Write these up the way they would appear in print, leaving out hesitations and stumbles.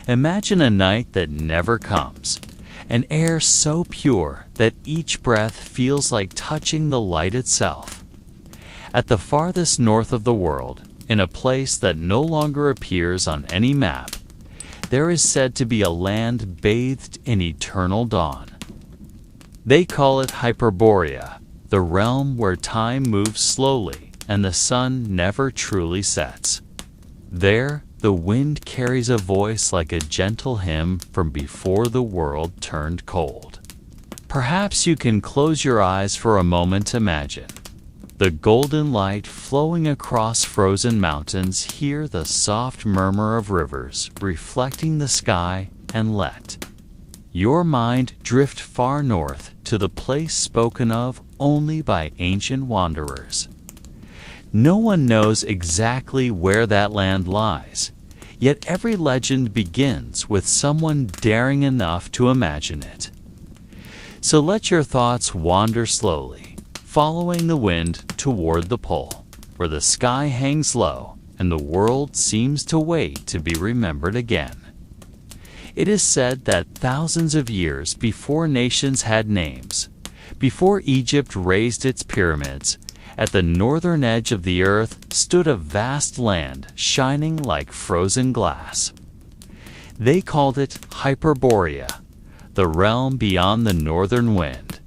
Imagine a night that never comes, an air so pure that each breath feels like touching the light itself. At the farthest north of the world, in a place that no longer appears on any map, there is said to be a land bathed in eternal dawn. They call it Hyperborea, the realm where time moves slowly and the sun never truly sets. There, the wind carries a voice like a gentle hymn from before the world turned cold. Perhaps you can close your eyes for a moment to imagine the golden light flowing across frozen mountains, hear the soft murmur of rivers reflecting the sky, and let your mind drift far north to the place spoken of only by ancient wanderers. No one knows exactly where that land lies, yet every legend begins with someone daring enough to imagine it. So let your thoughts wander slowly, following the wind toward the pole, where the sky hangs low and the world seems to wait to be remembered again. It is said that thousands of years before nations had names, before Egypt raised its pyramids, at the northern edge of the earth stood a vast land shining like frozen glass. They called it Hyperborea, the realm beyond the northern wind.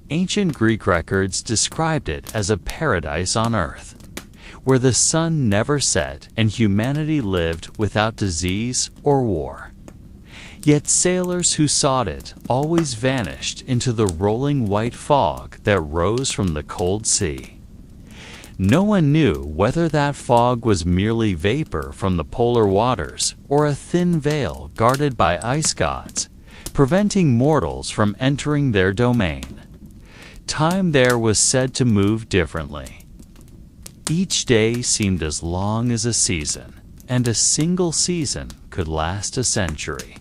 Ancient Greek records described it as a paradise on earth, where the sun never set and humanity lived without disease or war. Yet sailors who sought it always vanished into the rolling white fog that rose from the cold sea. No one knew whether that fog was merely vapor from the polar waters or a thin veil guarded by ice gods, preventing mortals from entering their domain. Time there was said to move differently. Each day seemed as long as a season, and a single season could last a century.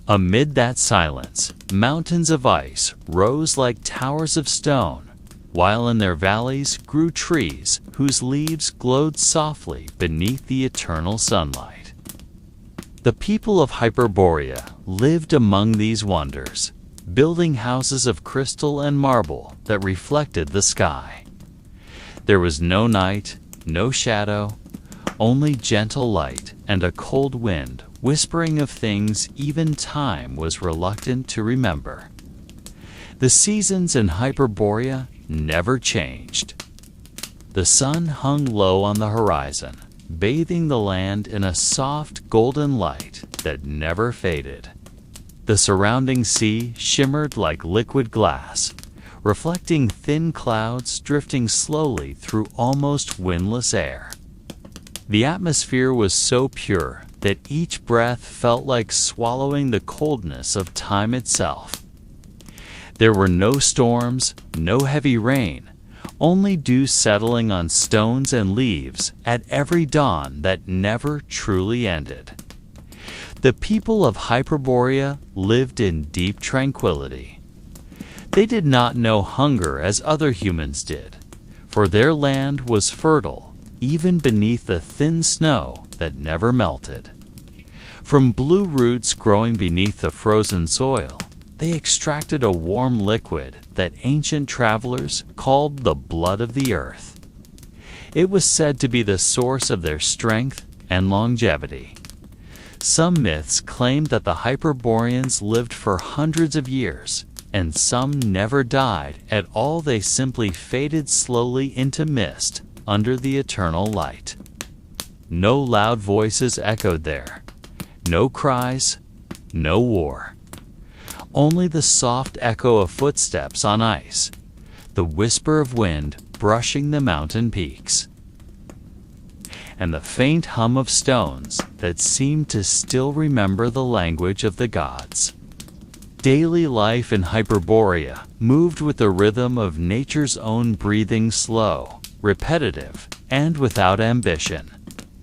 Amid that silence, mountains of ice rose like towers of stone, while in their valleys grew trees whose leaves glowed softly beneath the eternal sunlight. The people of Hyperborea lived among these wonders, building houses of crystal and marble that reflected the sky. There was no night, no shadow, only gentle light and a cold wind whispering of things even time was reluctant to remember. The seasons in Hyperborea never changed. The sun hung low on the horizon, bathing the land in a soft golden light that never faded. The surrounding sea shimmered like liquid glass, reflecting thin clouds drifting slowly through almost windless air. The atmosphere was so pure that each breath felt like swallowing the coldness of time itself. There were no storms, no heavy rain, only dew settling on stones and leaves at every dawn that never truly ended. The people of Hyperborea lived in deep tranquility. They did not know hunger as other humans did, for their land was fertile, even beneath the thin snow that never melted. From blue roots growing beneath the frozen soil, they extracted a warm liquid that ancient travelers called the blood of the earth. It was said to be the source of their strength and longevity. Some myths claimed that the Hyperboreans lived for hundreds of years, and some never died at all. They simply faded slowly into mist under the eternal light. No loud voices echoed there. No cries, no war. Only the soft echo of footsteps on ice, the whisper of wind brushing the mountain peaks, and the faint hum of stones that seemed to still remember the language of the gods. Daily life in Hyperborea moved with the rhythm of nature's own breathing, slow, repetitive, and without ambition.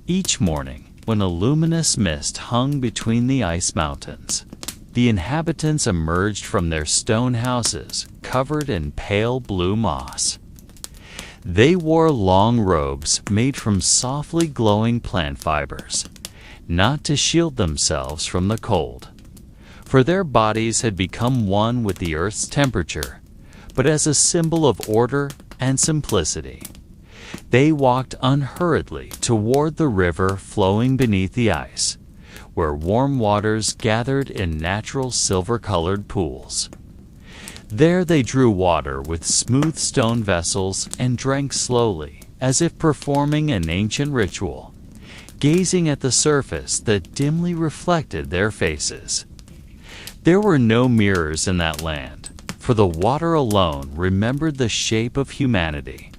Each morning, when a luminous mist hung between the ice mountains, the inhabitants emerged from their stone houses, covered in pale blue moss. They wore long robes made from softly glowing plant fibers, not to shield themselves from the cold, for their bodies had become one with the earth's temperature, but as a symbol of order and simplicity. They walked unhurriedly toward the river flowing beneath the ice, where warm waters gathered in natural silver-colored pools. There they drew water with smooth stone vessels and drank slowly, as if performing an ancient ritual, gazing at the surface that dimly reflected their faces. There were no mirrors in that land, for the water alone remembered the shape of humanity.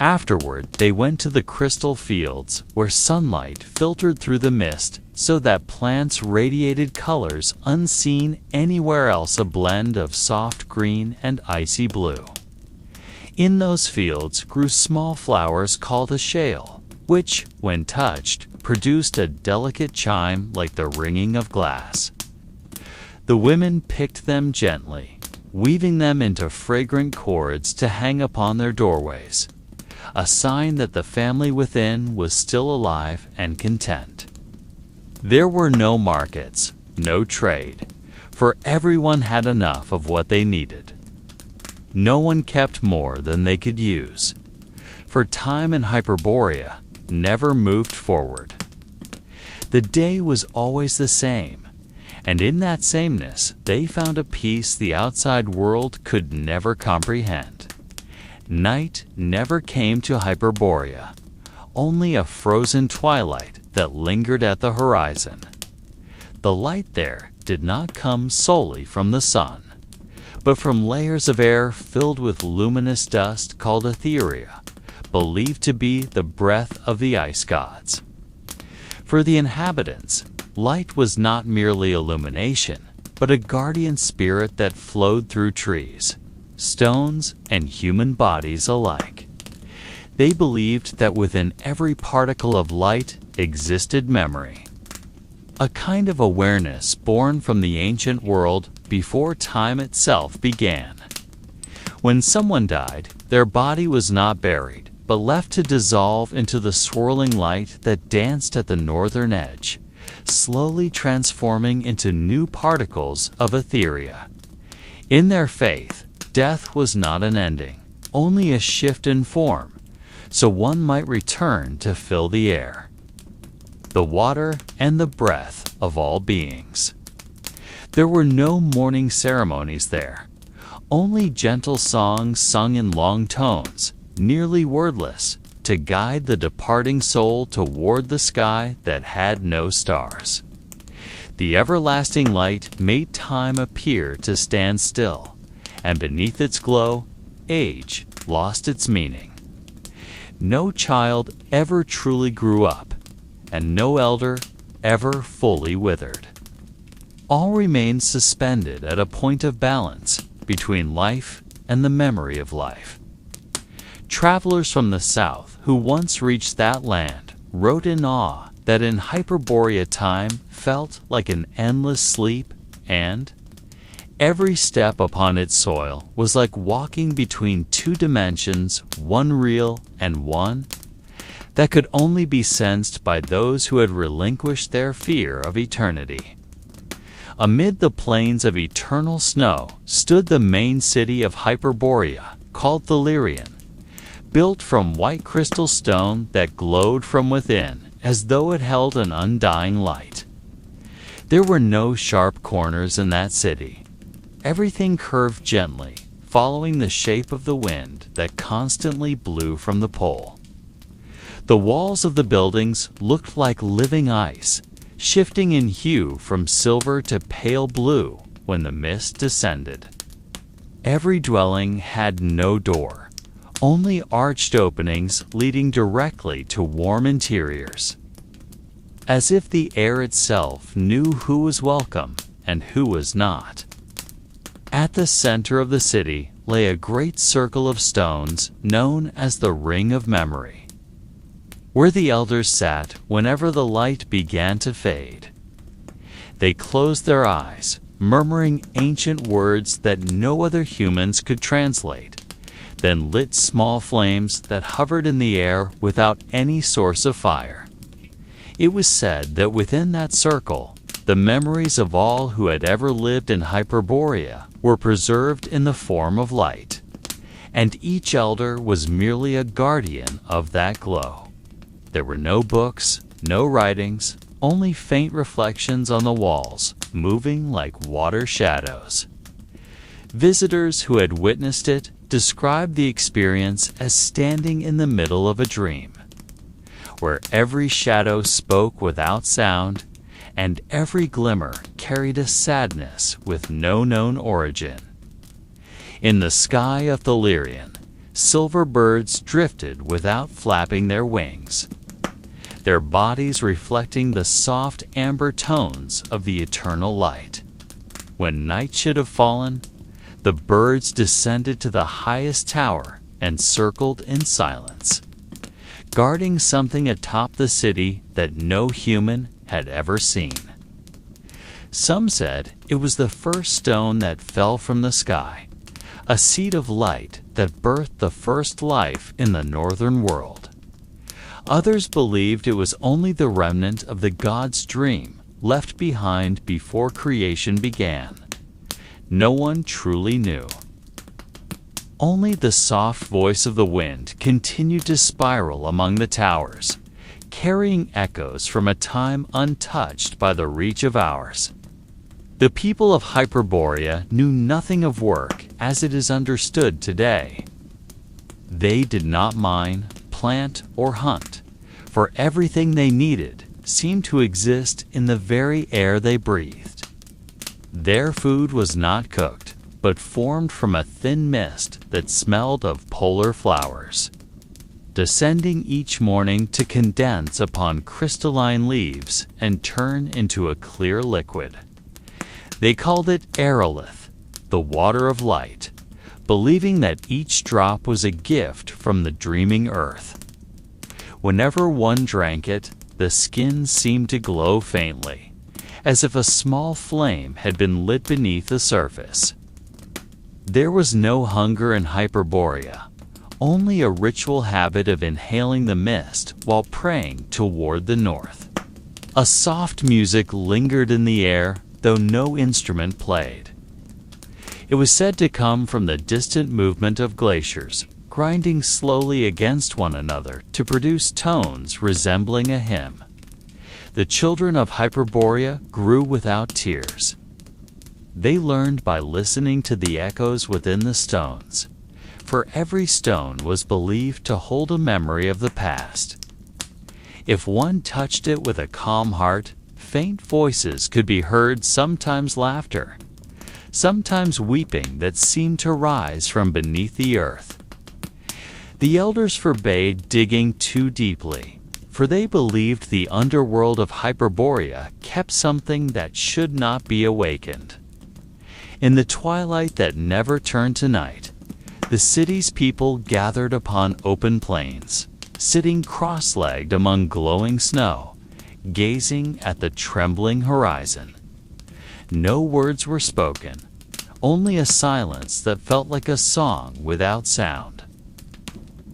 Afterward, they went to the crystal fields, where sunlight filtered through the mist so that plants radiated colors unseen anywhere else, a blend of soft green and icy blue. In those fields grew small flowers called a shale, which, when touched, produced a delicate chime like the ringing of glass. The women picked them gently, weaving them into fragrant cords to hang upon their doorways, a sign that the family within was still alive and content. There were no markets, no trade, for everyone had enough of what they needed. No one kept more than they could use, for time in Hyperborea never moved forward. The day was always the same, and in that sameness they found a peace the outside world could never comprehend. Night never came to Hyperborea, only a frozen twilight that lingered at the horizon. The light there did not come solely from the sun, but from layers of air filled with luminous dust called etheria, believed to be the breath of the ice gods. For the inhabitants, light was not merely illumination, but a guardian spirit that flowed through trees, stones, and human bodies alike. They believed that within every particle of light existed memory, a kind of awareness born from the ancient world before time itself began. When someone died, their body was not buried, but left to dissolve into the swirling light that danced at the northern edge, slowly transforming into new particles of etheria. In their faith, death was not an ending, only a shift in form, so one might return to fill the air, the water, and the breath of all beings. There were no mourning ceremonies there, only gentle songs sung in long tones, nearly wordless, to guide the departing soul toward the sky that had no stars. The everlasting light made time appear to stand still, and beneath its glow, age lost its meaning. No child ever truly grew up, and no elder ever fully withered. All remained suspended at a point of balance between life and the memory of life. Travelers from the south who once reached that land wrote in awe that in Hyperborea time felt like an endless sleep, and every step upon its soil was like walking between two dimensions, one real and one that could only be sensed by those who had relinquished their fear of eternity. Amid the plains of eternal snow stood the main city of Hyperborea, called Thalirian, built from white crystal stone that glowed from within as though it held an undying light. There were no sharp corners in that city. Everything curved gently, following the shape of the wind that constantly blew from the pole. The walls of the buildings looked like living ice, shifting in hue from silver to pale blue when the mist descended. Every dwelling had no door, only arched openings leading directly to warm interiors, as if the air itself knew who was welcome and who was not. At the center of the city lay a great circle of stones known as the Ring of Memory, where the elders sat whenever the light began to fade. They closed their eyes, murmuring ancient words that no other humans could translate, then lit small flames that hovered in the air without any source of fire. It was said that within that circle, the memories of all who had ever lived in Hyperborea were preserved in the form of light, and each elder was merely a guardian of that glow. There were no books, no writings, only faint reflections on the walls, moving like water shadows. Visitors who had witnessed it described the experience as standing in the middle of a dream, where every shadow spoke without sound, and every glimmer carried a sadness with no known origin. In the sky of Thelyrian, silver birds drifted without flapping their wings, their bodies reflecting the soft amber tones of the eternal light. When night should have fallen, the birds descended to the highest tower and circled in silence, guarding something atop the city that no human had ever seen. Some said it was the first stone that fell from the sky, a seed of light that birthed the first life in the northern world. Others believed it was only the remnant of the god's dream left behind before creation began. No one truly knew. Only the soft voice of the wind continued to spiral among the towers, carrying echoes from a time untouched by the reach of ours. The people of Hyperborea knew nothing of work as it is understood today. They did not mine, plant, or hunt, for everything they needed seemed to exist in the very air they breathed. Their food was not cooked, but formed from a thin mist that smelled of polar flowers, descending each morning to condense upon crystalline leaves and turn into a clear liquid. They called it aerolith, the water of light, believing that each drop was a gift from the dreaming earth. Whenever one drank it, the skin seemed to glow faintly, as if a small flame had been lit beneath the surface. There was no hunger in Hyperborea, only a ritual habit of inhaling the mist while praying toward the north. A soft music lingered in the air, though no instrument played. It was said to come from the distant movement of glaciers, grinding slowly against one another to produce tones resembling a hymn. The children of Hyperborea grew without tears. They learned by listening to the echoes within the stones, for every stone was believed to hold a memory of the past. If one touched it with a calm heart, faint voices could be heard, sometimes laughter, sometimes weeping that seemed to rise from beneath the earth. The elders forbade digging too deeply, for they believed the underworld of Hyperborea kept something that should not be awakened. In the twilight that never turned to night, the city's people gathered upon open plains, sitting cross-legged among glowing snow, gazing at the trembling horizon. No words were spoken, only a silence that felt like a song without sound.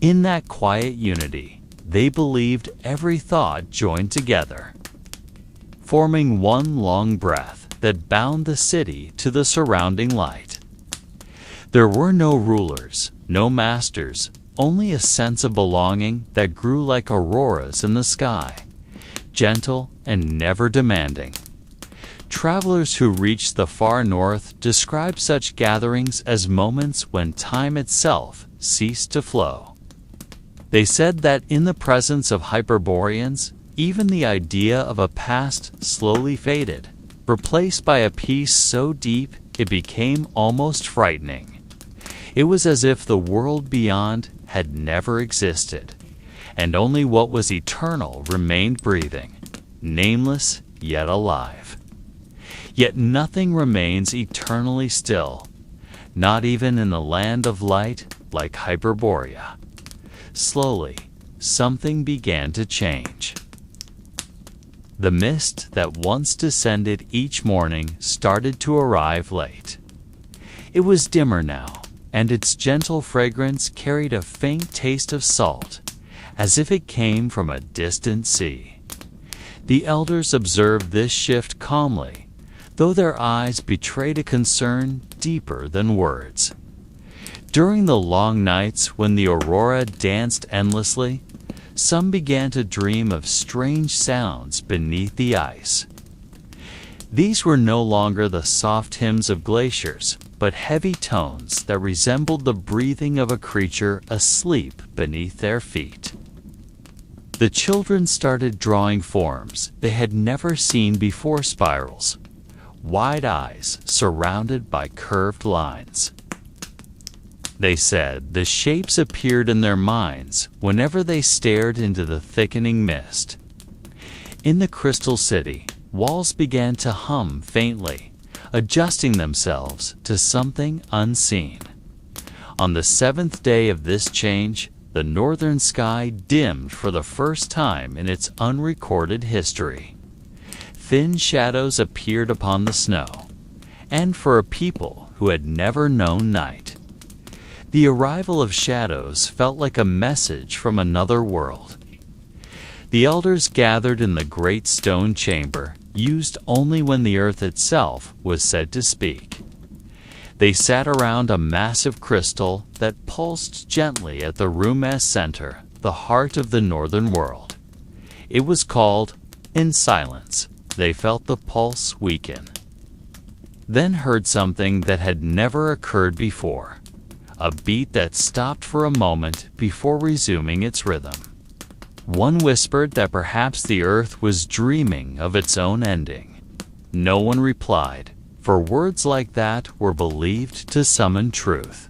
In that quiet unity, they believed every thought joined together, forming one long breath that bound the city to the surrounding light. There were no rulers, no masters, only a sense of belonging that grew like auroras in the sky, gentle and never demanding. Travelers who reached the far north describe such gatherings as moments when time itself ceased to flow. They said that in the presence of Hyperboreans, even the idea of a past slowly faded, replaced by a peace so deep it became almost frightening. It was as if the world beyond had never existed, and only what was eternal remained breathing, nameless yet alive. Yet nothing remains eternally still, not even in the land of light like Hyperborea. Slowly, something began to change. The mist that once descended each morning started to arrive late. It was dimmer now, and its gentle fragrance carried a faint taste of salt, as if it came from a distant sea. The elders observed this shift calmly, though their eyes betrayed a concern deeper than words. During the long nights when the aurora danced endlessly, some began to dream of strange sounds beneath the ice. These were no longer the soft hymns of glaciers, but heavy tones that resembled the breathing of a creature asleep beneath their feet. The children started drawing forms they had never seen before: spirals, wide eyes surrounded by curved lines. They said the shapes appeared in their minds whenever they stared into the thickening mist. In the crystal city, walls began to hum faintly, adjusting themselves to something unseen. On the 7th day of this change, the northern sky dimmed for the first time in its unrecorded history. Thin shadows appeared upon the snow, and for a people who had never known night, the arrival of shadows felt like a message from another world. The elders gathered in the great stone chamber, used only when the earth itself was said to speak. They sat around a massive crystal that pulsed gently at the room's center, the heart of the northern world. It was called. In silence, they felt the pulse weaken, then heard something that had never occurred before, a beat that stopped for a moment before resuming its rhythm. One whispered that perhaps the earth was dreaming of its own ending. No one replied, for words like that were believed to summon truth.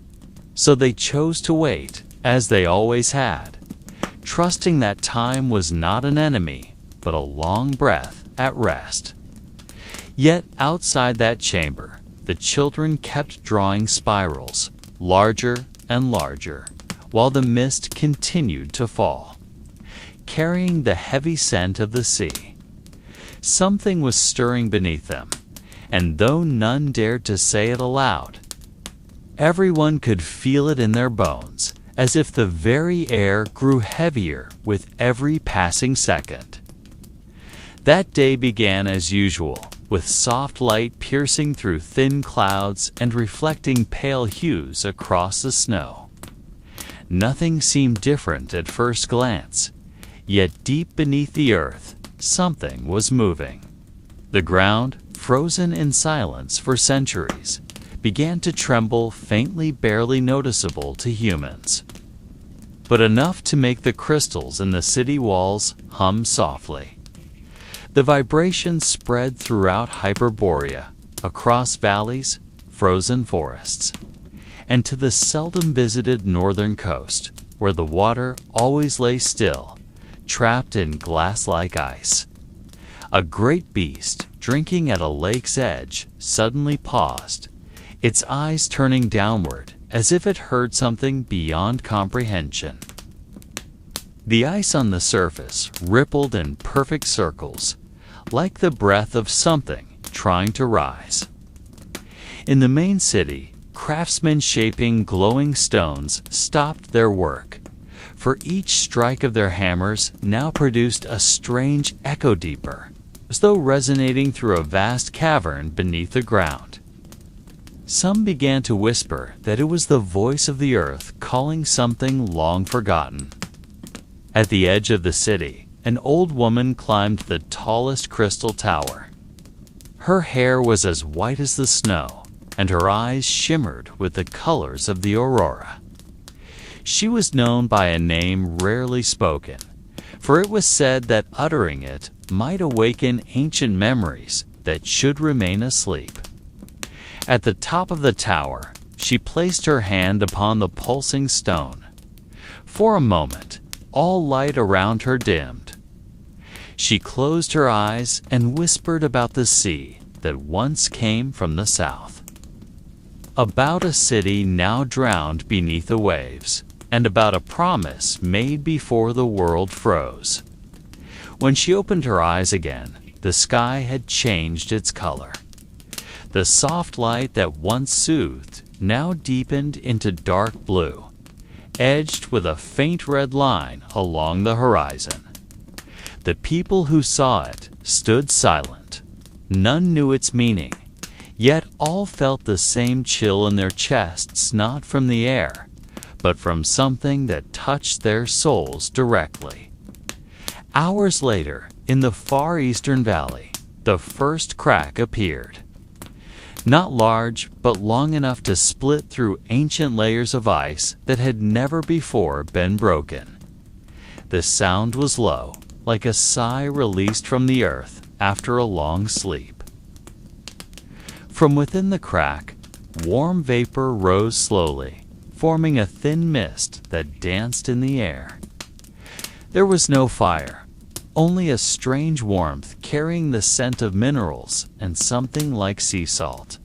So they chose to wait, as they always had, trusting that time was not an enemy, but a long breath at rest. Yet outside that chamber, the children kept drawing spirals, larger and larger, while the mist continued to fall, carrying the heavy scent of the sea. Something was stirring beneath them, and though none dared to say it aloud, everyone could feel it in their bones, as if the very air grew heavier with every passing second. That day began as usual, with soft light piercing through thin clouds and reflecting pale hues across the snow. Nothing seemed different at first glance, yet deep beneath the earth, something was moving. The ground, frozen in silence for centuries, began to tremble faintly, barely noticeable to humans, but enough to make the crystals in the city walls hum softly. The vibration spread throughout Hyperborea, across valleys, frozen forests, and to the seldom visited northern coast, where the water always lay still, trapped in glass-like ice. A great beast, drinking at a lake's edge, suddenly paused, its eyes turning downward as if it heard something beyond comprehension. The ice on the surface rippled in perfect circles, like the breath of something trying to rise. In the main city, craftsmen shaping glowing stones stopped their work, for each strike of their hammers now produced a strange echo, deeper, as though resonating through a vast cavern beneath the ground. Some began to whisper that it was the voice of the earth calling something long forgotten. At the edge of the city, an old woman climbed the tallest crystal tower. Her hair was as white as the snow, and her eyes shimmered with the colors of the aurora. She was known by a name rarely spoken, for it was said that uttering it might awaken ancient memories that should remain asleep. At the top of the tower, she placed her hand upon the pulsing stone. For a moment, all light around her dimmed. She closed her eyes and whispered about the sea that once came from the south, about a city now drowned beneath the waves, and about a promise made before the world froze. When she opened her eyes again, the sky had changed its color. The soft light that once soothed now deepened into dark blue, edged with a faint red line along the horizon. The people who saw it stood silent. None knew its meaning, yet all felt the same chill in their chests, not from the air, but from something that touched their souls directly. Hours later, in the far eastern valley, the first crack appeared. Not large, but long enough to split through ancient layers of ice that had never before been broken. The sound was low, like a sigh released from the earth after a long sleep. From within the crack, warm vapor rose slowly, forming a thin mist that danced in the air. There was no fire, only a strange warmth carrying the scent of minerals and something like sea salt.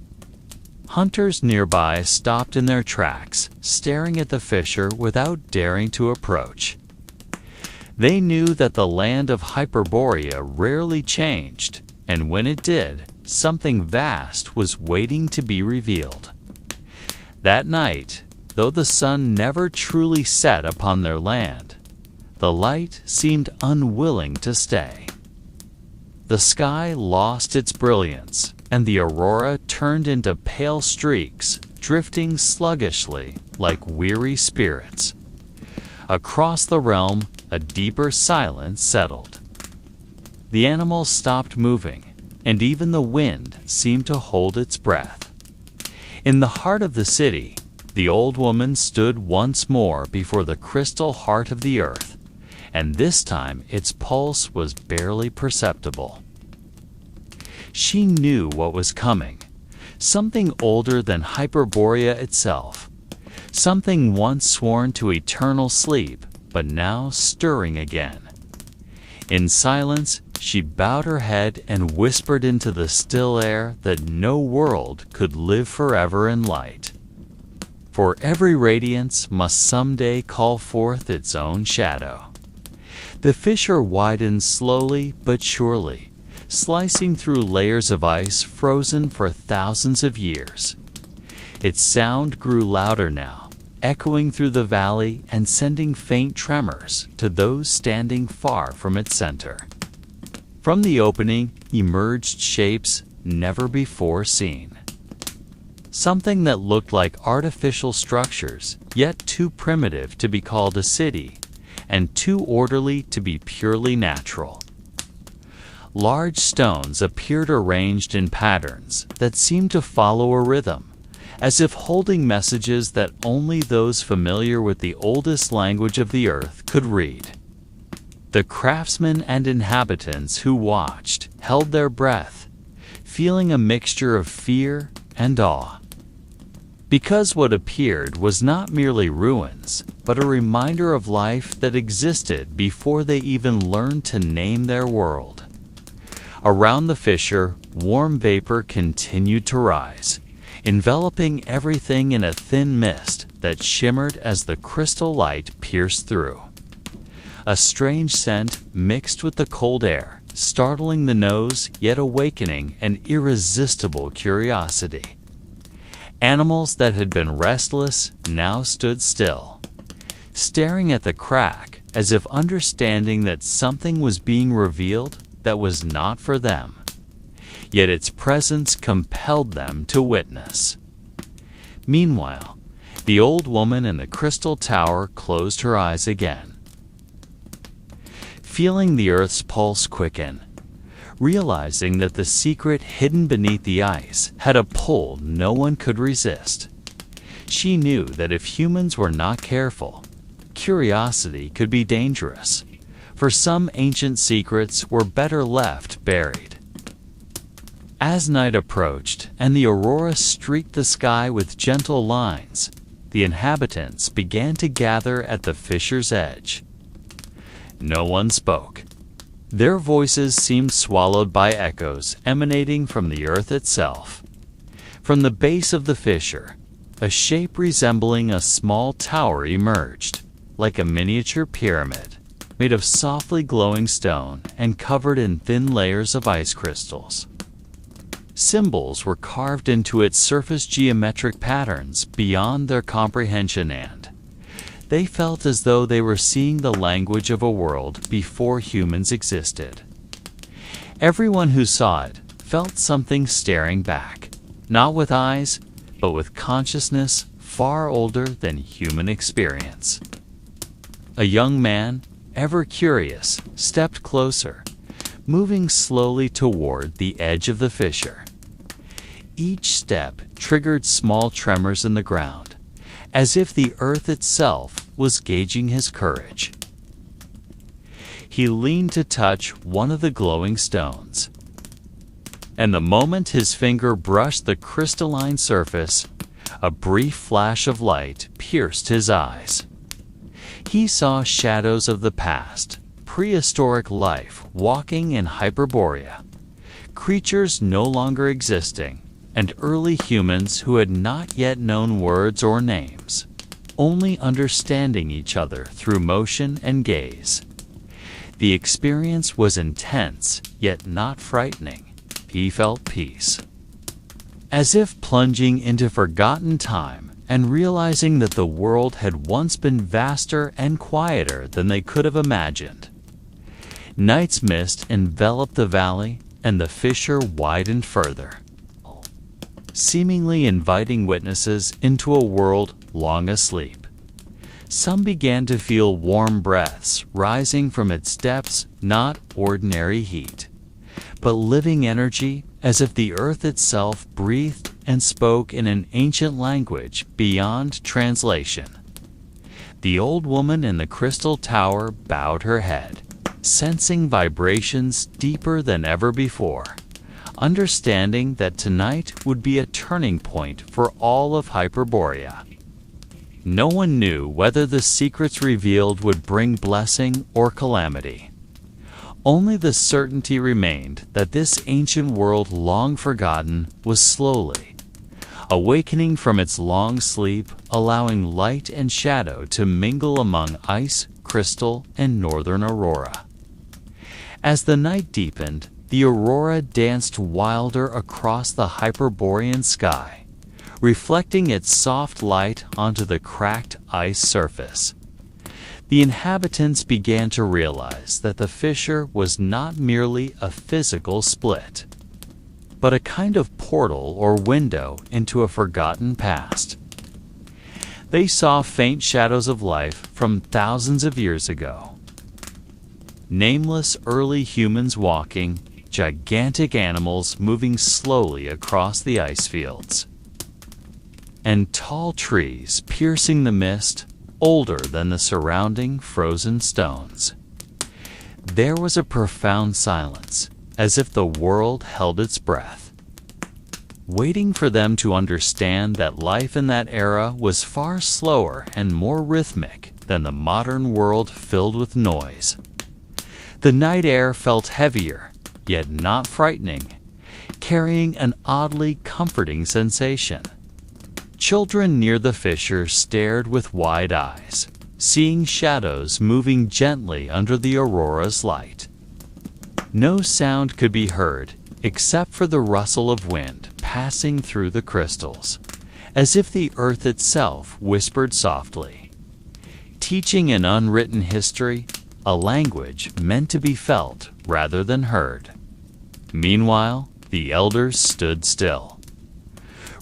Hunters nearby stopped in their tracks, staring at the fissure without daring to approach. They knew that the land of Hyperborea rarely changed, and when it did, something vast was waiting to be revealed. That night, though the sun never truly set upon their land, the light seemed unwilling to stay. The sky lost its brilliance, and the aurora turned into pale streaks, drifting sluggishly like weary spirits. Across the realm, a deeper silence settled. The animals stopped moving, and even the wind seemed to hold its breath. In the heart of the city, the old woman stood once more before the crystal heart of the earth, and this time its pulse was barely perceptible. She knew what was coming, something older than Hyperborea itself, something once sworn to eternal sleep, but now stirring again. In silence, she bowed her head and whispered into the still air that no world could live forever in light. For every radiance must someday call forth its own shadow. The fissure widened slowly but surely, slicing through layers of ice frozen for thousands of years. Its sound grew louder now, echoing through the valley and sending faint tremors to those standing far from its center. From the opening emerged shapes never before seen. Something that looked like artificial structures, yet too primitive to be called a city, and too orderly to be purely natural. Large stones appeared arranged in patterns that seemed to follow a rhythm, as if holding messages that only those familiar with the oldest language of the earth could read. The craftsmen and inhabitants who watched held their breath, feeling a mixture of fear and awe. Because what appeared was not merely ruins, but a reminder of life that existed before they even learned to name their world. Around the fissure, warm vapor continued to rise, enveloping everything in a thin mist that shimmered as the crystal light pierced through. A strange scent mixed with the cold air, startling the nose yet awakening an irresistible curiosity. Animals that had been restless now stood still, staring at the crack as if understanding that something was being revealed that was not for them. Yet its presence compelled them to witness. Meanwhile, the old woman in the crystal tower closed her eyes again. Feeling the earth's pulse quicken, realizing that the secret hidden beneath the ice had a pull no one could resist, she knew that if humans were not careful, curiosity could be dangerous, for some ancient secrets were better left buried. As night approached and the aurora streaked the sky with gentle lines, the inhabitants began to gather at the fissure's edge. No one spoke. Their voices seemed swallowed by echoes emanating from the earth itself. From the base of the fissure, a shape resembling a small tower emerged, like a miniature pyramid, made of softly glowing stone and covered in thin layers of ice crystals. Symbols were carved into its surface, geometric patterns beyond their comprehension, and They felt as though they were seeing the language of a world before humans existed. Everyone who saw it felt something staring back, not with eyes, but with consciousness far older than human experience. A young man, ever curious, stepped closer, moving slowly toward the edge of the fissure. Each step triggered small tremors in the ground, as if the earth itself was gauging his courage. He leaned to touch one of the glowing stones, and the moment his finger brushed the crystalline surface, a brief flash of light pierced his eyes. He saw shadows of the past, prehistoric life walking in Hyperborea, creatures no longer existing, and early humans who had not yet known words or names, only understanding each other through motion and gaze. The experience was intense, yet not frightening. He felt peace, as if plunging into forgotten time and realizing that the world had once been vaster and quieter than they could have imagined. Night's mist enveloped the valley, and the fissure widened further, seemingly inviting witnesses into a world long asleep. Some began to feel warm breaths rising from its depths, not ordinary heat, but living energy, as if the earth itself breathed and spoke in an ancient language beyond translation. The old woman in the crystal tower bowed her head, sensing vibrations deeper than ever before, understanding that tonight would be a turning point for all of Hyperborea. No one knew whether the secrets revealed would bring blessing or calamity. Only the certainty remained that this ancient world long forgotten was slowly awakening from its long sleep, allowing light and shadow to mingle among ice, crystal, and northern aurora. As the night deepened, the aurora danced wilder across the Hyperborean sky, reflecting its soft light onto the cracked ice surface. The inhabitants began to realize that the fissure was not merely a physical split, but a kind of portal or window into a forgotten past. They saw faint shadows of life from thousands of years ago. Nameless early humans walking, gigantic animals moving slowly across the ice fields, and tall trees piercing the mist, older than the surrounding frozen stones. There was a profound silence, as if the world held its breath, waiting for them to understand that life in that era was far slower and more rhythmic than the modern world filled with noise. The night air felt heavier, yet not frightening, carrying an oddly comforting sensation. Children near the fissure stared with wide eyes, seeing shadows moving gently under the aurora's light. No sound could be heard except for the rustle of wind passing through the crystals, as if the earth itself whispered softly, teaching an unwritten history, a language meant to be felt rather than heard. Meanwhile, the elders stood still,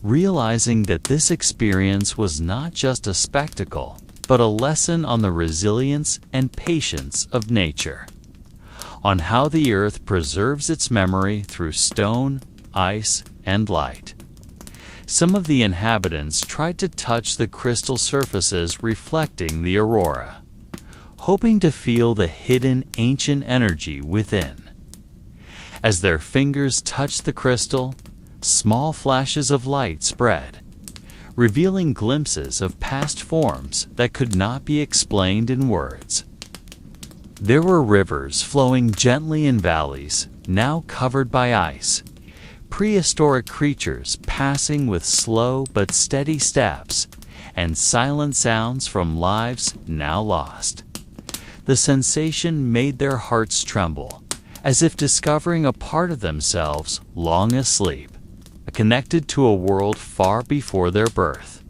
realizing that this experience was not just a spectacle, but a lesson on the resilience and patience of nature, on how the earth preserves its memory through stone, ice, and light. Some of the inhabitants tried to touch the crystal surfaces reflecting the aurora, hoping to feel the hidden ancient energy within. As their fingers touched the crystal, small flashes of light spread, revealing glimpses of past forms that could not be explained in words. There were rivers flowing gently in valleys, now covered by ice, prehistoric creatures passing with slow but steady steps, and silent sounds from lives now lost. The sensation made their hearts tremble, as if discovering a part of themselves long asleep, connected to a world far before their birth.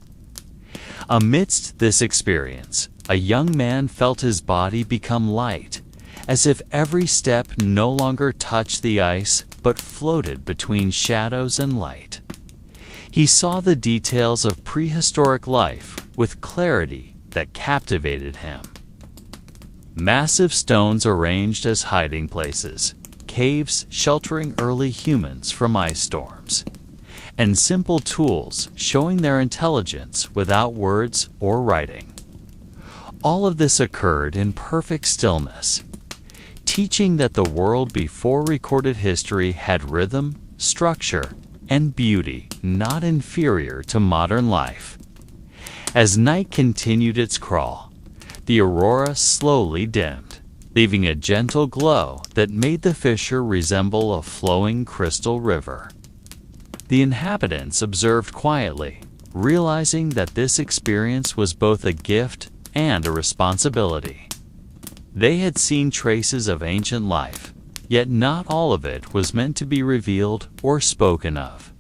Amidst this experience, a young man felt his body become light, as if every step no longer touched the ice but floated between shadows and light. He saw the details of prehistoric life with clarity that captivated him. Massive stones arranged as hiding places, caves sheltering early humans from ice storms, and simple tools showing their intelligence without words or writing. All of this occurred in perfect stillness, teaching that the world before recorded history had rhythm, structure, and beauty not inferior to modern life. As night continued its crawl, the aurora slowly dimmed, leaving a gentle glow that made the fissure resemble a flowing crystal river. The inhabitants observed quietly, realizing that this experience was both a gift and a responsibility. They had seen traces of ancient life, yet not all of it was meant to be revealed or spoken of.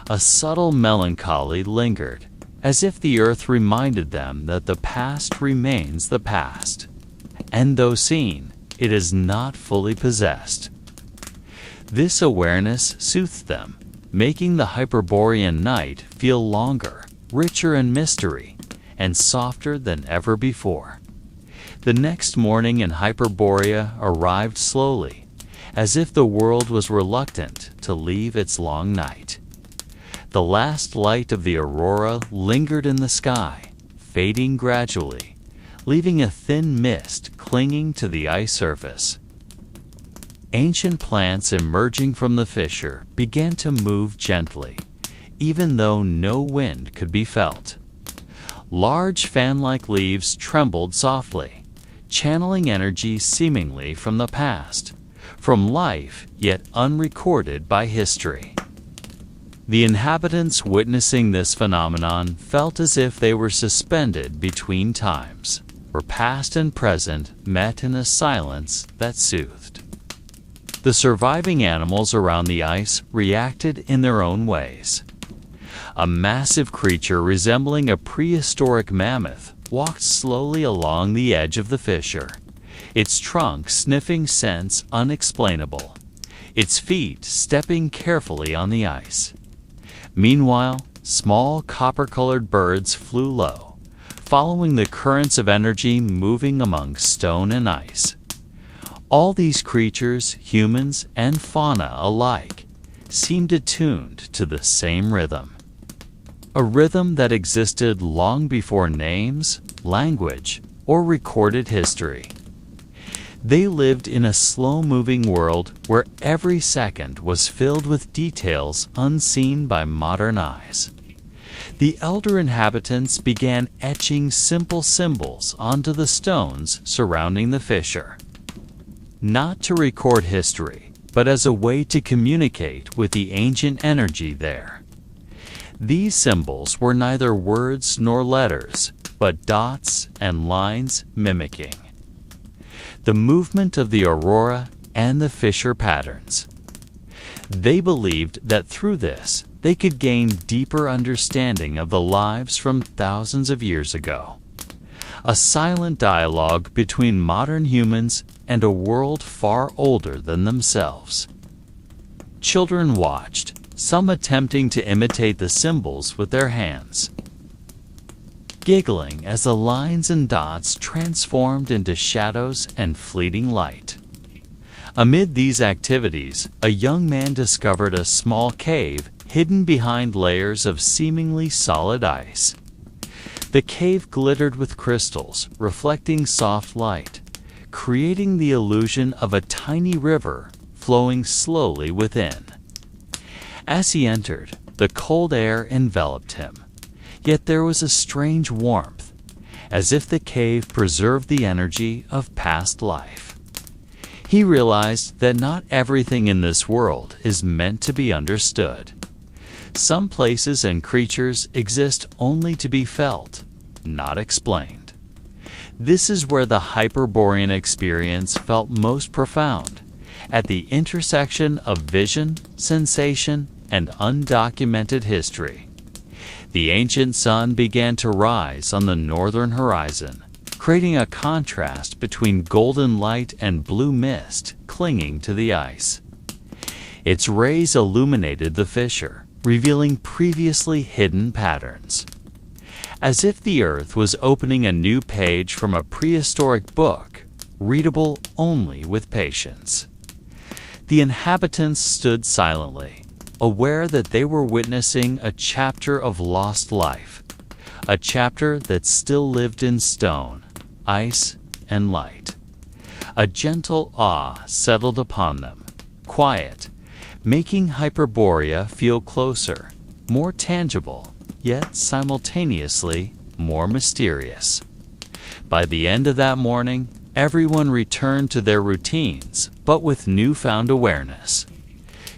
A subtle melancholy lingered, as if the earth reminded them that the past remains the past, and though seen, it is not fully possessed. This awareness soothed them, making the Hyperborean night feel longer, richer in mystery, and softer than ever before. The next morning in Hyperborea arrived slowly, as if the world was reluctant to leave its long night. The last light of the aurora lingered in the sky, fading gradually, leaving a thin mist clinging to the ice surface. Ancient plants emerging from the fissure began to move gently, even though no wind could be felt. Large fan-like leaves trembled softly, channeling energy seemingly from the past, from life yet unrecorded by history. The inhabitants witnessing this phenomenon felt as if they were suspended between times, where past and present met in a silence that soothed. The surviving animals around the ice reacted in their own ways. A massive creature resembling a prehistoric mammoth walked slowly along the edge of the fissure, its trunk sniffing scents unexplainable, its feet stepping carefully on the ice. Meanwhile, small copper-colored birds flew low, following the currents of energy moving among stone and ice. All these creatures, humans and fauna alike, seemed attuned to the same rhythm. A rhythm that existed long before names, language, or recorded history. They lived in a slow-moving world where every second was filled with details unseen by modern eyes. The elder inhabitants began etching simple symbols onto the stones surrounding the fissure. Not to record history, but as a way to communicate with the ancient energy there. These symbols were neither words nor letters, but dots and lines mimicking the movement of the aurora and the fissure patterns. They believed that through this, they could gain deeper understanding of the lives from thousands of years ago. A silent dialogue between modern humans and a world far older than themselves. Children watched, some attempting to imitate the symbols with their hands, giggling as the lines and dots transformed into shadows and fleeting light. Amid these activities, a young man discovered a small cave hidden behind layers of seemingly solid ice. The cave glittered with crystals, reflecting soft light, creating the illusion of a tiny river flowing slowly within. As he entered, the cold air enveloped him. Yet there was a strange warmth, as if the cave preserved the energy of past life. He realized that not everything in this world is meant to be understood. Some places and creatures exist only to be felt, not explained. This is where the Hyperborean experience felt most profound, at the intersection of vision, sensation, and undocumented history. The ancient sun began to rise on the northern horizon, creating a contrast between golden light and blue mist clinging to the ice. Its rays illuminated the fissure, revealing previously hidden patterns. As if the earth was opening a new page from a prehistoric book, readable only with patience. The inhabitants stood silently, aware that they were witnessing a chapter of lost life, a chapter that still lived in stone, ice, and light. A gentle awe settled upon them, quiet, making Hyperborea feel closer, more tangible, yet simultaneously more mysterious. By the end of that morning, everyone returned to their routines, but with newfound awareness.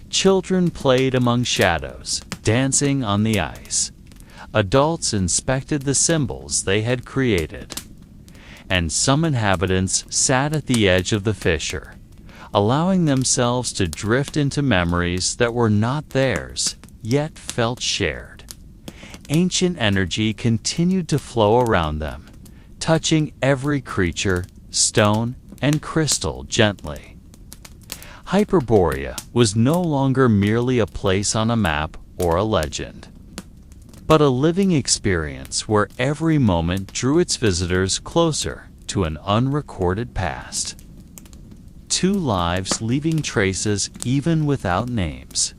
Children played among shadows, dancing on the ice. Adults inspected the symbols they had created. And some inhabitants sat at the edge of the fissure, allowing themselves to drift into memories that were not theirs, yet felt shared. Ancient energy continued to flow around them, touching every creature, stone, and crystal gently. Hyperborea was no longer merely a place on a map or a legend, but a living experience where every moment drew its visitors closer to an unrecorded past. Two lives leaving traces even without names.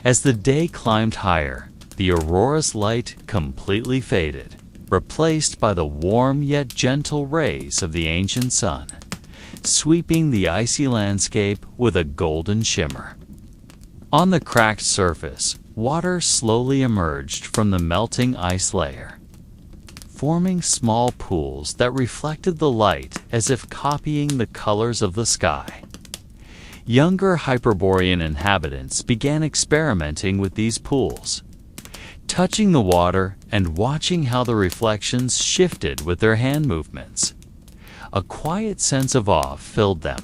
As the day climbed higher, the aurora's light completely faded, replaced by the warm yet gentle rays of the ancient sun, sweeping the icy landscape with a golden shimmer. On the cracked surface, water slowly emerged from the melting ice layer, forming small pools that reflected the light as if copying the colors of the sky. Younger Hyperborean inhabitants began experimenting with these pools, touching the water and watching how the reflections shifted with their hand movements. A quiet sense of awe filled them,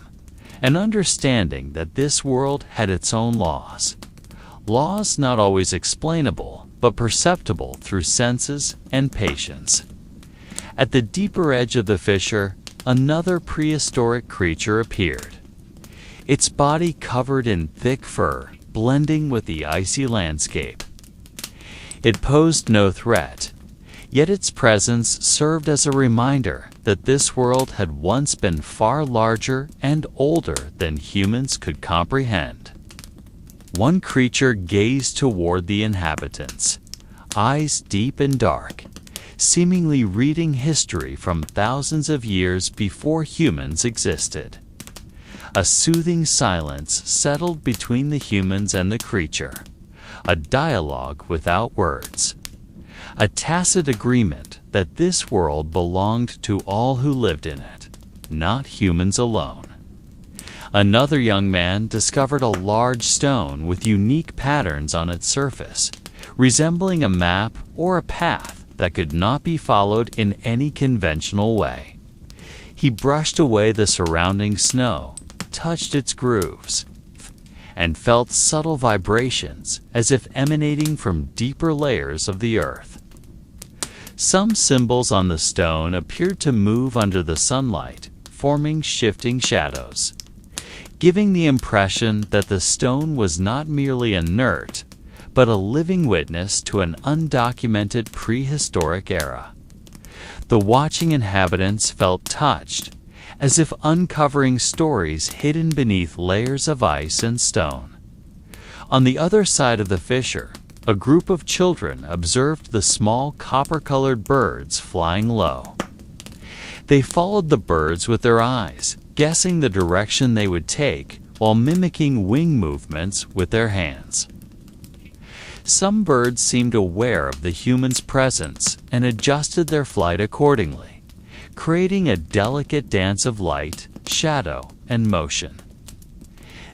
an understanding that this world had its own laws. Laws not always explainable, but perceptible through senses and patience. At the deeper edge of the fissure, another prehistoric creature appeared, its body covered in thick fur, blending with the icy landscape. It posed no threat, yet its presence served as a reminder that this world had once been far larger and older than humans could comprehend. One creature gazed toward the inhabitants, eyes deep and dark, seemingly reading history from thousands of years before humans existed. A soothing silence settled between the humans and the creature, a dialogue without words, a tacit agreement that this world belonged to all who lived in it, not humans alone. Another young man discovered a large stone with unique patterns on its surface, resembling a map or a path that could not be followed in any conventional way. He brushed away the surrounding snow, touched its grooves, and felt subtle vibrations as if emanating from deeper layers of the earth. Some symbols on the stone appeared to move under the sunlight, forming shifting shadows, giving the impression that the stone was not merely inert, but a living witness to an undocumented prehistoric era. The watching inhabitants felt touched, as if uncovering stories hidden beneath layers of ice and stone. On the other side of the fissure, a group of children observed the small copper-colored birds flying low. They followed the birds with their eyes, guessing the direction they would take while mimicking wing movements with their hands. Some birds seemed aware of the human's presence and adjusted their flight accordingly, creating a delicate dance of light, shadow, and motion.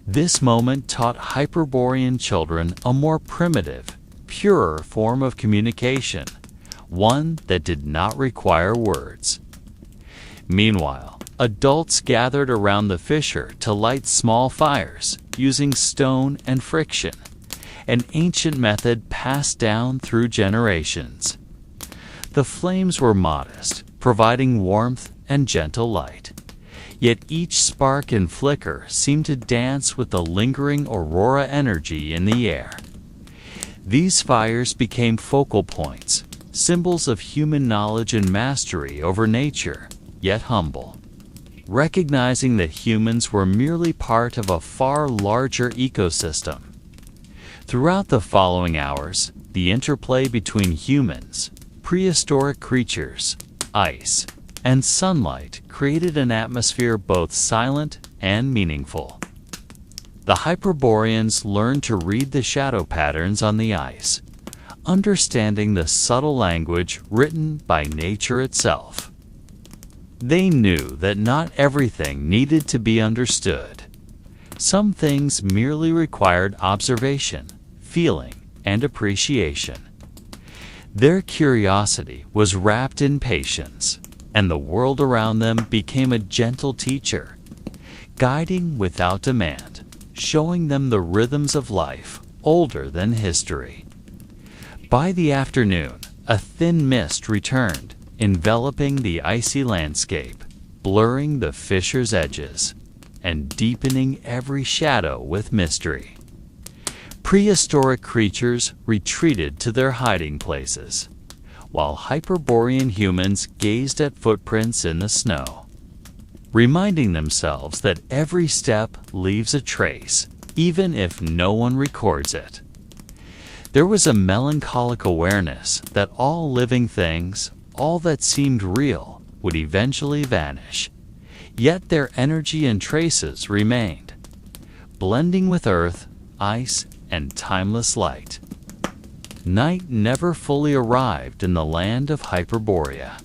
This moment taught Hyperborean children a more primitive, purer form of communication, one that did not require words. Meanwhile, adults gathered around the fissure to light small fires using stone and friction, an ancient method passed down through generations. The flames were modest, providing warmth and gentle light. Yet each spark and flicker seemed to dance with the lingering aurora energy in the air. These fires became focal points, symbols of human knowledge and mastery over nature, yet humble. Recognizing that humans were merely part of a far larger ecosystem. Throughout the following hours, the interplay between humans, prehistoric creatures, ice, and sunlight created an atmosphere both silent and meaningful. The Hyperboreans learned to read the shadow patterns on the ice, understanding the subtle language written by nature itself. They knew that not everything needed to be understood. Some things merely required observation, feeling, and appreciation. Their curiosity was wrapped in patience, and the world around them became a gentle teacher, guiding without demand, showing them the rhythms of life older than history. By the afternoon, a thin mist returned, enveloping the icy landscape, blurring the fissure's edges, and deepening every shadow with mystery. Prehistoric creatures retreated to their hiding places, while Hyperborean humans gazed at footprints in the snow, reminding themselves that every step leaves a trace, even if no one records it. There was a melancholic awareness that all living things, all that seemed real, would eventually vanish, yet their energy and traces remained, blending with earth, ice, and timeless light. Night never fully arrived in the land of Hyperborea.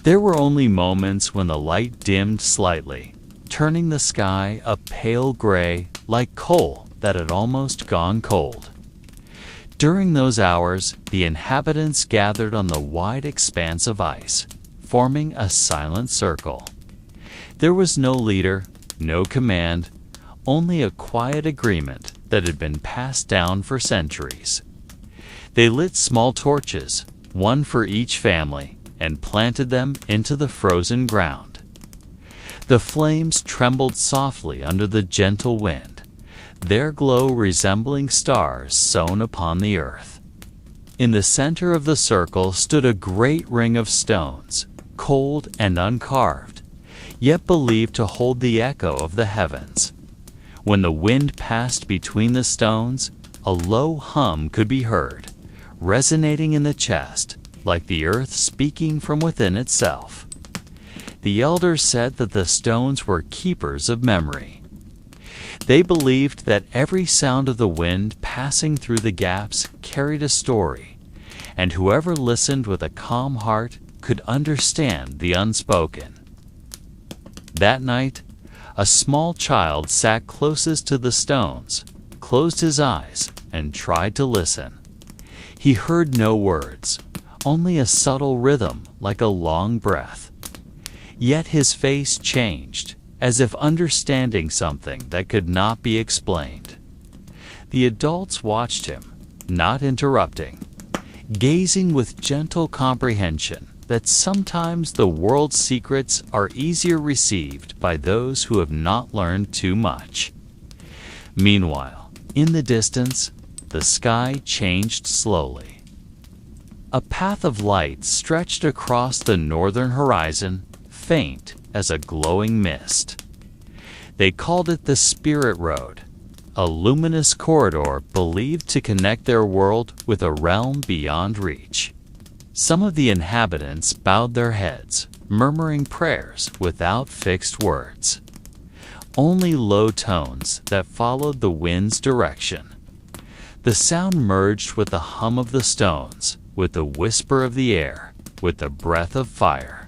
There were only moments when the light dimmed slightly, turning the sky a pale gray like coal that had almost gone cold. During those hours, the inhabitants gathered on the wide expanse of ice, forming a silent circle. There was no leader, no command, only a quiet agreement that had been passed down for centuries. They lit small torches, one for each family, and planted them into the frozen ground. The flames trembled softly under the gentle wind, their glow resembling stars sown upon the earth. In the center of the circle stood a great ring of stones, cold and uncarved, yet believed to hold the echo of the heavens. When the wind passed between the stones, a low hum could be heard, resonating in the chest, like the earth speaking from within itself. The elders said that the stones were keepers of memory. They believed that every sound of the wind passing through the gaps carried a story, and whoever listened with a calm heart could understand the unspoken. That night, a small child sat closest to the stones, closed his eyes, and tried to listen. He heard no words, only a subtle rhythm like a long breath. Yet his face changed, as if understanding something that could not be explained. The adults watched him, not interrupting, gazing with gentle comprehension that sometimes the world's secrets are easier received by those who have not learned too much. Meanwhile, in the distance, the sky changed slowly. A path of light stretched across the northern horizon, faint as a glowing mist. They called it the Spirit Road, a luminous corridor believed to connect their world with a realm beyond reach. Some of the inhabitants bowed their heads, murmuring prayers without fixed words, only low tones that followed the wind's direction. The sound merged with the hum of the stones, with the whisper of the air, with the breath of fire.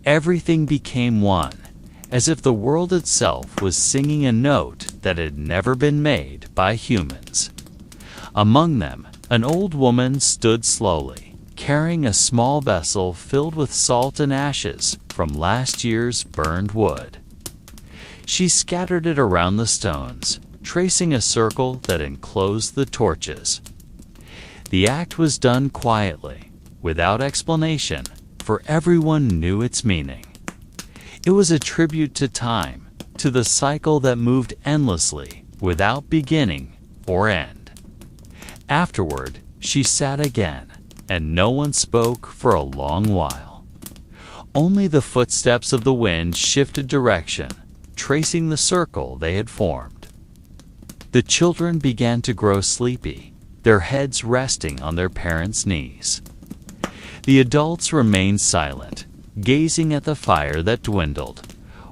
Everything became one, as if the world itself was singing a note that had never been made by humans. Among them, an old woman stood slowly, carrying a small vessel filled with salt and ashes from last year's burned wood. She scattered it around the stones, tracing a circle that enclosed the torches. The act was done quietly, without explanation, for everyone knew its meaning. It was a tribute to time, to the cycle that moved endlessly, without beginning or end. Afterward, she sat again, and no one spoke for a long while. Only the footsteps of the wind shifted direction, tracing the circle they had formed. The children began to grow sleepy, their heads resting on their parents' knees. The adults remained silent, gazing at the fire that dwindled,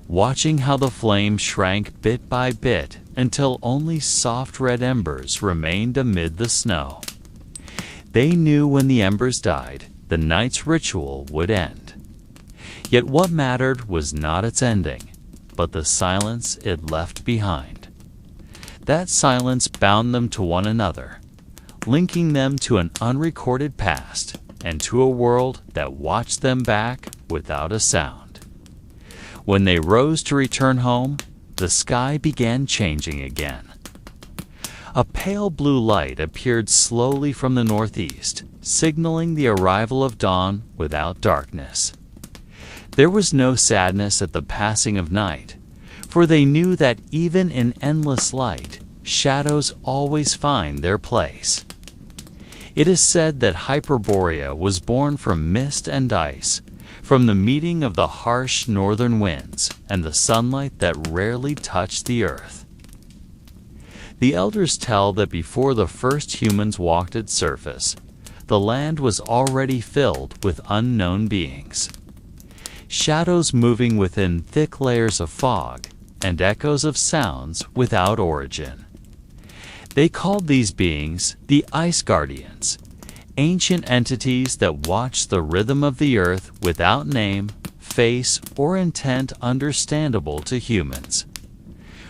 watching how the flame shrank bit by bit until only soft red embers remained amid the snow. They knew when the embers died, the night's ritual would end. Yet what mattered was not its ending, but the silence it left behind. That silence bound them to one another, linking them to an unrecorded past and to a world that watched them back without a sound. When they rose to return home, the sky began changing again. A pale blue light appeared slowly from the northeast, signaling the arrival of dawn without darkness. There was no sadness at the passing of night, for they knew that even in endless light, shadows always find their place. It is said that Hyperborea was born from mist and ice, from the meeting of the harsh northern winds and the sunlight that rarely touched the earth. The elders tell that before the first humans walked its surface, the land was already filled with unknown beings. Shadows moving within thick layers of fog and echoes of sounds without origin. They called these beings the Ice Guardians, ancient entities that watched the rhythm of the earth without name, face, or intent understandable to humans.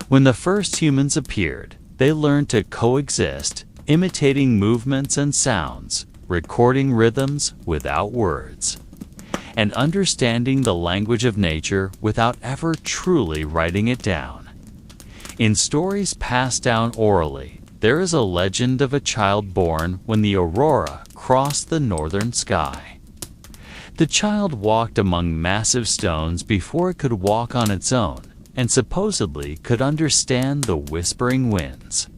When the first humans appeared, they learned to coexist, imitating movements and sounds, recording rhythms without words, and understanding the language of nature without ever truly writing it down. In stories passed down orally, there is a legend of a child born when the aurora crossed the northern sky. The child walked among massive stones before it could walk on its own, and supposedly could understand the whispering winds.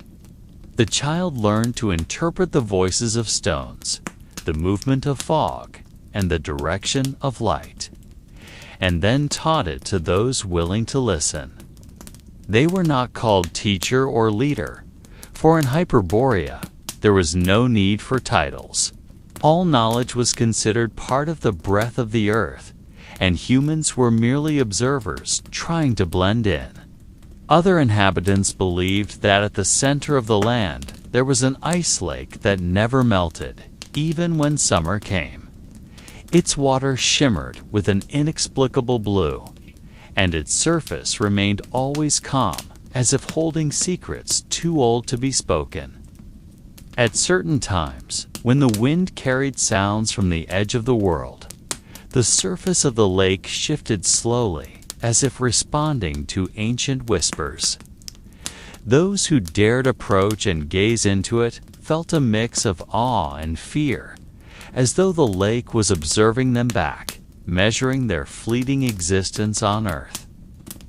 The child learned to interpret the voices of stones, the movement of fog, and the direction of light, and then taught it to those willing to listen. They were not called teacher or leader, for in Hyperborea, there was no need for titles. All knowledge was considered part of the breath of the earth, and humans were merely observers trying to blend in. Other inhabitants believed that at the center of the land, there was an ice lake that never melted, even when summer came. Its water shimmered with an inexplicable blue, and its surface remained always calm, as if holding secrets too old to be spoken. At certain times, when the wind carried sounds from the edge of the world, the surface of the lake shifted slowly, as if responding to ancient whispers. Those who dared approach and gaze into it felt a mix of awe and fear, as though the lake was observing them back, measuring their fleeting existence on earth.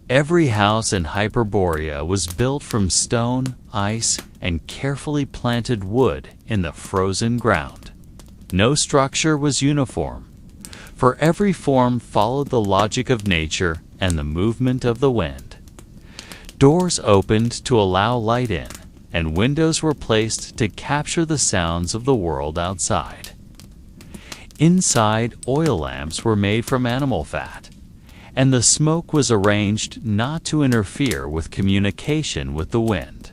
Every house in Hyperborea was built from stone, ice, and carefully planted wood in the frozen ground. No structure was uniform, for every form followed the logic of nature and the movement of the wind. Doors opened to allow light in, and windows were placed to capture the sounds of the world outside. Inside, oil lamps were made from animal fat, and the smoke was arranged not to interfere with communication with the wind.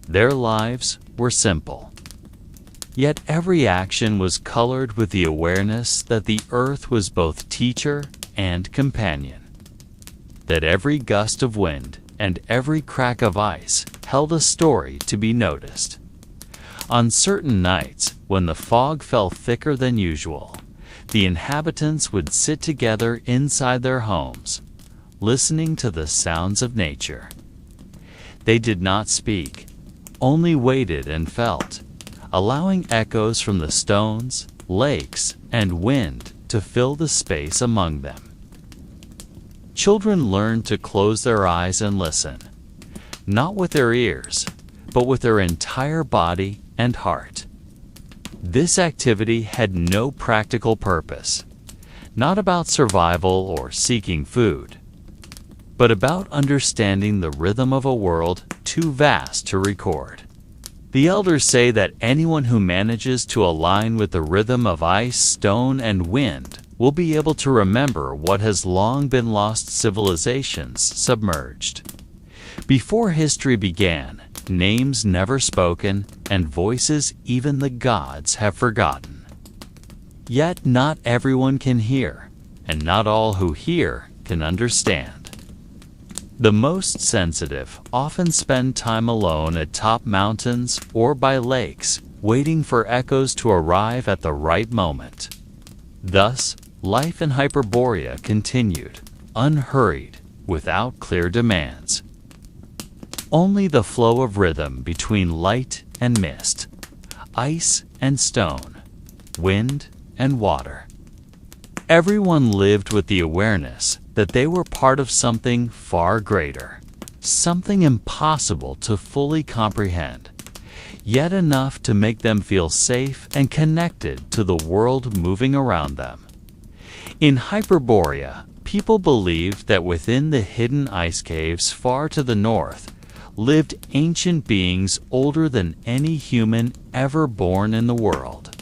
Their lives were simple, yet every action was colored with the awareness that the earth was both teacher and companion, that every gust of wind and every crack of ice held a story to be noticed. On certain nights, when the fog fell thicker than usual, the inhabitants would sit together inside their homes, listening to the sounds of nature. They did not speak, only waited and felt, allowing echoes from the stones, lakes, and wind to fill the space among them. Children learn to close their eyes and listen, not with their ears, but with their entire body and heart. This activity had no practical purpose, not about survival or seeking food, but about understanding the rhythm of a world too vast to record. The elders say that anyone who manages to align with the rhythm of ice, stone, and wind will be able to remember what has long been lost civilizations submerged. Before history began, names never spoken, and voices even the gods have forgotten. Yet not everyone can hear, and not all who hear can understand. The most sensitive often spend time alone at top mountains or by lakes, waiting for echoes to arrive at the right moment. Thus, life in Hyperborea continued, unhurried, without clear demands. Only the flow of rhythm between light and mist, ice and stone, wind and water. Everyone lived with the awareness that they were part of something far greater, something impossible to fully comprehend, yet enough to make them feel safe and connected to the world moving around them. In Hyperborea, people believed that within the hidden ice caves far to the north lived ancient beings older than any human ever born in the world.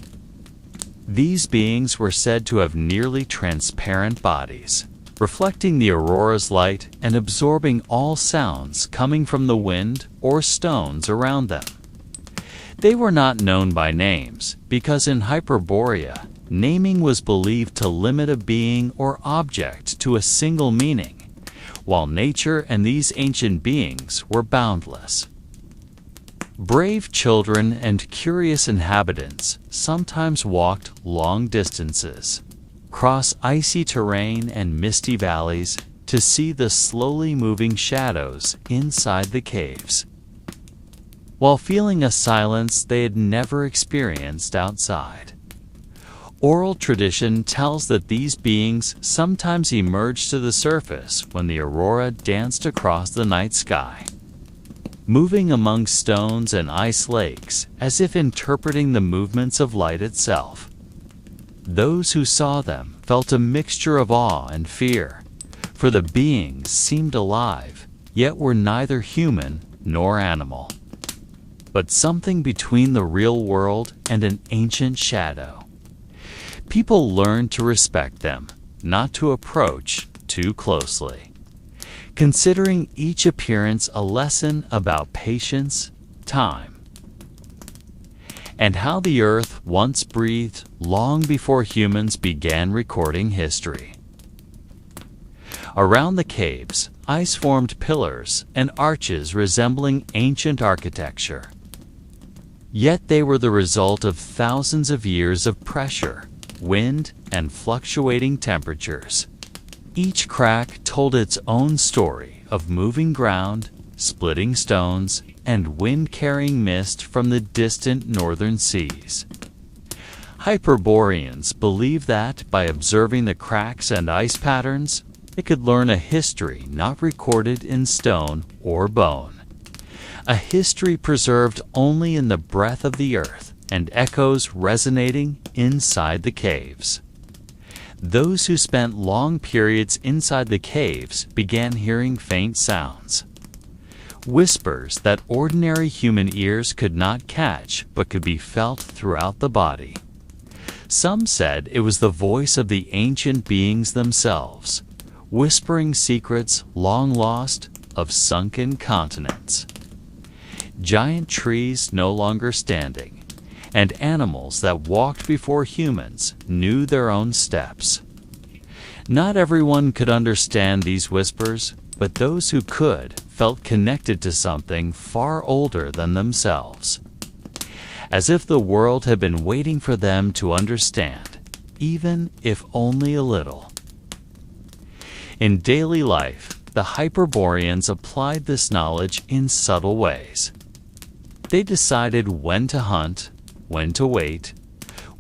These beings were said to have nearly transparent bodies, reflecting the aurora's light and absorbing all sounds coming from the wind or stones around them. They were not known by names because in Hyperborea, naming was believed to limit a being or object to a single meaning, while nature and these ancient beings were boundless. Brave children and curious inhabitants sometimes walked long distances, cross icy terrain and misty valleys to see the slowly moving shadows inside the caves, while feeling a silence they had never experienced outside. Oral tradition tells that these beings sometimes emerged to the surface when the aurora danced across the night sky, moving among stones and ice lakes as if interpreting the movements of light itself. Those who saw them felt a mixture of awe and fear, for the beings seemed alive, yet were neither human nor animal, but something between the real world and an ancient shadow. People learned to respect them, not to approach too closely, considering each appearance a lesson about patience, time, and how the earth once breathed long before humans began recording history. Around the caves, ice formed pillars and arches resembling ancient architecture. Yet they were the result of thousands of years of pressure, wind, and fluctuating temperatures. Each crack told its own story of moving ground, splitting stones, and wind-carrying mist from the distant northern seas. Hyperboreans believe that by observing the cracks and ice patterns, they could learn a history not recorded in stone or bone, a history preserved only in the breath of the earth and echoes resonating inside the caves. Those who spent long periods inside the caves began hearing faint sounds, whispers that ordinary human ears could not catch but could be felt throughout the body. Some said it was the voice of the ancient beings themselves, whispering secrets long lost of sunken continents. Giant trees no longer standing, and animals that walked before humans knew their own steps. Not everyone could understand these whispers, but those who could felt connected to something far older than themselves, as if the world had been waiting for them to understand, even if only a little. In daily life, the Hyperboreans applied this knowledge in subtle ways. They decided when to hunt, when to wait,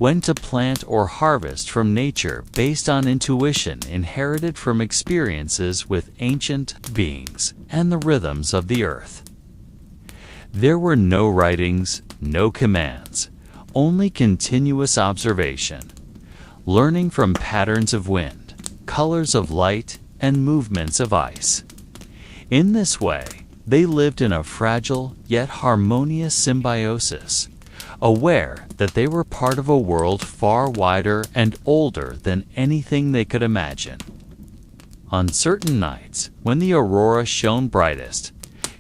when to plant or harvest from nature based on intuition inherited from experiences with ancient beings and the rhythms of the earth. There were no writings, no commands, only continuous observation, learning from patterns of wind, colors of light, and movements of ice. In this way, they lived in a fragile yet harmonious symbiosis, aware that they were part of a world far wider and older than anything they could imagine. On certain nights, when the aurora shone brightest,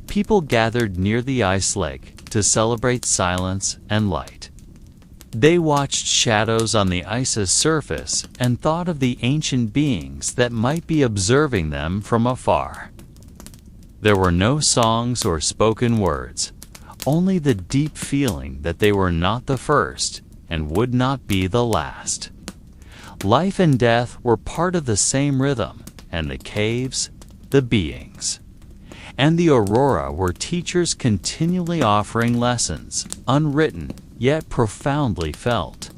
people gathered near the ice lake to celebrate silence and light. They watched shadows on the ice's surface and thought of the ancient beings that might be observing them from afar. There were no songs or spoken words, only the deep feeling that they were not the first and would not be the last. Life and death were part of the same rhythm, and the caves, the beings. And the aurora were teachers continually offering lessons, unwritten yet profoundly felt.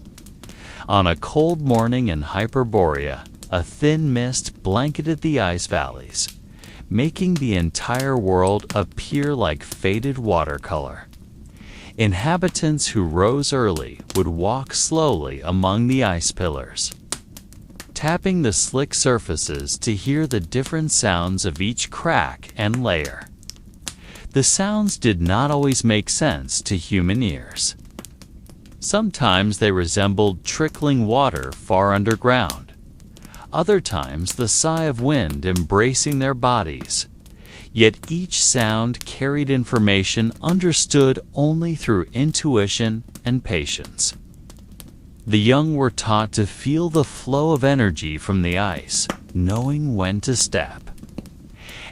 On a cold morning in Hyperborea, a thin mist blanketed the ice valleys, making the entire world appear like faded watercolor. Inhabitants who rose early would walk slowly among the ice pillars, tapping the slick surfaces to hear the different sounds of each crack and layer. The sounds did not always make sense to human ears. Sometimes they resembled trickling water far underground. Other times the sigh of wind embracing their bodies. Yet each sound carried information understood only through intuition and patience. The young were taught to feel the flow of energy from the ice, knowing when to step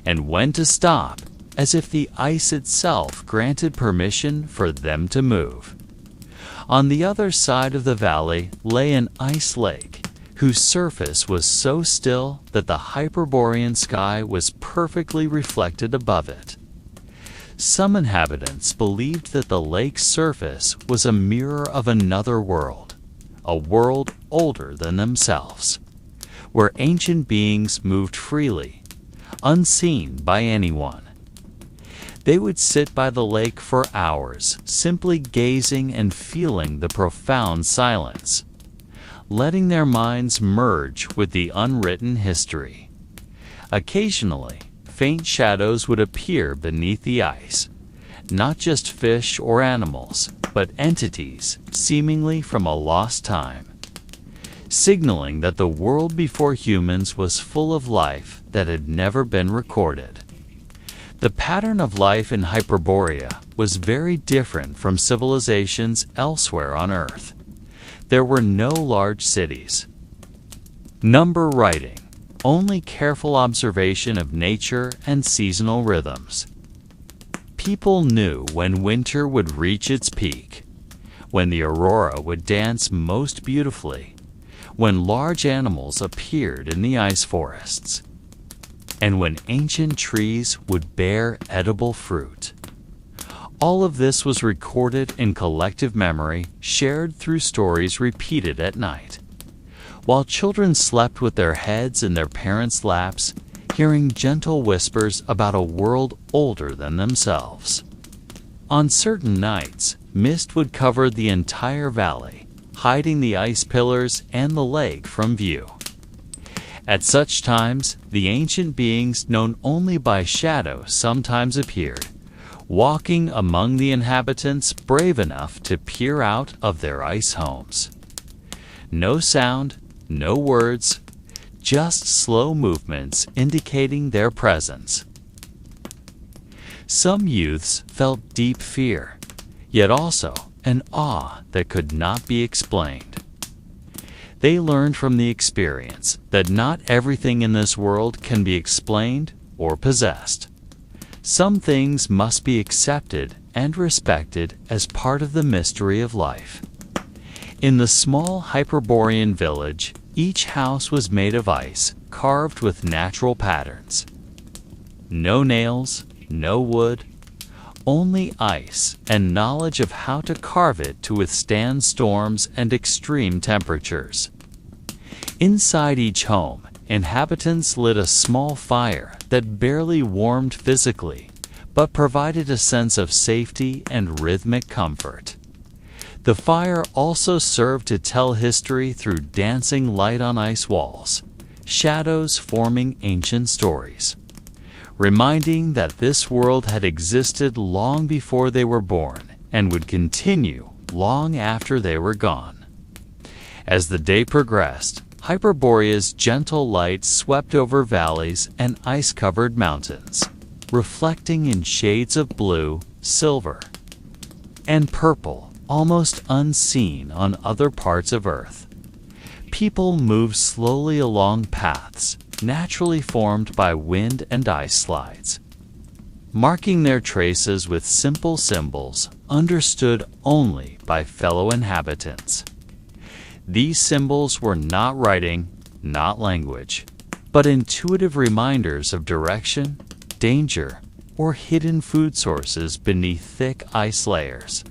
and when to stop, as if the ice itself granted permission for them to move. On the other side of the valley lay an ice lake, whose surface was so still that the Hyperborean sky was perfectly reflected above it. Some inhabitants believed that the lake's surface was a mirror of another world, a world older than themselves, where ancient beings moved freely, unseen by anyone. They would sit by the lake for hours, simply gazing and feeling the profound silence, letting their minds merge with the unwritten history. Occasionally, faint shadows would appear beneath the ice, not just fish or animals, but entities seemingly from a lost time, signaling that the world before humans was full of life that had never been recorded. The pattern of life in Hyperborea was very different from civilizations elsewhere on Earth. There were no large cities, number writing, only careful observation of nature and seasonal rhythms. People knew when winter would reach its peak, when the aurora would dance most beautifully, when large animals appeared in the ice forests, and when ancient trees would bear edible fruit. All of this was recorded in collective memory, shared through stories repeated at night. While children slept with their heads in their parents' laps, hearing gentle whispers about a world older than themselves. On certain nights, mist would cover the entire valley, hiding the ice pillars and the lake from view. At such times, the ancient beings known only by shadow sometimes appeared, walking among the inhabitants brave enough to peer out of their ice homes. No sound, no words, just slow movements indicating their presence. Some youths felt deep fear, yet also an awe that could not be explained. They learned from the experience that not everything in this world can be explained or possessed. Some things must be accepted and respected as part of the mystery of life. In the small Hyperborean village, each house was made of ice, carved with natural patterns. No nails, no wood, only ice and knowledge of how to carve it to withstand storms and extreme temperatures. Inside each home, inhabitants lit a small fire that barely warmed physically, but provided a sense of safety and rhythmic comfort. The fire also served to tell history through dancing light on ice walls, shadows forming ancient stories, reminding that this world had existed long before they were born and would continue long after they were gone. As the day progressed, Hyperborea's gentle light swept over valleys and ice-covered mountains, reflecting in shades of blue, silver, and purple, almost unseen on other parts of Earth. People moved slowly along paths naturally formed by wind and ice slides, marking their traces with simple symbols understood only by fellow inhabitants. These symbols were not writing, not language, but intuitive reminders of direction, danger, or hidden food sources beneath thick ice layers.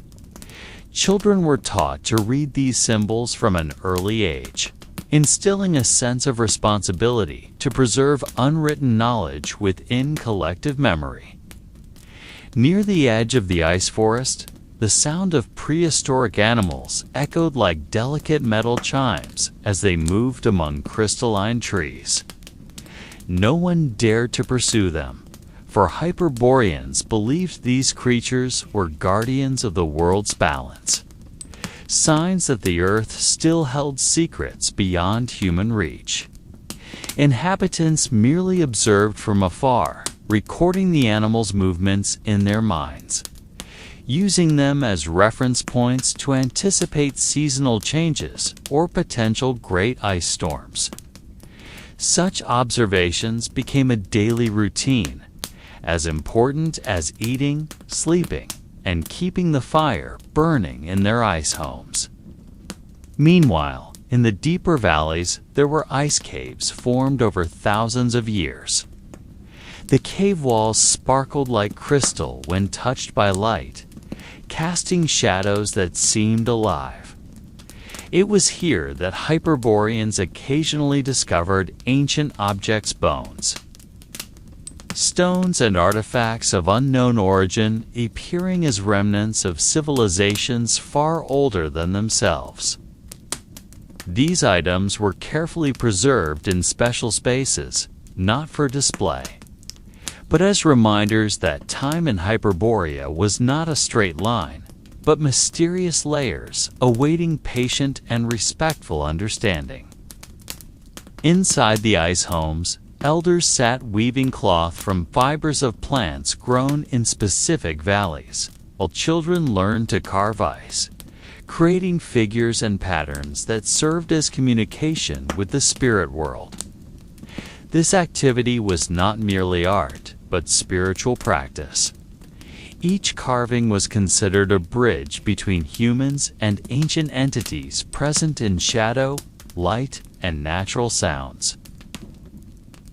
Children were taught to read these symbols from an early age, instilling a sense of responsibility to preserve unwritten knowledge within collective memory. Near the edge of the ice forest, the sound of prehistoric animals echoed like delicate metal chimes as they moved among crystalline trees. No one dared to pursue them, for Hyperboreans believed these creatures were guardians of the world's balance, signs that the Earth still held secrets beyond human reach. Inhabitants merely observed from afar, recording the animals' movements in their minds, using them as reference points to anticipate seasonal changes or potential great ice storms. Such observations became a daily routine, as important as eating, sleeping, and keeping the fire burning in their ice homes. Meanwhile, in the deeper valleys, there were ice caves formed over thousands of years. The cave walls sparkled like crystal when touched by light, casting shadows that seemed alive. It was here that Hyperboreans occasionally discovered ancient objects' bones, stones and artifacts of unknown origin appearing as remnants of civilizations far older than themselves. These items were carefully preserved in special spaces, not for display, but as reminders that time in Hyperborea was not a straight line, but mysterious layers awaiting patient and respectful understanding. Inside the ice homes, elders sat weaving cloth from fibers of plants grown in specific valleys, while children learned to carve ice, creating figures and patterns that served as communication with the spirit world. This activity was not merely art, but spiritual practice. Each carving was considered a bridge between humans and ancient entities present in shadow, light, and natural sounds.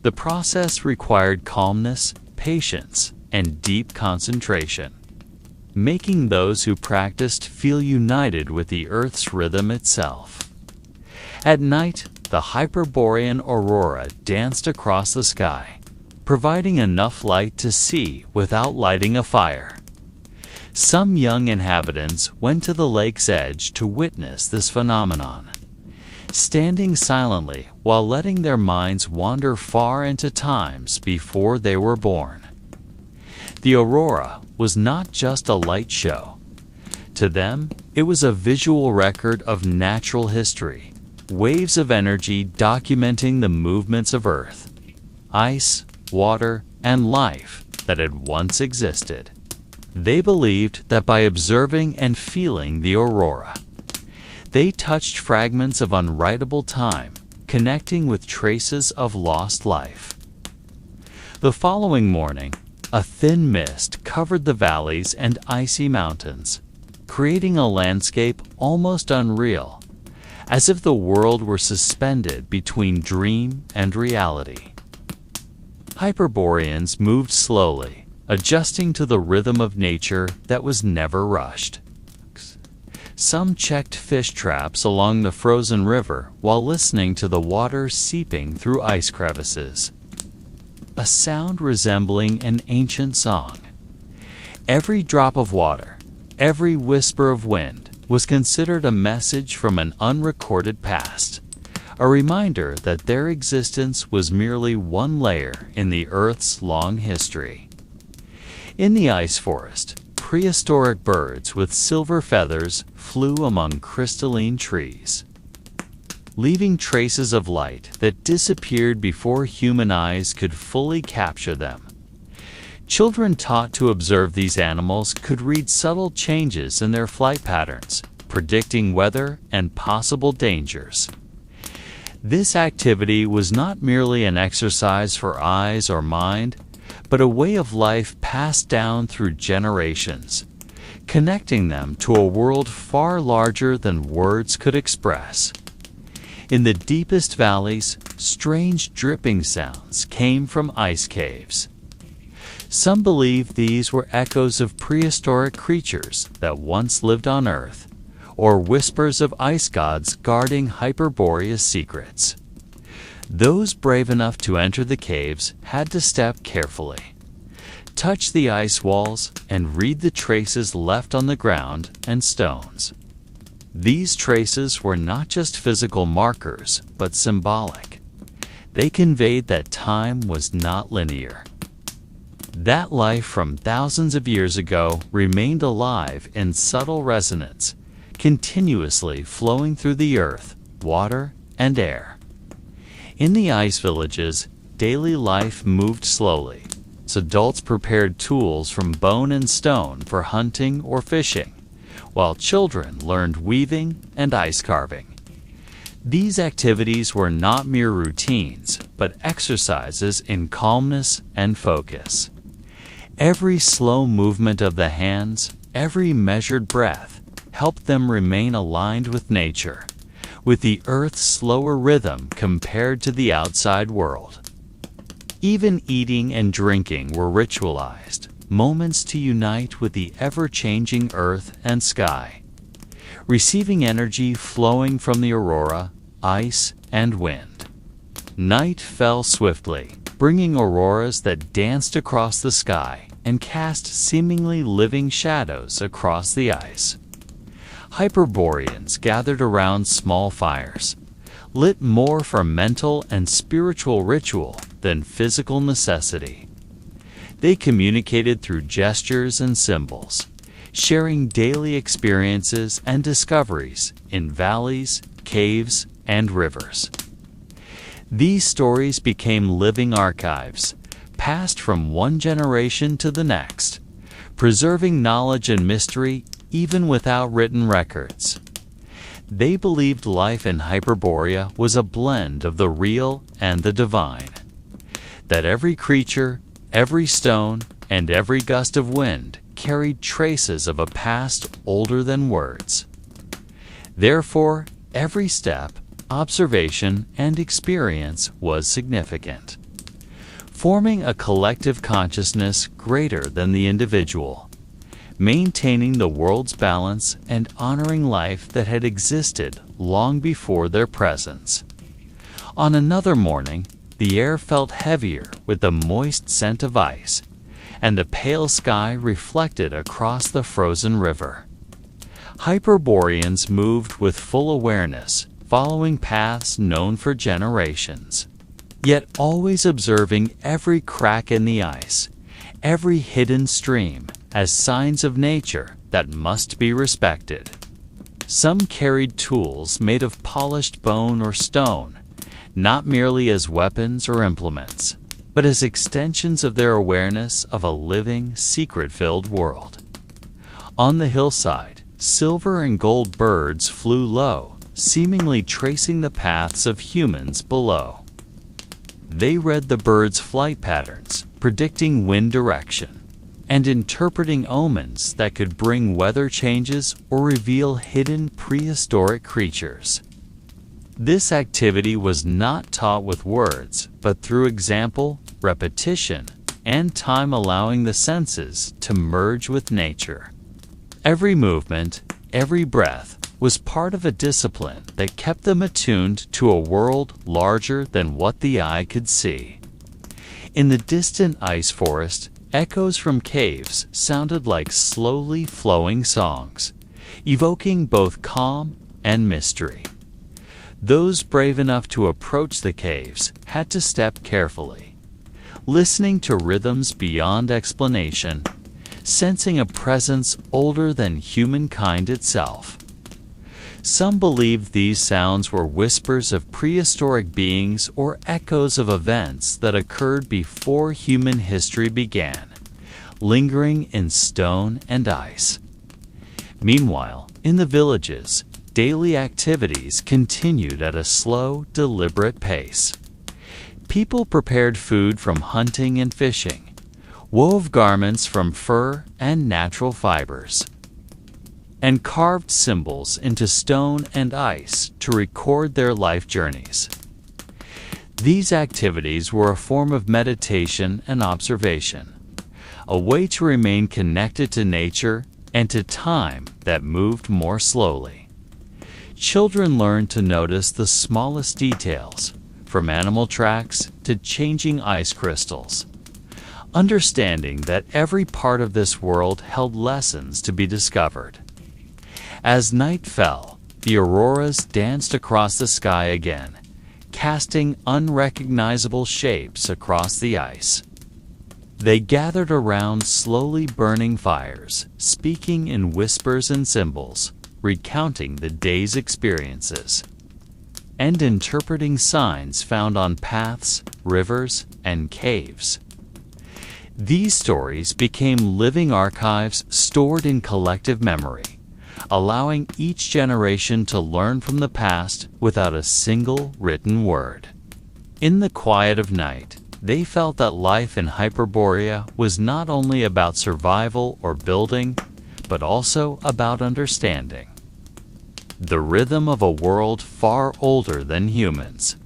The process required calmness, patience, and deep concentration, making those who practiced feel united with the Earth's rhythm itself. At night, the Hyperborean aurora danced across the sky, providing enough light to see without lighting a fire. Some young inhabitants went to the lake's edge to witness this phenomenon, standing silently while letting their minds wander far into times before they were born. The aurora was not just a light show. To them, it was a visual record of natural history, waves of energy documenting the movements of Earth, ice, water, and life that had once existed. They believed that by observing and feeling the aurora, they touched fragments of unwritable time, connecting with traces of lost life. The following morning, a thin mist covered the valleys and icy mountains, creating a landscape almost unreal, as if the world were suspended between dream and reality. Hyperboreans moved slowly, adjusting to the rhythm of nature that was never rushed. Some checked fish traps along the frozen river while listening to the water seeping through ice crevices, a sound resembling an ancient song. Every drop of water, every whisper of wind, was considered a message from an unrecorded past, a reminder that their existence was merely one layer in the Earth's long history. In the ice forest, prehistoric birds with silver feathers flew among crystalline trees, leaving traces of light that disappeared before human eyes could fully capture them. Children taught to observe these animals could read subtle changes in their flight patterns, predicting weather and possible dangers. This activity was not merely an exercise for eyes or mind, but a way of life passed down through generations, connecting them to a world far larger than words could express. In the deepest valleys, strange dripping sounds came from ice caves. Some believe these were echoes of prehistoric creatures that once lived on Earth, or whispers of ice gods guarding Hyperborea's secrets. Those brave enough to enter the caves had to step carefully, touch the ice walls, and read the traces left on the ground and stones. These traces were not just physical markers, but symbolic. They conveyed that time was not linear, that life from thousands of years ago remained alive in subtle resonance, continuously flowing through the earth, water, and air. In the ice villages, daily life moved slowly, as adults prepared tools from bone and stone for hunting or fishing, while children learned weaving and ice carving. These activities were not mere routines, but exercises in calmness and focus. Every slow movement of the hands, every measured breath, helped them remain aligned with nature, with the Earth's slower rhythm compared to the outside world. Even eating and drinking were ritualized, moments to unite with the ever-changing Earth and sky, receiving energy flowing from the aurora, ice, and wind. Night fell swiftly, bringing auroras that danced across the sky and cast seemingly living shadows across the ice. Hyperboreans gathered around small fires, lit more for mental and spiritual ritual than physical necessity. They communicated through gestures and symbols, sharing daily experiences and discoveries in valleys, caves, and rivers. These stories became living archives, passed from one generation to the next, preserving knowledge and mystery even without written records. They believed life in Hyperborea was a blend of the real and the divine, that every creature, every stone, and every gust of wind carried traces of a past older than words. Therefore, every step, observation, and experience was significant, forming a collective consciousness greater than the individual, maintaining the world's balance and honoring life that had existed long before their presence. On another morning, the air felt heavier with the moist scent of ice, and the pale sky reflected across the frozen river. Hyperboreans moved with full awareness, following paths known for generations, yet always observing every crack in the ice, every hidden stream, as signs of nature that must be respected. Some carried tools made of polished bone or stone, not merely as weapons or implements, but as extensions of their awareness of a living, secret-filled world. On the hillside, silver and gold birds flew low, seemingly tracing the paths of humans below. They read the birds' flight patterns, predicting wind direction, and interpreting omens that could bring weather changes or reveal hidden prehistoric creatures. This activity was not taught with words, but through example, repetition, and time, allowing the senses to merge with nature. Every movement, every breath, was part of a discipline that kept them attuned to a world larger than what the eye could see. In the distant ice forest, echoes from caves sounded like slowly flowing songs, evoking both calm and mystery. Those brave enough to approach the caves had to step carefully, listening to rhythms beyond explanation, sensing a presence older than humankind itself. Some believed these sounds were whispers of prehistoric beings or echoes of events that occurred before human history began, lingering in stone and ice. Meanwhile, in the villages, daily activities continued at a slow, deliberate pace. People prepared food from hunting and fishing, wove garments from fur and natural fibers, and carved symbols into stone and ice to record their life journeys. These activities were a form of meditation and observation, a way to remain connected to nature and to time that moved more slowly. Children learned to notice the smallest details, from animal tracks to changing ice crystals, understanding that every part of this world held lessons to be discovered. As night fell, the auroras danced across the sky again, casting unrecognizable shapes across the ice. They gathered around slowly burning fires, speaking in whispers and symbols, recounting the day's experiences, and interpreting signs found on paths, rivers, and caves. These stories became living archives stored in collective memory, allowing each generation to learn from the past without a single written word. In the quiet of night, they felt that life in Hyperborea was not only about survival or building, but also about understanding. The rhythm of a world far older than humans.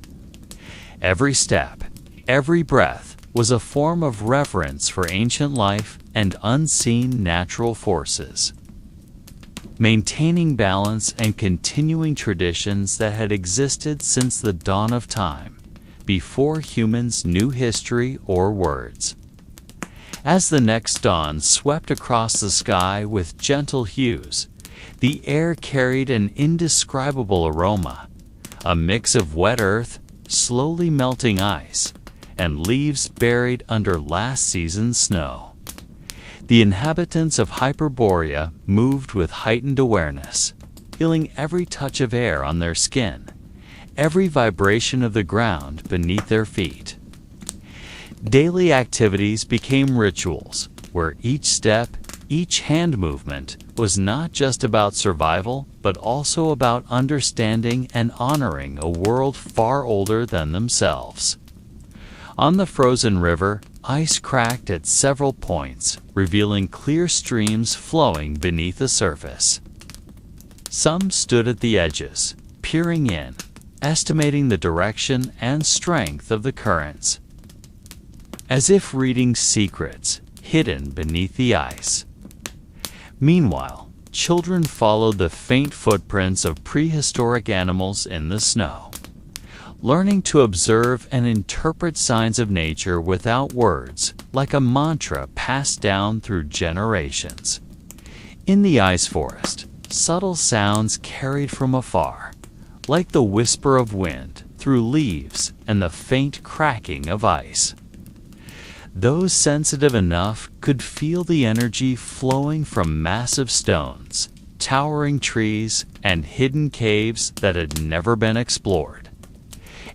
Every step, every breath, was a form of reverence for ancient life and unseen natural forces, maintaining balance and continuing traditions that had existed since the dawn of time, before humans knew history or words. As the next dawn swept across the sky with gentle hues, the air carried an indescribable aroma, a mix of wet earth, slowly melting ice, and leaves buried under last season's snow. The inhabitants of Hyperborea moved with heightened awareness, feeling every touch of air on their skin, every vibration of the ground beneath their feet. Daily activities became rituals, where each step, each hand movement, was not just about survival, but also about understanding and honoring a world far older than themselves. On the frozen river, ice cracked at several points, revealing clear streams flowing beneath the surface. Some stood at the edges, peering in, estimating the direction and strength of the currents, as if reading secrets hidden beneath the ice. Meanwhile, children followed the faint footprints of prehistoric animals in the snow, learning to observe and interpret signs of nature without words, like a mantra passed down through generations. In the ice forest, subtle sounds carried from afar, like the whisper of wind through leaves and the faint cracking of ice. Those sensitive enough could feel the energy flowing from massive stones, towering trees, and hidden caves that had never been explored.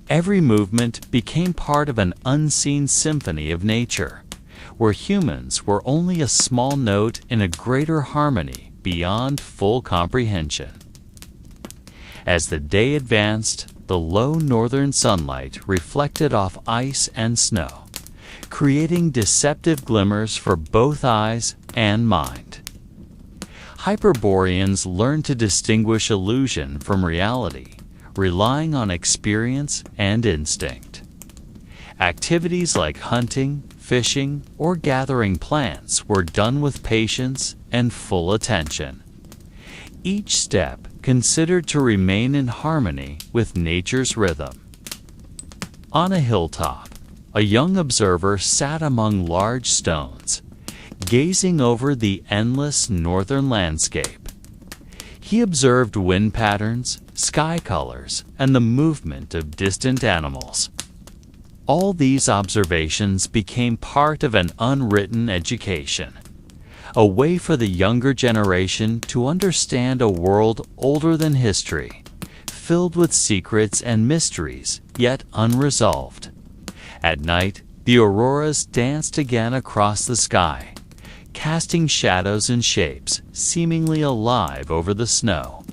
Every movement became part of an unseen symphony of nature, where humans were only a small note in a greater harmony beyond full comprehension. As the day advanced, the low northern sunlight reflected off ice and snow, creating deceptive glimmers for both eyes and mind. Hyperboreans learned to distinguish illusion from reality, relying on experience and instinct. Activities like hunting, fishing, or gathering plants were done with patience and full attention. Each step considered to remain in harmony with nature's rhythm. On a hilltop, a young observer sat among large stones, gazing over the endless northern landscape. He observed wind patterns, sky colors, and the movement of distant animals. All these observations became part of an unwritten education, a way for the younger generation to understand a world older than history, filled with secrets and mysteries, yet unresolved. At night, the auroras danced again across the sky, casting shadows and shapes seemingly alive over the snow.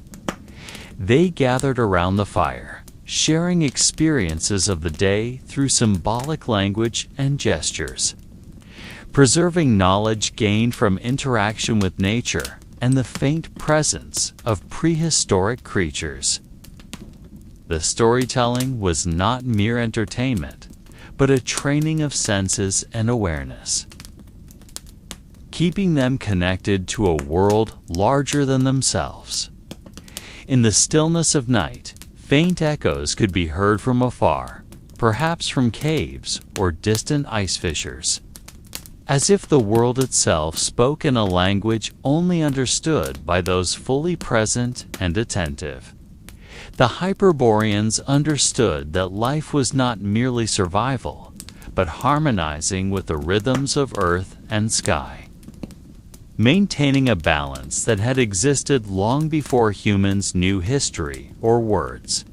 They gathered around the fire, sharing experiences of the day through symbolic language and gestures, preserving knowledge gained from interaction with nature and the faint presence of prehistoric creatures. The storytelling was not mere entertainment, but a training of senses and awareness, keeping them connected to a world larger than themselves. In the stillness of night, faint echoes could be heard from afar, perhaps from caves or distant ice fissures, as if the world itself spoke in a language only understood by those fully present and attentive. The Hyperboreans understood that life was not merely survival, but harmonizing with the rhythms of earth and sky, maintaining a balance that had existed long before humans knew history or words.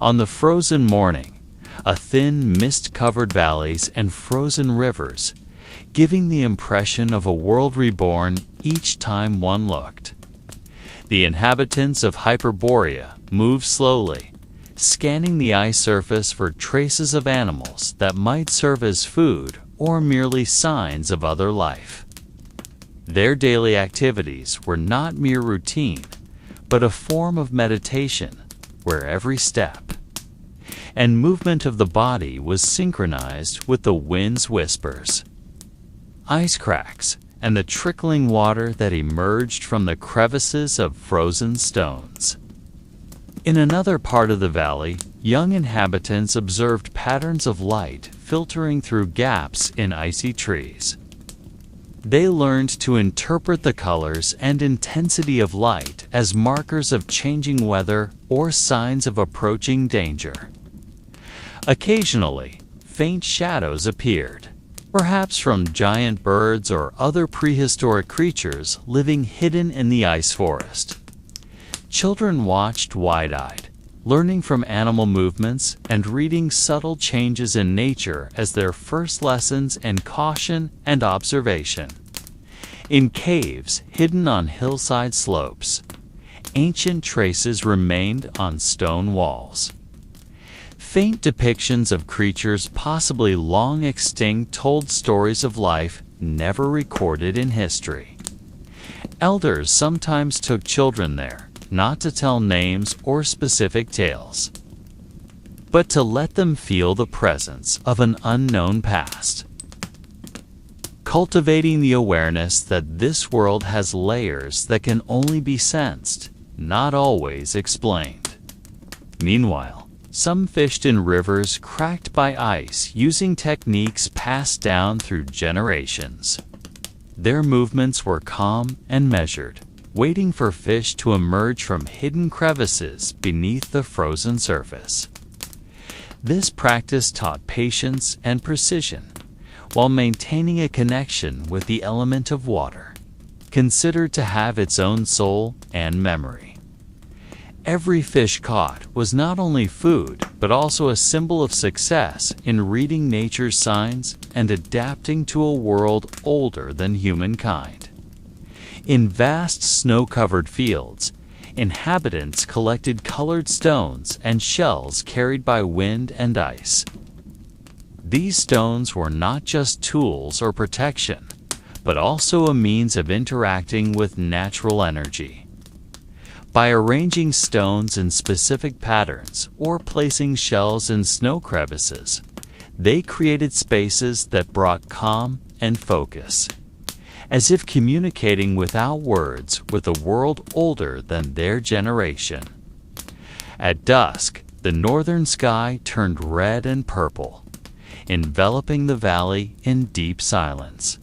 On the frozen morning, a thin mist covered valleys and frozen rivers, giving the impression of a world reborn each time one looked. The inhabitants of Hyperborea moved slowly, scanning the ice surface for traces of animals that might serve as food or merely signs of other life. Their daily activities were not mere routine, but a form of meditation where every step and movement of the body was synchronized with the wind's whispers, ice cracks, and the trickling water that emerged from the crevices of frozen stones. In another part of the valley, young inhabitants observed patterns of light filtering through gaps in icy trees. They learned to interpret the colors and intensity of light as markers of changing weather or signs of approaching danger. Occasionally, faint shadows appeared, perhaps from giant birds or other prehistoric creatures living hidden in the ice forest. Children watched wide-eyed, learning from animal movements and reading subtle changes in nature as their first lessons in caution and observation. In caves hidden on hillside slopes, ancient traces remained on stone walls. Faint depictions of creatures possibly long extinct told stories of life never recorded in history. Elders sometimes took children there, not to tell names or specific tales, but to let them feel the presence of an unknown past, cultivating the awareness that this world has layers that can only be sensed, not always explained. Meanwhile, some fished in rivers cracked by ice using techniques passed down through generations. Their movements were calm and measured, waiting for fish to emerge from hidden crevices beneath the frozen surface. This practice taught patience and precision, while maintaining a connection with the element of water, considered to have its own soul and memory. Every fish caught was not only food, but also a symbol of success in reading nature's signs and adapting to a world older than humankind. In vast snow-covered fields, inhabitants collected colored stones and shells carried by wind and ice. These stones were not just tools or protection, but also a means of interacting with natural energy. By arranging stones in specific patterns or placing shells in snow crevices, They created spaces that brought calm and focus, as if communicating without words with a world older than their generation. At dusk, the northern sky turned red and purple, enveloping the valley in deep silence.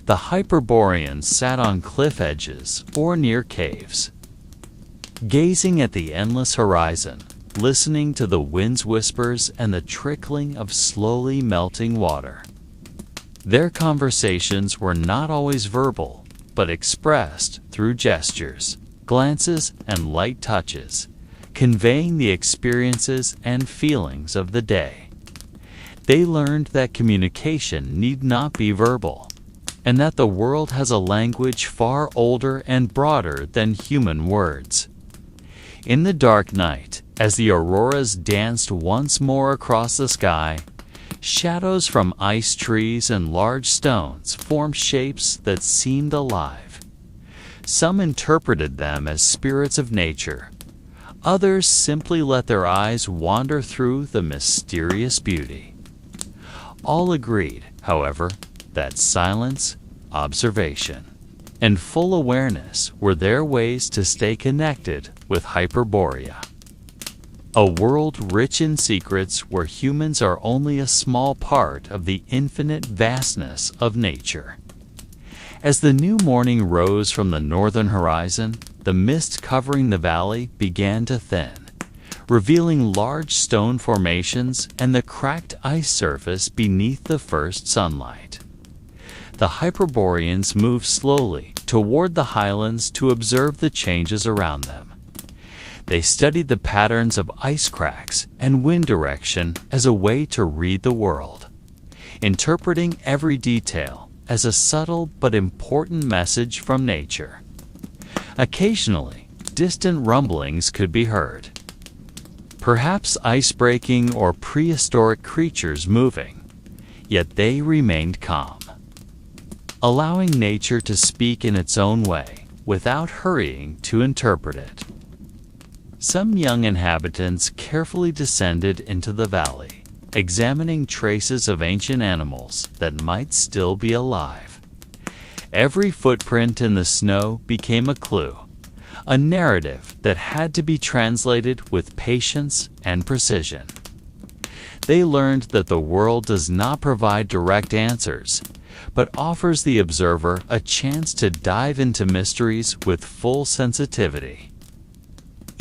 The Hyperboreans sat on cliff edges or near caves, gazing at the endless horizon, listening to the wind's whispers and the trickling of slowly melting water. Their conversations were not always verbal, but expressed through gestures, glances, and light touches, conveying the experiences and feelings of the day. They learned that communication need not be verbal, and that the world has a language far older and broader than human words. In the dark night, as the auroras danced once more across the sky, shadows from ice trees and large stones formed shapes that seemed alive. Some interpreted them as spirits of nature. Others simply let their eyes wander through the mysterious beauty. All agreed, however, that silence, observation, and full awareness were their ways to stay connected with Hyperborea, a world rich in secrets where humans are only a small part of the infinite vastness of nature. As the new morning rose from the northern horizon, the mist covering the valley began to thin, revealing large stone formations and the cracked ice surface beneath the first sunlight. The Hyperboreans moved slowly toward the highlands to observe the changes around them. They studied the patterns of ice cracks and wind direction as a way to read the world, interpreting every detail as a subtle but important message from nature. Occasionally, distant rumblings could be heard, perhaps ice-breaking or prehistoric creatures moving, yet they remained calm, allowing nature to speak in its own way without hurrying to interpret it. Some young inhabitants carefully descended into the valley, examining traces of ancient animals that might still be alive. Every footprint in the snow became a clue, a narrative that had to be translated with patience and precision. They learned that the world does not provide direct answers, but offers the observer a chance to dive into mysteries with full sensitivity.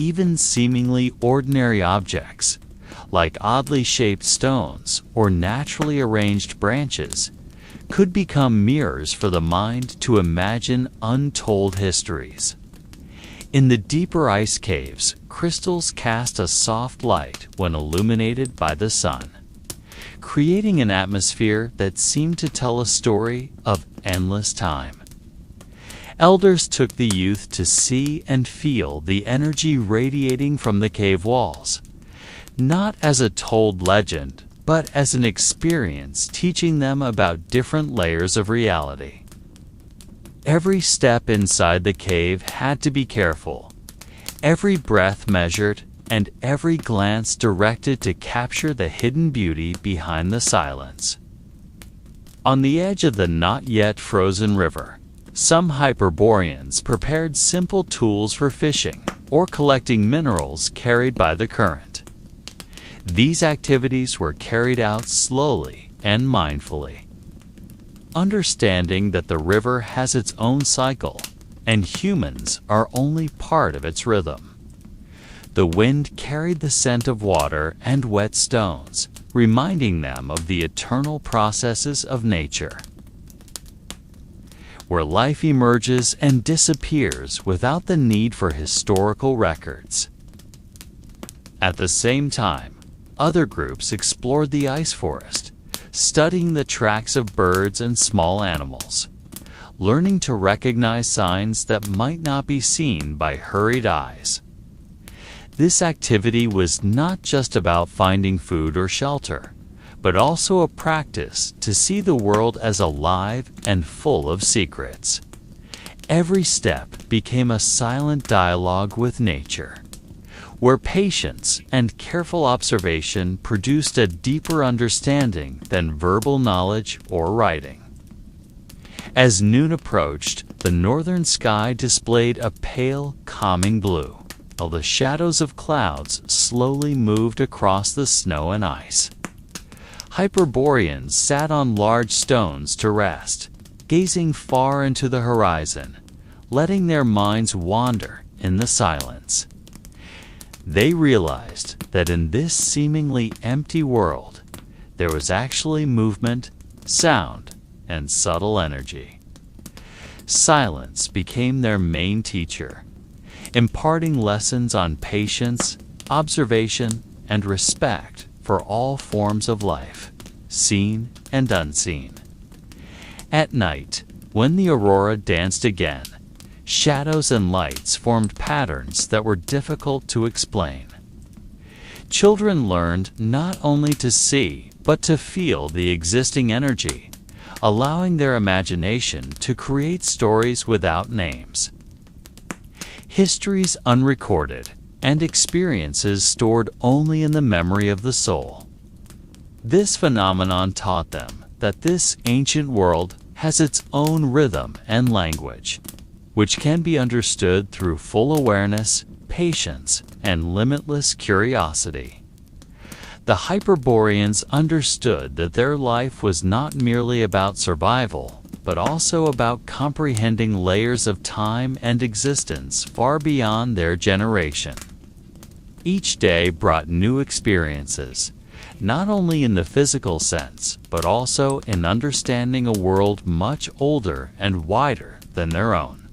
Even seemingly ordinary objects, like oddly shaped stones or naturally arranged branches, could become mirrors for the mind to imagine untold histories. In the deeper ice caves, crystals cast a soft light when illuminated by the sun, creating an atmosphere that seemed to tell a story of endless time. Elders took the youth to see and feel the energy radiating from the cave walls, not as a told legend, but as an experience teaching them about different layers of reality. Every step inside the cave had to be careful, every breath measured, and every glance directed to capture the hidden beauty behind the silence. On the edge of the not yet frozen river, some Hyperboreans prepared simple tools for fishing or collecting minerals carried by the current. These activities were carried out slowly and mindfully, understanding that the river has its own cycle and humans are only part of its rhythm. The wind carried the scent of water and wet stones, reminding them of the eternal processes of nature, where life emerges and disappears without the need for historical records. At the same time, other groups explored the ice forest, studying the tracks of birds and small animals, learning to recognize signs that might not be seen by hurried eyes. This activity was not just about finding food or shelter, but also a practice to see the world as alive and full of secrets. Every step became a silent dialogue with nature, where patience and careful observation produced a deeper understanding than verbal knowledge or writing. As noon approached, the northern sky displayed a pale, calming blue, while the shadows of clouds slowly moved across the snow and ice. Hyperboreans sat on large stones to rest, gazing far into the horizon, letting their minds wander in the silence. They realized that in this seemingly empty world, there was actually movement, sound, and subtle energy. Silence became their main teacher, imparting lessons on patience, observation, and respect for all forms of life, seen and unseen. At night, when the aurora danced again, shadows and lights formed patterns that were difficult to explain. Children learned not only to see, but to feel the existing energy, allowing their imagination to create stories without names. Histories unrecorded, and experiences stored only in the memory of the soul. This phenomenon taught them that this ancient world has its own rhythm and language, which can be understood through full awareness, patience, and limitless curiosity. The Hyperboreans understood that their life was not merely about survival, but also about comprehending layers of time and existence far beyond their generation. Each day brought new experiences, not only in the physical sense, but also in understanding a world much older and wider than their own.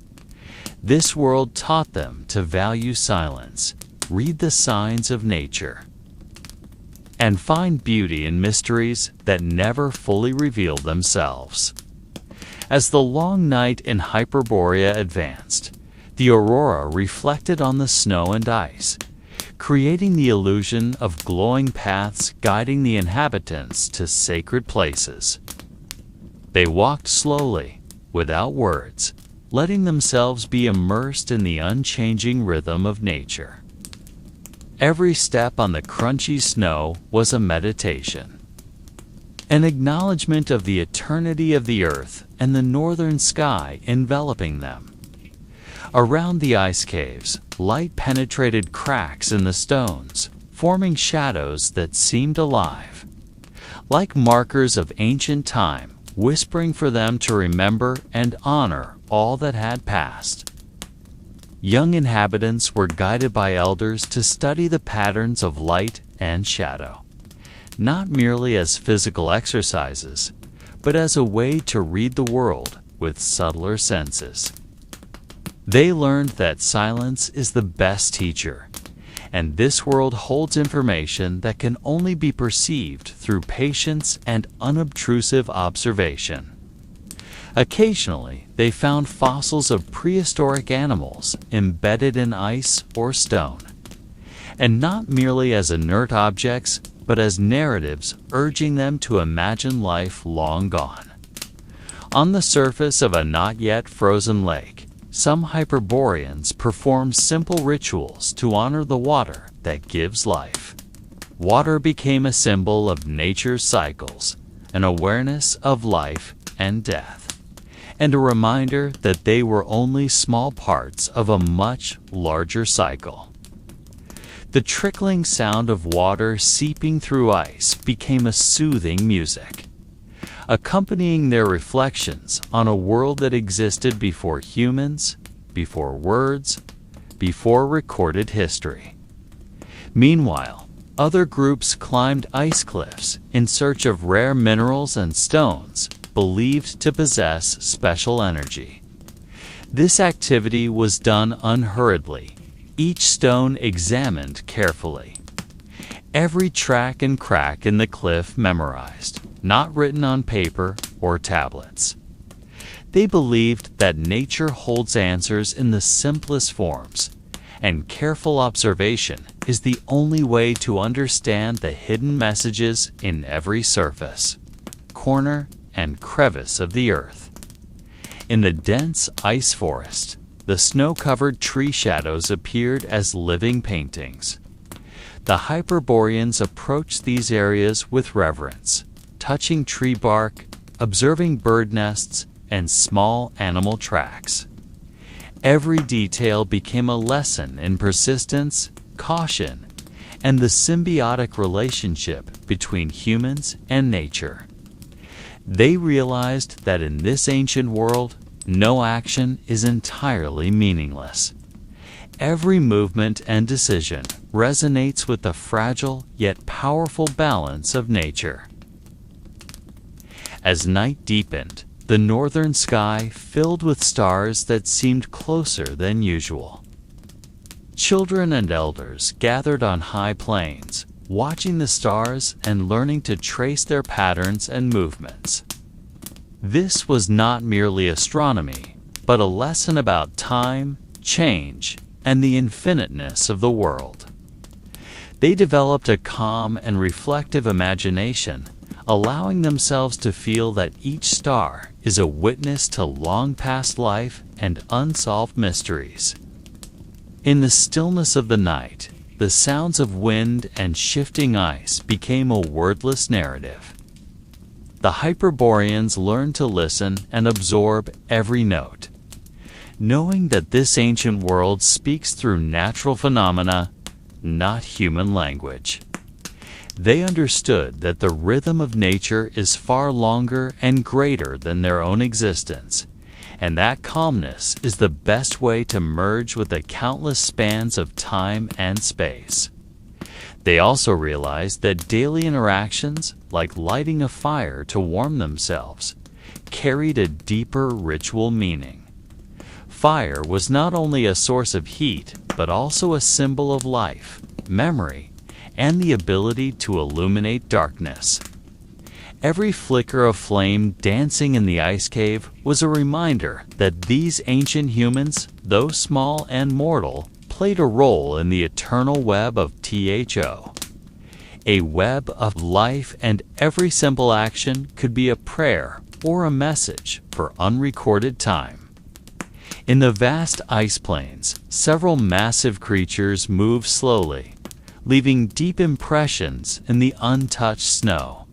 This world taught them to value silence, read the signs of nature, and find beauty in mysteries that never fully revealed themselves. As the long night in Hyperborea advanced, the aurora reflected on the snow and ice, creating the illusion of glowing paths guiding the inhabitants to sacred places. They walked slowly, without words, letting themselves be immersed in the unchanging rhythm of nature. Every step on the crunchy snow was a meditation, an acknowledgement of the eternity of the earth and the northern sky enveloping them. Around the ice caves, light penetrated cracks in the stones, forming shadows that seemed alive, like markers of ancient time, whispering for them to remember and honor all that had passed. Young inhabitants were guided by elders to study the patterns of light and shadow, not merely as physical exercises, but as a way to read the world with subtler senses. They learned that silence is the best teacher, and this world holds information that can only be perceived through patience and unobtrusive observation. Occasionally, they found fossils of prehistoric animals embedded in ice or stone, and not merely as inert objects, but as narratives urging them to imagine life long gone. On the surface of a not yet frozen lake, some Hyperboreans perform simple rituals to honor the water that gives life. Water became a symbol of nature's cycles, an awareness of life and death, and a reminder that they were only small parts of a much larger cycle. The trickling sound of water seeping through ice became a soothing music, accompanying their reflections on a world that existed before humans, before words, before recorded history. Meanwhile, other groups climbed ice cliffs in search of rare minerals and stones believed to possess special energy. This activity was done unhurriedly, each stone examined carefully, every track and crack in the cliff memorized, not written on paper or tablets. They believed that nature holds answers in the simplest forms, and careful observation is the only way to understand the hidden messages in every surface, corner, and crevice of the earth. In the dense ice forest, the snow-covered tree shadows appeared as living paintings. The Hyperboreans approached these areas with reverence, touching tree bark, observing bird nests, and small animal tracks. Every detail became a lesson in persistence, caution, and the symbiotic relationship between humans and nature. They realized that in this ancient world, no action is entirely meaningless. Every movement and decision resonates with the fragile yet powerful balance of nature. As night deepened, the northern sky filled with stars that seemed closer than usual. Children and elders gathered on high plains, watching the stars and learning to trace their patterns and movements. This was not merely astronomy, but a lesson about time, change, and the infiniteness of the world. They developed a calm and reflective imagination, allowing themselves to feel that each star is a witness to long-past life and unsolved mysteries. In the stillness of the night, the sounds of wind and shifting ice became a wordless narrative. The Hyperboreans learned to listen and absorb every note, knowing that this ancient world speaks through natural phenomena, not human language. They understood that the rhythm of nature is far longer and greater than their own existence, and that calmness is the best way to merge with the countless spans of time and space. They also realized that daily interactions, like lighting a fire to warm themselves, carried a deeper ritual meaning. Fire was not only a source of heat, but also a symbol of life, memory, and the ability to illuminate darkness. Every flicker of flame dancing in the ice cave was a reminder that these ancient humans, though small and mortal, played a role in the eternal web of THO. A web of life, and every simple action could be a prayer or a message for unrecorded time. In the vast ice plains, several massive creatures moved slowly, leaving deep impressions in the untouched snow.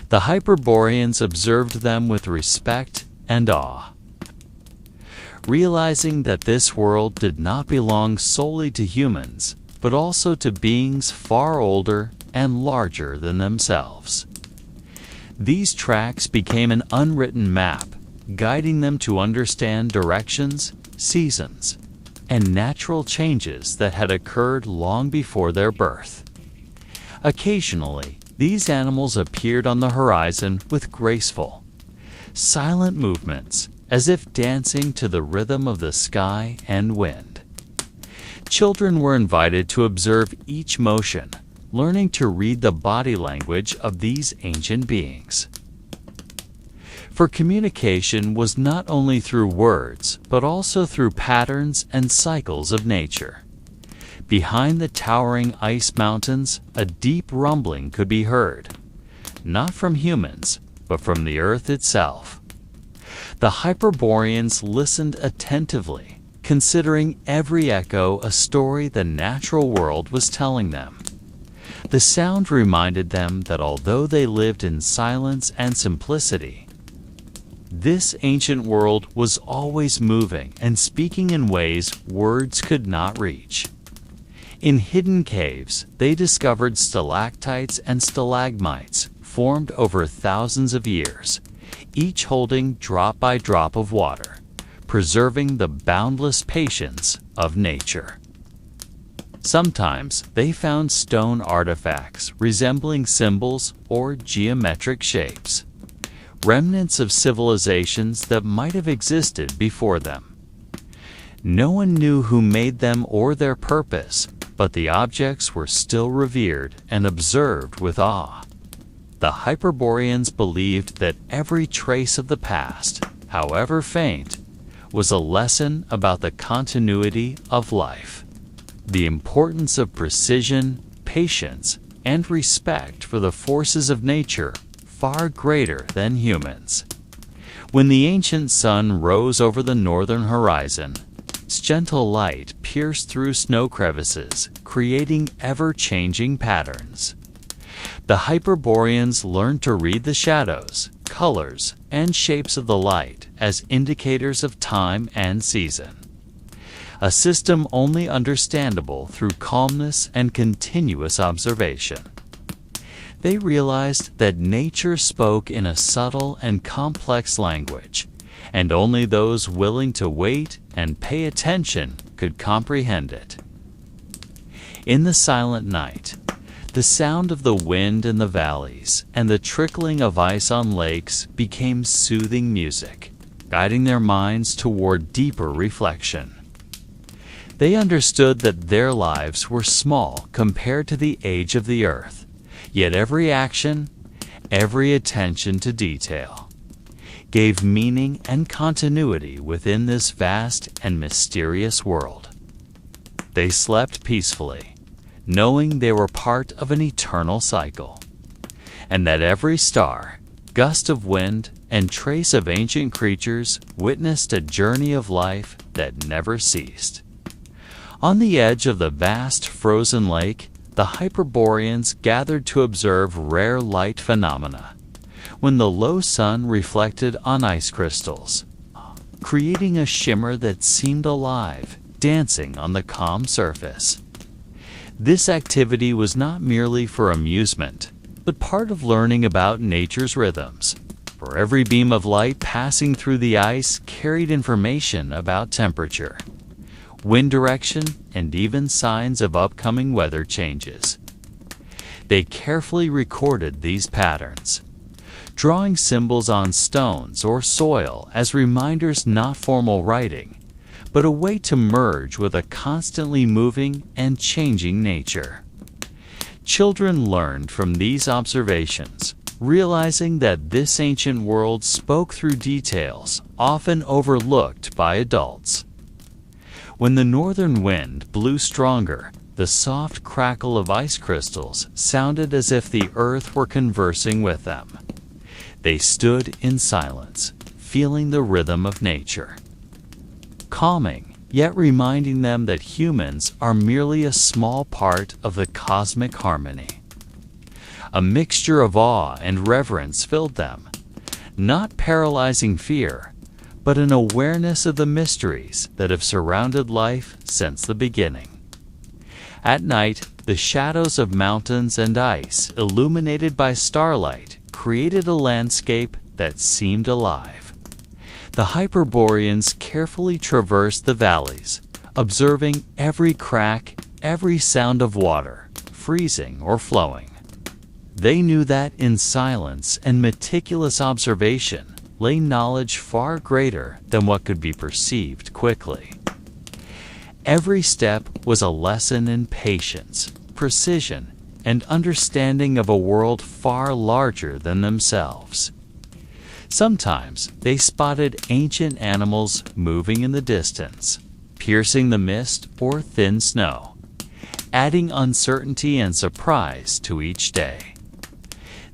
The Hyperboreans observed them with respect and awe, realizing that this world did not belong solely to humans, but also to beings far older and larger than themselves. These tracks became an unwritten map, guiding them to understand directions, seasons, and natural changes that had occurred long before their birth. Occasionally, these animals appeared on the horizon with graceful, silent movements, as if dancing to the rhythm of the sky and wind. Children were invited to observe each motion, learning to read the body language of these ancient beings. For communication was not only through words, but also through patterns and cycles of nature. Behind the towering ice mountains, a deep rumbling could be heard, not from humans, but from the earth itself. The Hyperboreans listened attentively, considering every echo a story the natural world was telling them. The sound reminded them that although they lived in silence and simplicity, this ancient world was always moving and speaking in ways words could not reach. In hidden caves, they discovered stalactites and stalagmites formed over thousands of years, each holding drop by drop of water, preserving the boundless patience of nature. Sometimes they found stone artifacts resembling symbols or geometric shapes, remnants of civilizations that might have existed before them. No one knew who made them or their purpose, but the objects were still revered and observed with awe. The Hyperboreans believed that every trace of the past, however faint, was a lesson about the continuity of life, the importance of precision, patience, and respect for the forces of nature far greater than humans. When the ancient sun rose over the northern horizon, Its gentle light pierced through snow crevices, creating ever-changing patterns. The Hyperboreans learned to read the shadows, colors, and shapes of the light as indicators of time and season, a system only understandable through calmness and continuous observation. They realized that nature spoke in a subtle and complex language, and only those willing to wait and pay attention could comprehend it. In the silent night, the sound of the wind in the valleys and the trickling of ice on lakes became soothing music, guiding their minds toward deeper reflection. They understood that their lives were small compared to the age of the earth, yet every action, every attention to detail, gave meaning and continuity within this vast and mysterious world. They slept peacefully, knowing they were part of an eternal cycle, and that every star, gust of wind, and trace of ancient creatures witnessed a journey of life that never ceased. On the edge of the vast frozen lake, the Hyperboreans gathered to observe rare light phenomena, when the low sun reflected on ice crystals, creating a shimmer that seemed alive, dancing on the calm surface. This activity was not merely for amusement, but part of learning about nature's rhythms, for every beam of light passing through the ice carried information about temperature, wind direction, and even signs of upcoming weather changes. They carefully recorded these patterns, drawing symbols on stones or soil as reminders, not formal writing, but a way to merge with a constantly moving and changing nature. Children learned from these observations, realizing that this ancient world spoke through details often overlooked by adults. When the northern wind blew stronger, the soft crackle of ice crystals sounded as if the earth were conversing with them. They stood in silence, feeling the rhythm of nature, calming, yet reminding them that humans are merely a small part of the cosmic harmony. A mixture of awe and reverence filled them, not paralyzing fear, but an awareness of the mysteries that have surrounded life since the beginning. At night, the shadows of mountains and ice, illuminated by starlight, created a landscape that seemed alive. The Hyperboreans carefully traversed the valleys, observing every crack, every sound of water, freezing or flowing. They knew that in silence and meticulous observation lay knowledge far greater than what could be perceived quickly. Every step was a lesson in patience, precision, and understanding of a world far larger than themselves. Sometimes they spotted ancient animals moving in the distance, piercing the mist or thin snow, adding uncertainty and surprise to each day.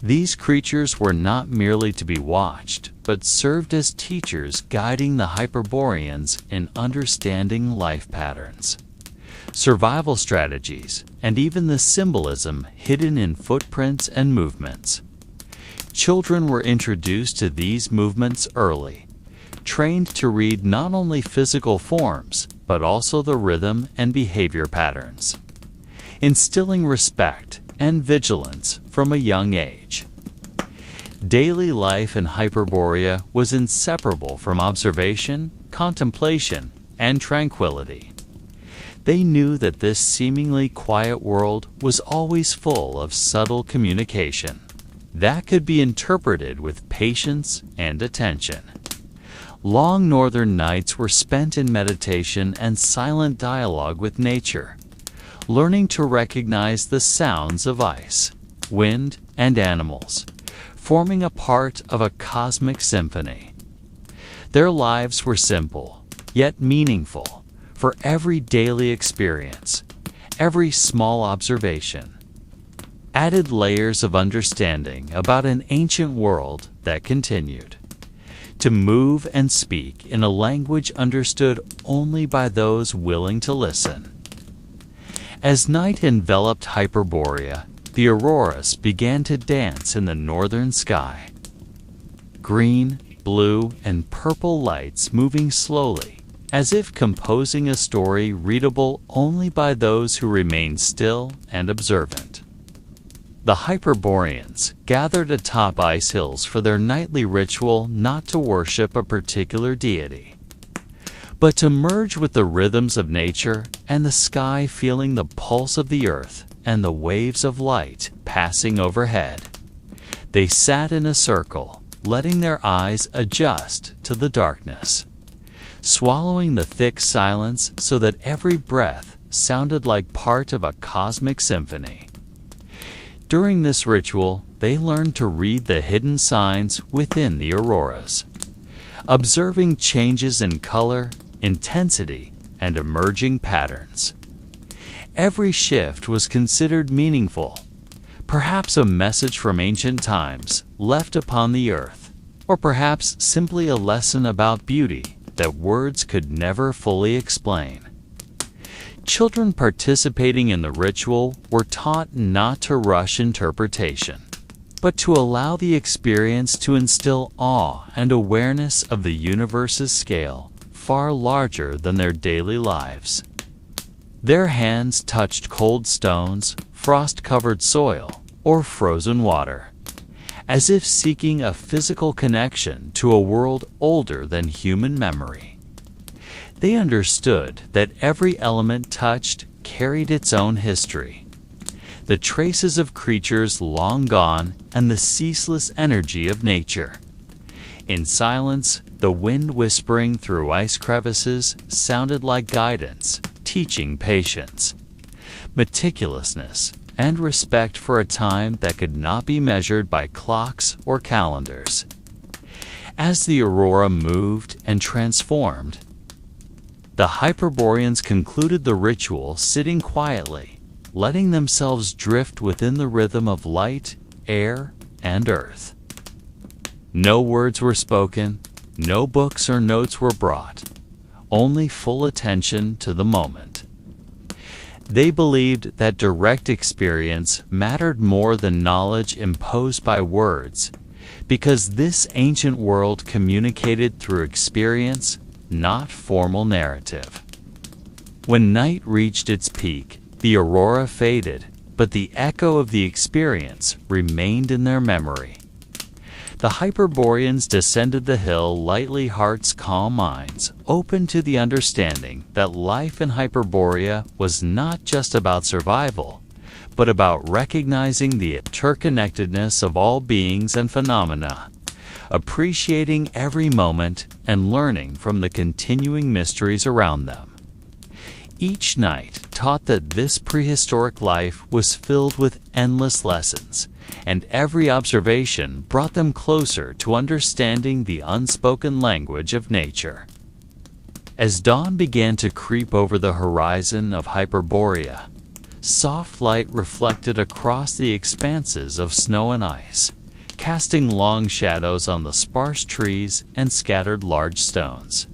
These creatures were not merely to be watched, but served as teachers guiding the Hyperboreans in understanding life patterns, survival strategies, and even the symbolism hidden in footprints and movements. Children were introduced to these movements early, trained to read not only physical forms, but also the rhythm and behavior patterns, instilling respect and vigilance from a young age. Daily life in Hyperborea was inseparable from observation, contemplation, and tranquility. They knew that this seemingly quiet world was always full of subtle communication that could be interpreted with patience and attention. Long northern nights were spent in meditation and silent dialogue with nature, learning to recognize the sounds of ice, wind, and animals, forming a part of a cosmic symphony. Their lives were simple, yet meaningful, for every daily experience, every small observation added layers of understanding about an ancient world that continued, to move and speak in a language understood only by those willing to listen. As night enveloped Hyperborea, the auroras began to dance in the northern sky. Green, blue, and purple lights moving slowly, as if composing a story readable only by those who remained still and observant. The Hyperboreans gathered atop ice hills for their nightly ritual, not to worship a particular deity, but to merge with the rhythms of nature and the sky, feeling the pulse of the earth and the waves of light passing overhead. They sat in a circle, letting their eyes adjust to the darkness, swallowing the thick silence so that every breath sounded like part of a cosmic symphony. During this ritual, they learned to read the hidden signs within the auroras, observing changes in color, intensity, and emerging patterns. Every shift was considered meaningful, perhaps a message from ancient times left upon the earth, or perhaps simply a lesson about beauty that words could never fully explain. Children participating in the ritual were taught not to rush interpretation, but to allow the experience to instill awe and awareness of the universe's scale, far larger than their daily lives. Their hands touched cold stones, frost-covered soil, or frozen water, as if seeking a physical connection to a world older than human memory. They understood that every element touched carried its own history, the traces of creatures long gone and the ceaseless energy of nature. In silence, the wind whispering through ice crevices sounded like guidance, teaching patience, meticulousness, and respect for a time that could not be measured by clocks or calendars. As the aurora moved and transformed, the Hyperboreans concluded the ritual sitting quietly, letting themselves drift within the rhythm of light, air, and earth. No words were spoken, no books or notes were brought, only full attention to the moment. They believed that direct experience mattered more than knowledge imposed by words, because this ancient world communicated through experience, not formal narrative. When night reached its peak, the aurora faded, but the echo of the experience remained in their memory. The Hyperboreans descended the hill, lightly, hearts calm, minds open to the understanding that life in Hyperborea was not just about survival, but about recognizing the interconnectedness of all beings and phenomena, appreciating every moment and learning from the continuing mysteries around them. Each night taught that this prehistoric life was filled with endless lessons, and every observation brought them closer to understanding the unspoken language of nature. As dawn began to creep over the horizon of Hyperborea, soft light reflected across the expanses of snow and ice, casting long shadows on the sparse trees and scattered large stones.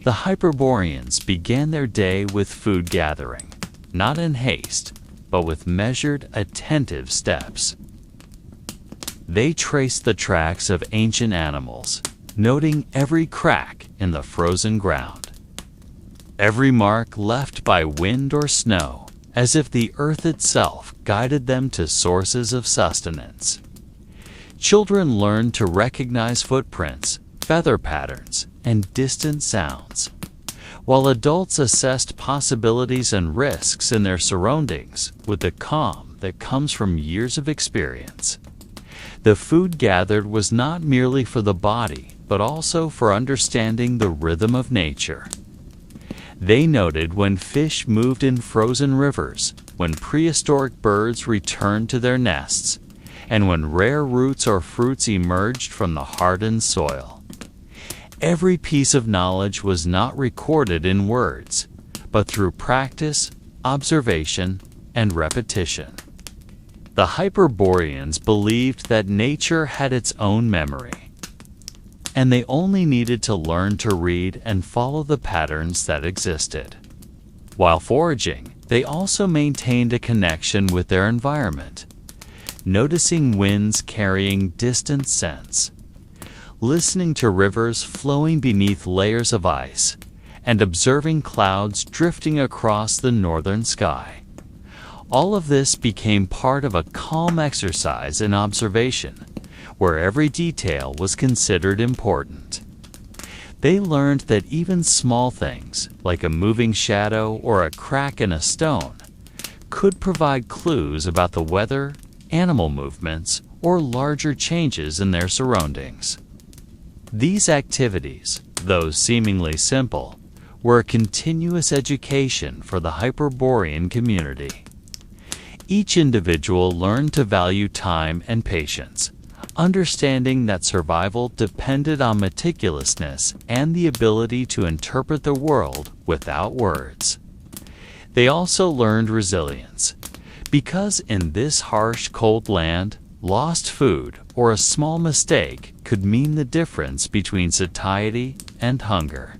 The Hyperboreans began their day with food gathering, not in haste, but with measured, attentive steps. They traced the tracks of ancient animals, noting every crack in the frozen ground, every mark left by wind or snow, as if the earth itself guided them to sources of sustenance. Children learned to recognize footprints, feather patterns, and distant sounds, while adults assessed possibilities and risks in their surroundings with the calm that comes from years of experience. The food gathered was not merely for the body, but also for understanding the rhythm of nature. They noted when fish moved in frozen rivers, when prehistoric birds returned to their nests, and when rare roots or fruits emerged from the hardened soil. Every piece of knowledge was not recorded in words, but through practice, observation, and repetition. The Hyperboreans believed that nature had its own memory. and they only needed to learn to read and follow the patterns that existed. While foraging, they also maintained a connection with their environment, noticing winds carrying distant scents, listening to rivers flowing beneath layers of ice, and observing clouds drifting across the northern sky. All of this became part of a calm exercise in observation, where every detail was considered important. They learned that even small things, like a moving shadow or a crack in a stone, could provide clues about the weather, animal movements, or larger changes in their surroundings. These activities, though seemingly simple, were a continuous education for the Hyperborean community. Each individual learned to value time and patience, understanding that survival depended on meticulousness and the ability to interpret the world without words. They also learned resilience, because in this harsh, cold land, lost food or a small mistake could mean the difference between satiety and hunger.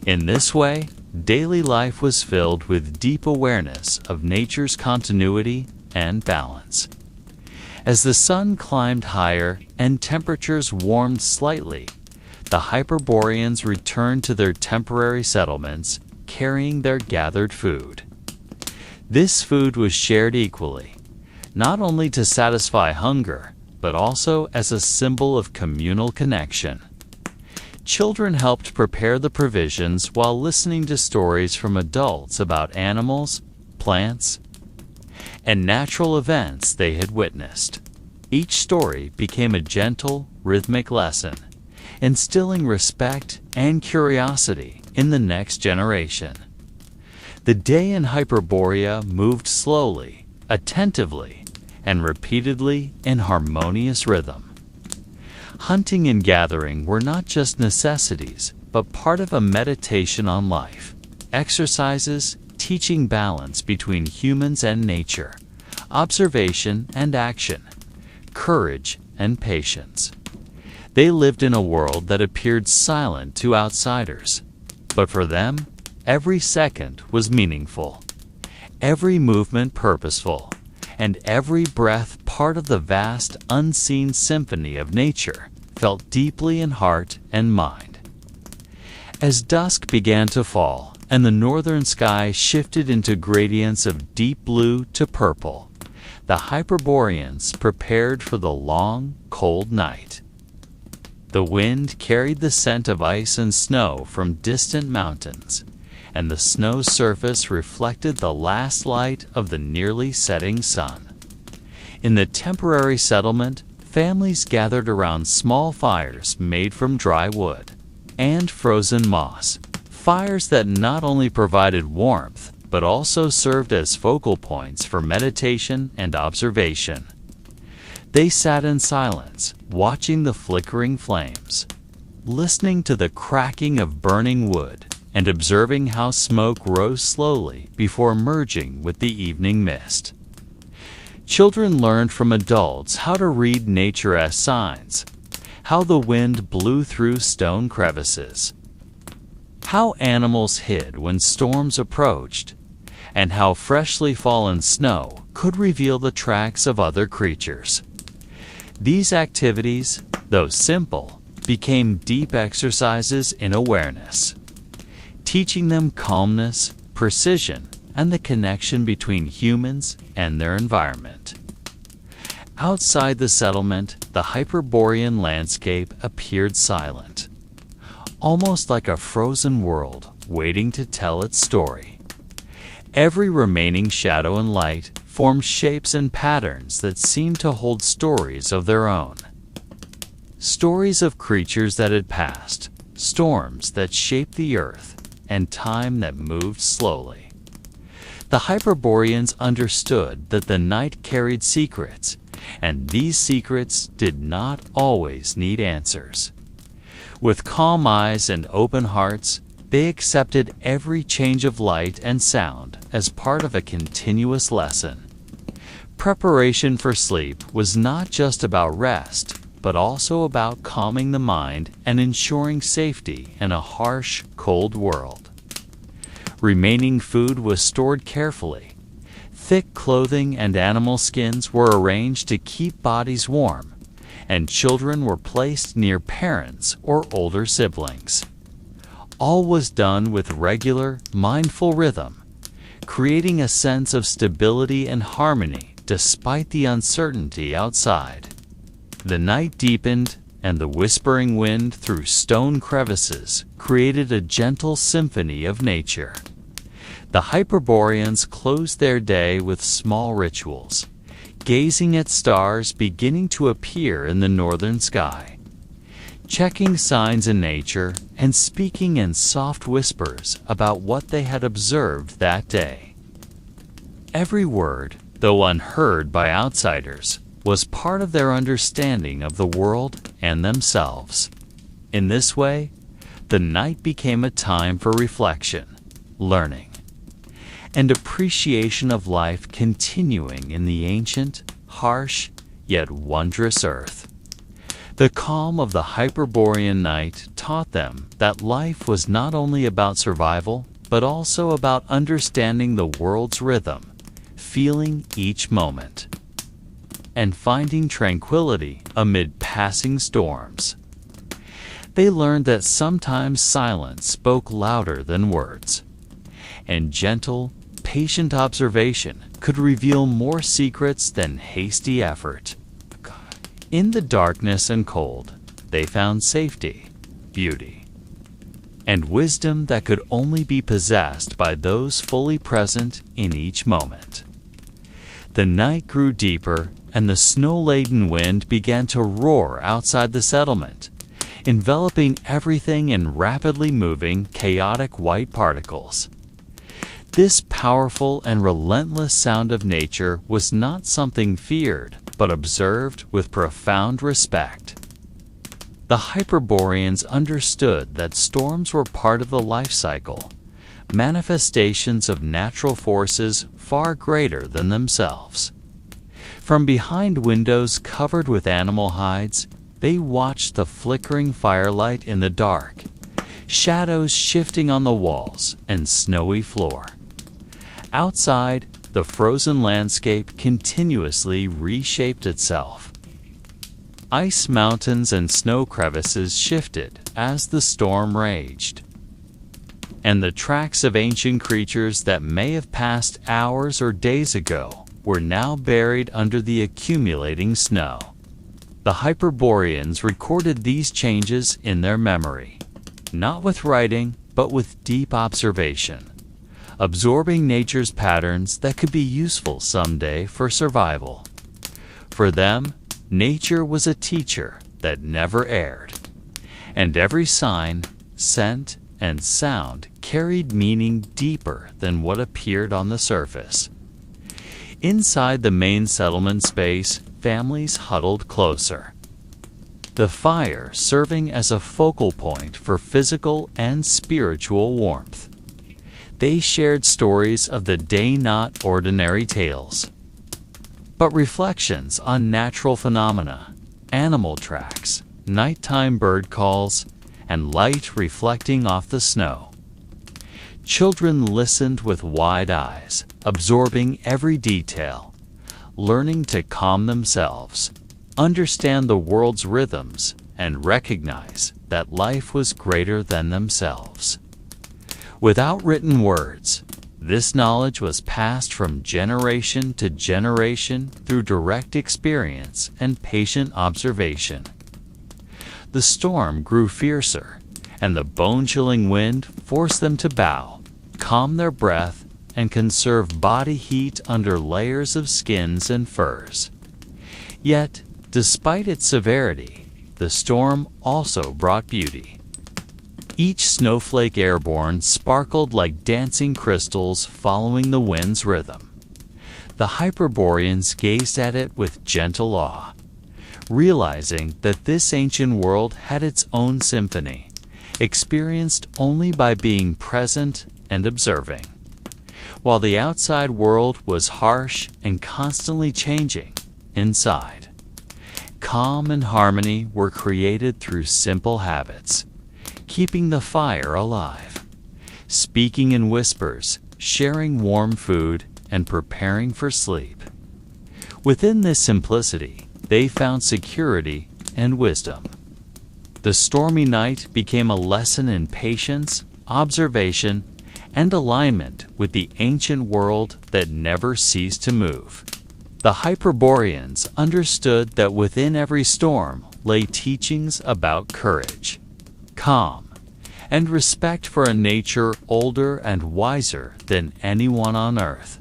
In this way, daily life was filled with deep awareness of nature's continuity and balance. As the sun climbed higher and temperatures warmed slightly, the Hyperboreans returned to their temporary settlements, carrying their gathered food. This food was shared equally, not only to satisfy hunger, but also as a symbol of communal connection. Children helped prepare the provisions while listening to stories from adults about animals, plants, and natural events they had witnessed. Each story became a gentle, rhythmic lesson, instilling respect and curiosity in the next generation. The day in Hyperborea moved slowly, attentively, and repeatedly in harmonious rhythm. Hunting and gathering were not just necessities, but part of a meditation on life, exercises teaching balance between humans and nature, observation and action, courage and patience. They lived in a world that appeared silent to outsiders, but for them, every second was meaningful, every movement purposeful, and every breath part of the vast, unseen symphony of nature felt deeply in heart and mind. As dusk began to fall, and the northern sky shifted into gradients of deep blue to purple, the Hyperboreans prepared for the long, cold night. The wind carried the scent of ice and snow from distant mountains, and the snow surface reflected the last light of the nearly setting sun. In the temporary settlement, families gathered around small fires made from dry wood and frozen moss, fires that not only provided warmth, but also served as focal points for meditation and observation. They sat in silence, watching the flickering flames, listening to the cracking of burning wood, and observing how smoke rose slowly before merging with the evening mist. Children learned from adults how to read nature as signs, how the wind blew through stone crevices, how animals hid when storms approached, and how freshly fallen snow could reveal the tracks of other creatures. These activities, though simple, became deep exercises in awareness, teaching them calmness, precision, and the connection between humans and their environment. Outside the settlement, the Hyperborean landscape appeared silent, almost like a frozen world waiting to tell its story. Every remaining shadow and light formed shapes and patterns that seemed to hold stories of their own. Stories of creatures that had passed, storms that shaped the earth, and time that moved slowly. The Hyperboreans understood that the night carried secrets, and these secrets did not always need answers. With calm eyes and open hearts, they accepted every change of light and sound as part of a continuous lesson. Preparation for sleep was not just about rest, but also about calming the mind and ensuring safety in a harsh, cold world. Remaining food was stored carefully. Thick clothing and animal skins were arranged to keep bodies warm, and children were placed near parents or older siblings. All was done with regular, mindful rhythm, creating a sense of stability and harmony despite the uncertainty outside. The night deepened, and the whispering wind through stone crevices created a gentle symphony of nature. The Hyperboreans closed their day with small rituals, gazing at stars beginning to appear in the northern sky, checking signs in nature, and speaking in soft whispers about what they had observed that day. Every word, though unheard by outsiders, was part of their understanding of the world and themselves. In this way, the night became a time for reflection, learning, and appreciation of life continuing in the ancient, harsh, yet wondrous earth. The calm of the Hyperborean night taught them that life was not only about survival, but also about understanding the world's rhythm, feeling each moment, and finding tranquility amid passing storms. They learned that sometimes silence spoke louder than words, and gentle, patient observation could reveal more secrets than hasty effort. In the darkness and cold, they found safety, beauty, and wisdom that could only be possessed by those fully present in each moment. The night grew deeper, and the snow-laden wind began to roar outside the settlement, enveloping everything in rapidly moving, chaotic white particles. This powerful and relentless sound of nature was not something feared, but observed with profound respect. The Hyperboreans understood that storms were part of the life cycle, manifestations of natural forces far greater than themselves. From behind windows covered with animal hides, they watched the flickering firelight in the dark, shadows shifting on the walls and snowy floor. Outside, the frozen landscape continuously reshaped itself. Ice mountains and snow crevices shifted as the storm raged, and the tracks of ancient creatures that may have passed hours or days ago were now buried under the accumulating snow. The Hyperboreans recorded these changes in their memory, not with writing, but with deep observation, absorbing nature's patterns that could be useful someday for survival. For them, nature was a teacher that never erred, and every sign, scent, and sound carried meaning deeper than what appeared on the surface. Inside the main settlement space, families huddled closer, the fire serving as a focal point for physical and spiritual warmth. They shared stories of the day, not ordinary tales, but reflections on natural phenomena, animal tracks, nighttime bird calls, and light reflecting off the snow. Children listened with wide eyes, absorbing every detail, learning to calm themselves, understand the world's rhythms, and recognize that life was greater than themselves. Without written words, this knowledge was passed from generation to generation through direct experience and patient observation. The storm grew fiercer, and the bone-chilling wind forced them to bow, calm their breath, and conserve body heat under layers of skins and furs. Yet, despite its severity, the storm also brought beauty. Each snowflake airborne sparkled like dancing crystals following the wind's rhythm. The Hyperboreans gazed at it with gentle awe, realizing that this ancient world had its own symphony, experienced only by being present and observing. While the outside world was harsh and constantly changing, inside, Calm and harmony were created through simple habits, keeping the fire alive, speaking in whispers, sharing warm food, and preparing for sleep. Within this simplicity, they found security and wisdom. The stormy night became a lesson in patience, observation, and alignment with the ancient world that never ceased to move. The Hyperboreans understood that within every storm lay teachings about courage, calm, and respect for a nature older and wiser than anyone on Earth.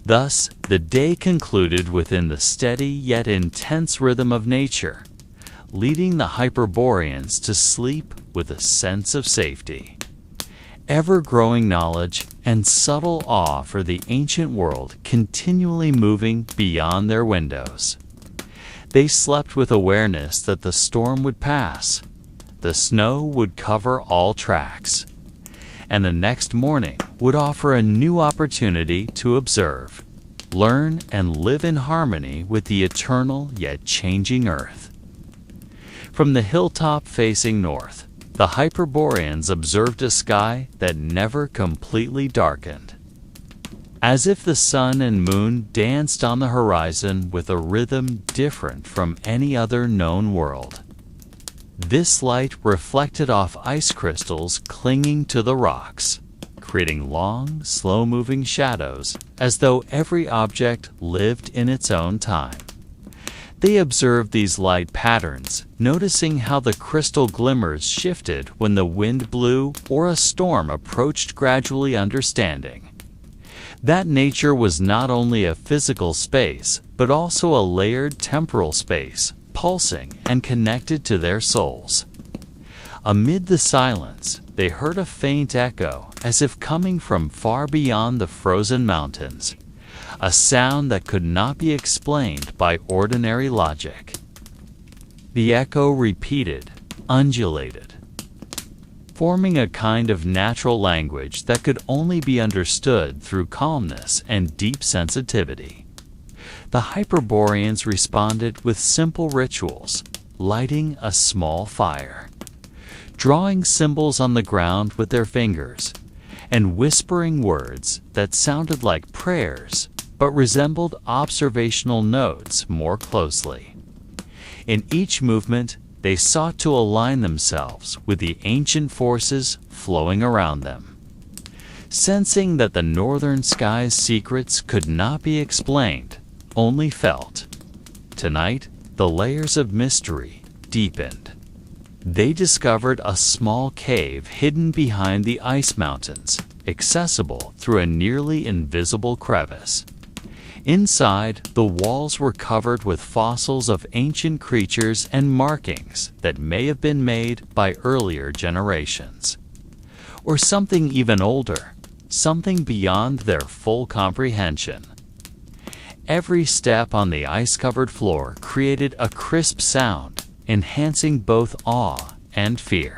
Thus, the day concluded within the steady yet intense rhythm of nature, leading the Hyperboreans to sleep with a sense of safety, ever-growing knowledge, and subtle awe for the ancient world continually moving beyond their windows. They slept with awareness that the storm would pass, the snow would cover all tracks, and the next morning would offer a new opportunity to observe, learn, and live in harmony with the eternal yet changing earth. From the hilltop facing north, the Hyperboreans observed a sky that never completely darkened, as if the sun and moon danced on the horizon with a rhythm different from any other known world. This light reflected off ice crystals clinging to the rocks, creating long, slow-moving shadows as though every object lived in its own time. They observed these light patterns, noticing how the crystal glimmers shifted when the wind blew or a storm approached, gradually understanding that nature was not only a physical space, but also a layered temporal space, pulsing and connected to their souls. Amid the silence, they heard a faint echo, as if coming from far beyond the frozen mountains, a sound that could not be explained by ordinary logic. The echo repeated, undulated, forming a kind of natural language that could only be understood through calmness and deep sensitivity. The Hyperboreans responded with simple rituals, lighting a small fire, drawing symbols on the ground with their fingers, and whispering words that sounded like prayers but resembled observational notes more closely. In each movement, they sought to align themselves with the ancient forces flowing around them. Sensing that the northern sky's secrets could not be explained, only felt, tonight the layers of mystery deepened. They discovered a small cave hidden behind the ice mountains, accessible through a nearly invisible crevice. Inside, the walls were covered with fossils of ancient creatures and markings that may have been made by earlier generations. Or something even older, something beyond their full comprehension. Every step on the ice-covered floor created a crisp sound, enhancing both awe and fear.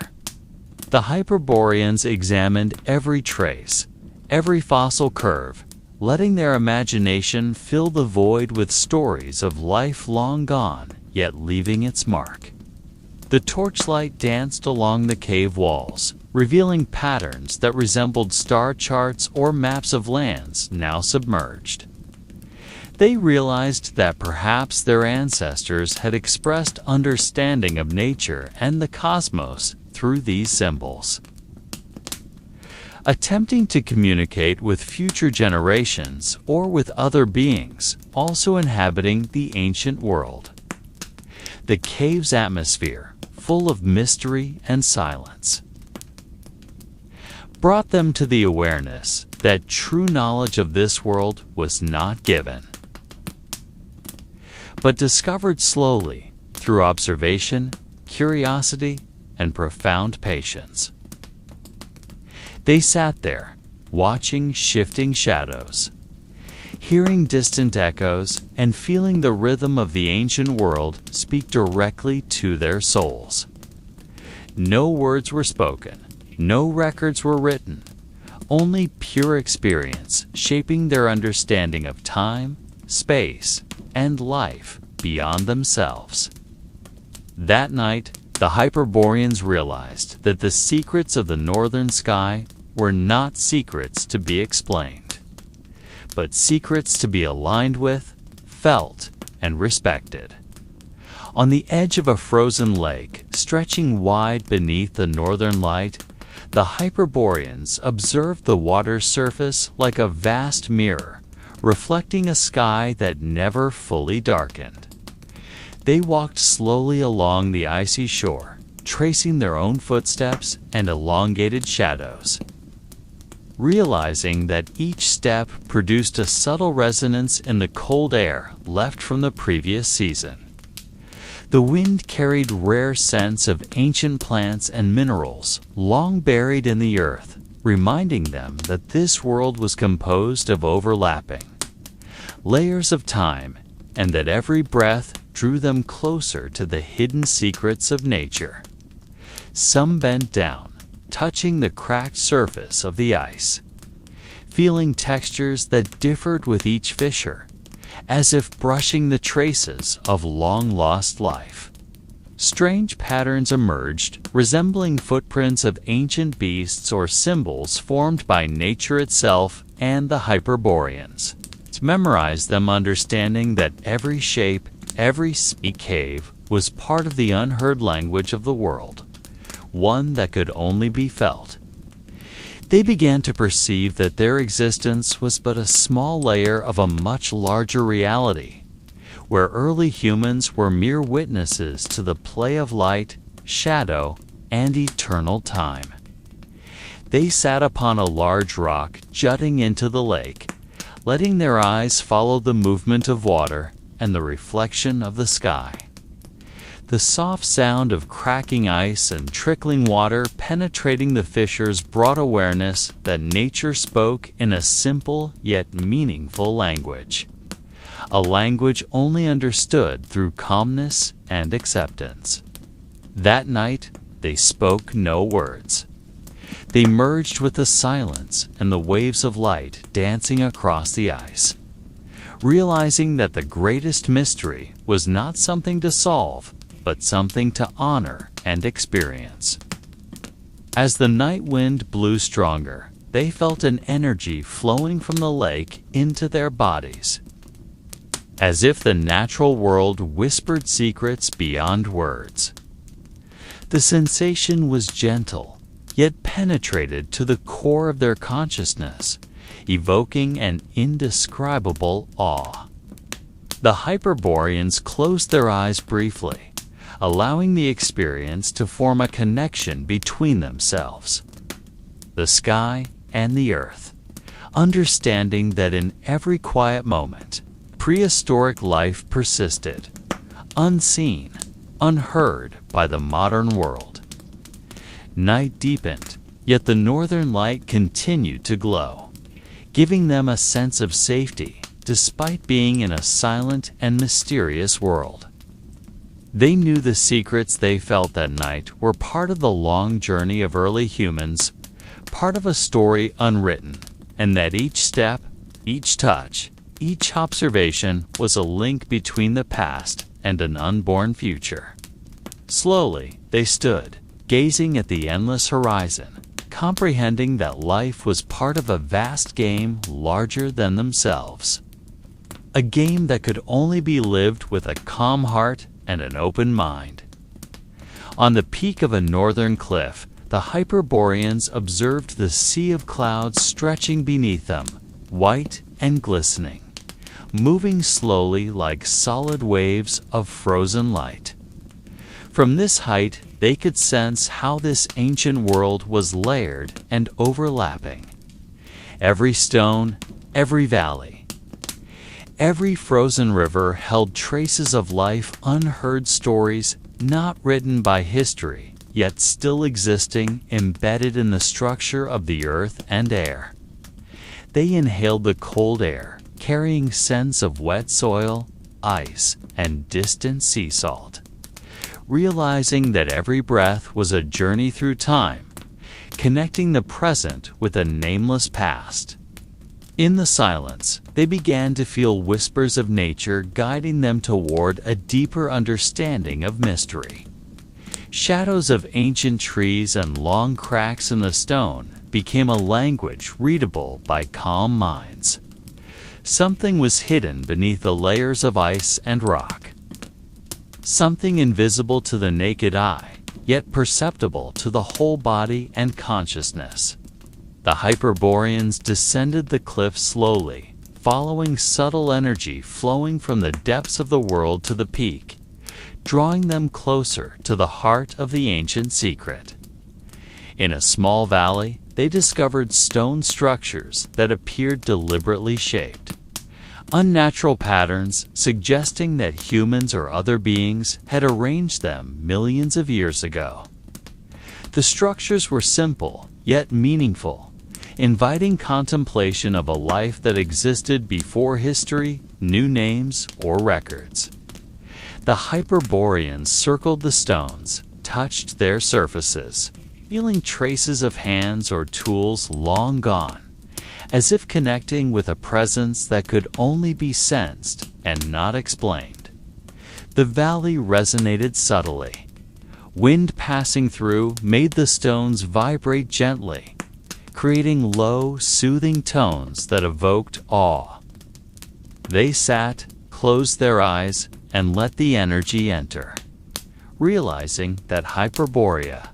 The Hyperboreans examined every trace, every fossil curve, letting their imagination fill the void with stories of life long gone, yet leaving its mark. The torchlight danced along the cave walls, revealing patterns that resembled star charts or maps of lands now submerged. They realized that perhaps their ancestors had expressed understanding of nature and the cosmos through these symbols, attempting to communicate with future generations or with other beings also inhabiting the ancient world. The cave's atmosphere, full of mystery and silence, brought them to the awareness that true knowledge of this world was not given, but discovered slowly through observation, curiosity, and profound patience. They sat there, watching shifting shadows, hearing distant echoes, and feeling the rhythm of the ancient world speak directly to their souls. No words were spoken, no records were written, only pure experience shaping their understanding of time, space, and life beyond themselves. That night, the Hyperboreans realized that the secrets of the northern sky were not secrets to be explained, but secrets to be aligned with, felt, and respected. On the edge of a frozen lake, stretching wide beneath the northern light, the Hyperboreans observed the water's surface like a vast mirror, reflecting a sky that never fully darkened. They walked slowly along the icy shore, tracing their own footsteps and elongated shadows, realizing that each step produced a subtle resonance in the cold air left from the previous season. The wind carried rare scents of ancient plants and minerals long buried in the earth, reminding them that this world was composed of overlapping layers of time, and that every breath drew them closer to the hidden secrets of nature. Some bent down, touching the cracked surface of the ice, feeling textures that differed with each fissure, as if brushing the traces of long-lost life. Strange patterns emerged, resembling footprints of ancient beasts or symbols formed by nature itself and the Hyperboreans. To memorize them, understanding that every shape, every cave was part of the unheard language of the world, one that could only be felt. They began to perceive that their existence was but a small layer of a much larger reality, where early humans were mere witnesses to the play of light, shadow, and eternal time. They sat upon a large rock jutting into the lake, letting their eyes follow the movement of water and the reflection of the sky. The soft sound of cracking ice and trickling water penetrating the fissures brought awareness that nature spoke in a simple yet meaningful language, a language only understood through calmness and acceptance. That night, they spoke no words. They merged with the silence and the waves of light dancing across the ice, realizing that the greatest mystery was not something to solve, but something to honor and experience. As the night wind blew stronger, they felt an energy flowing from the lake into their bodies, as if the natural world whispered secrets beyond words. The sensation was gentle, yet penetrated to the core of their consciousness, evoking an indescribable awe. The Hyperboreans closed their eyes briefly, allowing the experience to form a connection between themselves, the sky and the earth, understanding that in every quiet moment, prehistoric life persisted, unseen, unheard by the modern world. Night deepened, yet the northern light continued to glow, giving them a sense of safety despite being in a silent and mysterious world. They knew the secrets they felt that night were part of the long journey of early humans, part of a story unwritten, and that each step, each touch, each observation was a link between the past and an unborn future. Slowly, they stood, gazing at the endless horizon, comprehending that life was part of a vast game larger than themselves. A game that could only be lived with a calm heart and an open mind. On the peak of a northern cliff, the Hyperboreans observed the sea of clouds stretching beneath them, white and glistening, moving slowly like solid waves of frozen light. From this height, they could sense how this ancient world was layered and overlapping. Every stone, every valley, every frozen river held traces of life, unheard stories not written by history, yet still existing, embedded in the structure of the earth and air. They inhaled the cold air, carrying scents of wet soil, ice, and distant sea salt, realizing that every breath was a journey through time, connecting the present with a nameless past. In the silence, they began to feel whispers of nature guiding them toward a deeper understanding of mystery. Shadows of ancient trees and long cracks in the stone became a language readable by calm minds. Something was hidden beneath the layers of ice and rock. Something invisible to the naked eye, yet perceptible to the whole body and consciousness. The Hyperboreans descended the cliff slowly, following subtle energy flowing from the depths of the world to the peak, drawing them closer to the heart of the ancient secret. In a small valley, they discovered stone structures that appeared deliberately shaped. Unnatural patterns suggesting that humans or other beings had arranged them millions of years ago. The structures were simple, yet meaningful, inviting contemplation of a life that existed before history, knew names, or records. The Hyperboreans circled the stones, touched their surfaces, feeling traces of hands or tools long gone, as if connecting with a presence that could only be sensed and not explained. The valley resonated subtly. Wind passing through made the stones vibrate gently, creating low, soothing tones that evoked awe. They sat, closed their eyes, and let the energy enter, realizing that Hyperborea's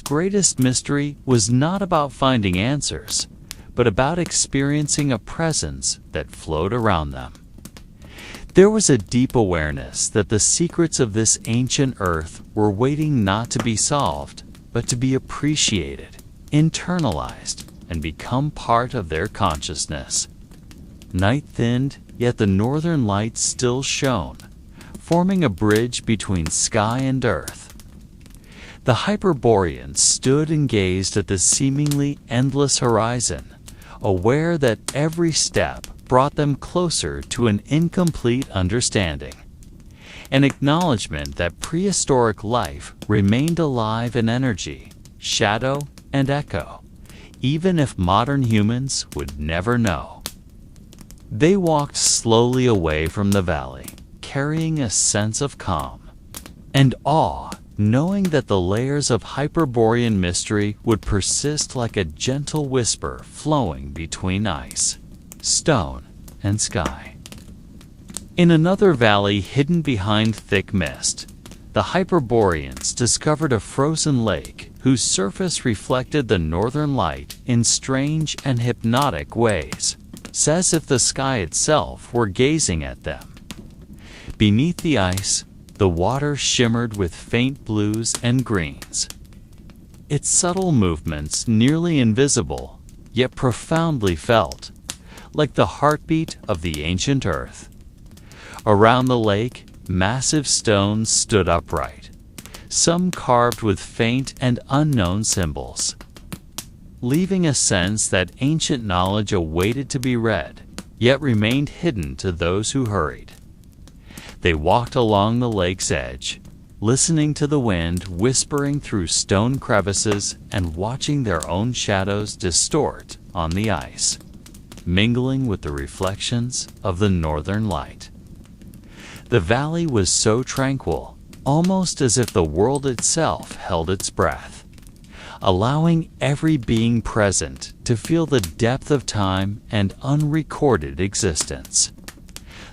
greatest mystery was not about finding answers, but about experiencing a presence that flowed around them. There was a deep awareness that the secrets of this ancient earth were waiting not to be solved, but to be appreciated, internalized, and become part of their consciousness. Night thinned, yet the northern lights still shone, forming a bridge between sky and earth. The Hyperboreans stood and gazed at the seemingly endless horizon, aware that every step brought them closer to an incomplete understanding, an acknowledgement that prehistoric life remained alive in energy, shadow, and echo, even if modern humans would never know. They walked slowly away from the valley, carrying a sense of calm and awe, knowing that the layers of Hyperborean mystery would persist like a gentle whisper flowing between ice, stone, and sky. In another valley hidden behind thick mist, the Hyperboreans discovered a frozen lake whose surface reflected the northern light in strange and hypnotic ways, as if the sky itself were gazing at them. Beneath the ice, the water shimmered with faint blues and greens, its subtle movements nearly invisible, yet profoundly felt, like the heartbeat of the ancient earth. Around the lake, massive stones stood upright, some carved with faint and unknown symbols, leaving a sense that ancient knowledge awaited to be read, yet remained hidden to those who hurried. They walked along the lake's edge, listening to the wind whispering through stone crevices and watching their own shadows distort on the ice, mingling with the reflections of the northern light. The valley was so tranquil, almost as if the world itself held its breath, allowing every being present to feel the depth of time and unrecorded existence.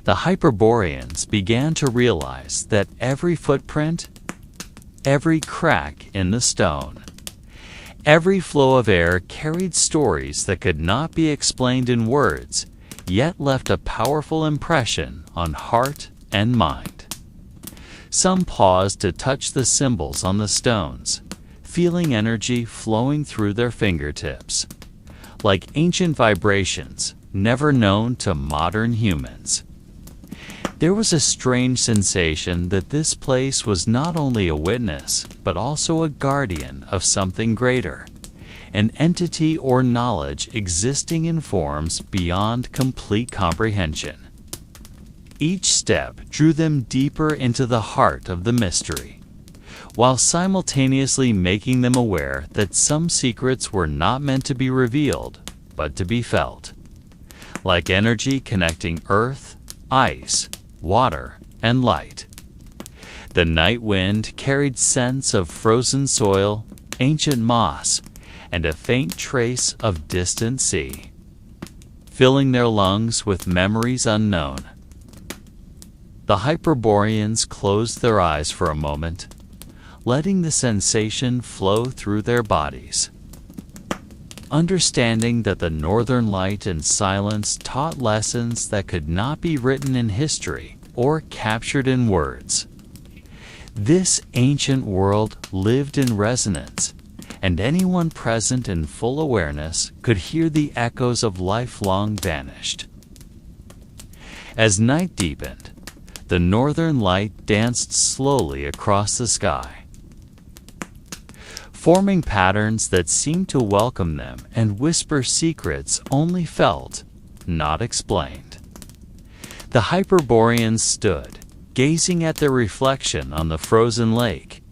The Hyperboreans began to realize that every footprint, every crack in the stone, every flow of air carried stories that could not be explained in words, yet left a powerful impression on heart and mind. Some paused to touch the symbols on the stones, feeling energy flowing through their fingertips, like ancient vibrations never known to modern humans. There was a strange sensation that this place was not only a witness, but also a guardian of something greater, an entity or knowledge existing in forms beyond complete comprehension. Each step drew them deeper into the heart of the mystery, while simultaneously making them aware that some secrets were not meant to be revealed, but to be felt. like energy connecting earth, ice, water, and light. The night wind carried scents of frozen soil, ancient moss, and a faint trace of distant sea, filling their lungs with memories unknown. The Hyperboreans closed their eyes for a moment, letting the sensation flow through their bodies. Understanding that the northern light and silence taught lessons that could not be written in history or captured in words. This ancient world lived in resonance, and anyone present in full awareness could hear the echoes of life long vanished. As night deepened, the northern light danced slowly across the sky, forming patterns that seemed to welcome them and whisper secrets only felt, not explained. The Hyperboreans stood, gazing at their reflection on the frozen lake,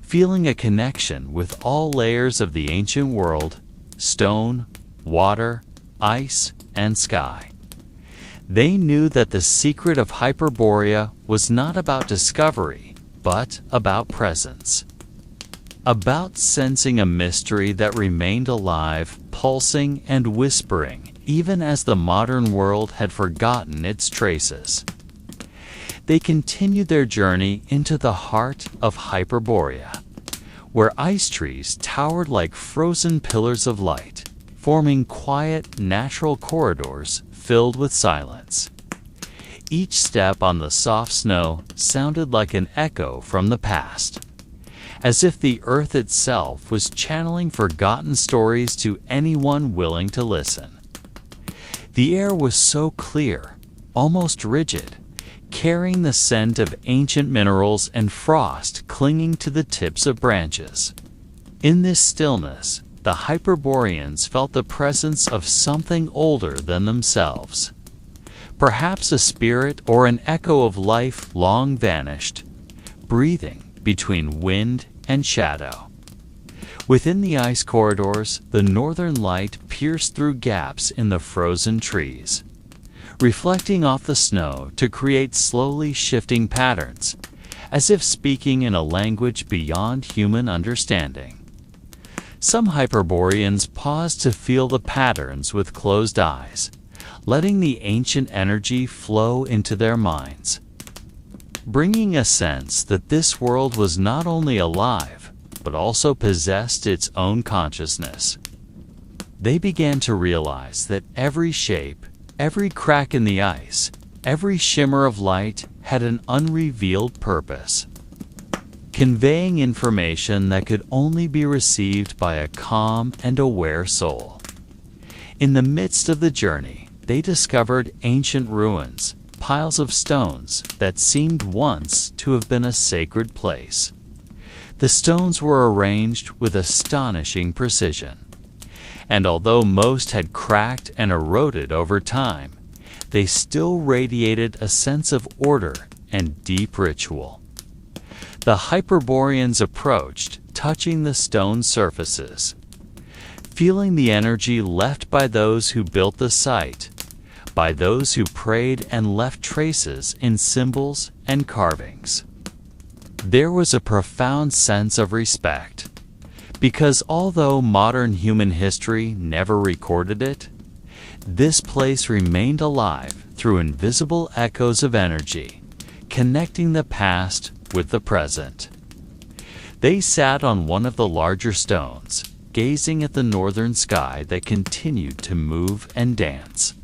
feeling a connection with all layers of the ancient world: stone, water, ice, and sky. They knew that the secret of Hyperborea was not about discovery, but about presence. About sensing a mystery that remained alive, pulsing and whispering, even as the modern world had forgotten its traces. They continued their journey into the heart of Hyperborea, where ice trees towered like frozen pillars of light, forming quiet, natural corridors filled with silence. Each step on the soft snow sounded like an echo from the past, as if the earth itself was channeling forgotten stories to anyone willing to listen. The air was so clear, almost rigid, carrying the scent of ancient minerals and frost clinging to the tips of branches. In this stillness, the Hyperboreans felt the presence of something older than themselves. Perhaps a spirit or an echo of life long vanished, breathing between wind and shadow. Within the ice corridors, the northern light pierced through gaps in the frozen trees, reflecting off the snow to create slowly shifting patterns, as if speaking in a language beyond human understanding. Some Hyperboreans paused to feel the patterns with closed eyes, letting the ancient energy flow into their minds, bringing a sense that this world was not only alive, but also possessed its own consciousness. They began to realize that every shape, every crack in the ice, every shimmer of light had an unrevealed purpose, conveying information that could only be received by a calm and aware soul. In the midst of the journey, they discovered ancient ruins, piles of stones that seemed once to have been a sacred place. The stones were arranged with astonishing precision, and although most had cracked and eroded over time, they still radiated a sense of order and deep ritual. The Hyperboreans approached, touching the stone surfaces, feeling the energy left by those who built the site, by those who prayed and left traces in symbols and carvings. There was a profound sense of respect, because although modern human history never recorded it, this place remained alive through invisible echoes of energy, connecting the past with the present. They sat on one of the larger stones, gazing at the northern sky that continued to move and dance.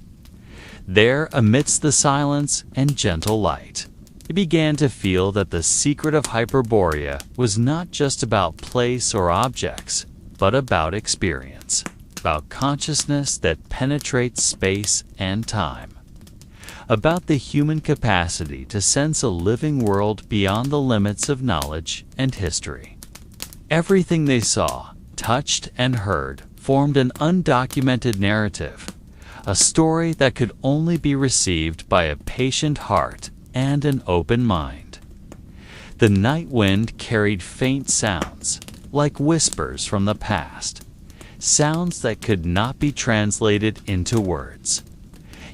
There, amidst the silence and gentle light, they began to feel that the secret of Hyperborea was not just about place or objects, but about experience, about consciousness that penetrates space and time, about the human capacity to sense a living world beyond the limits of knowledge and history. Everything they saw, touched, and heard formed an undocumented narrative, a story that could only be received by a patient heart and an open mind. The night wind carried faint sounds, like whispers from the past, sounds that could not be translated into words.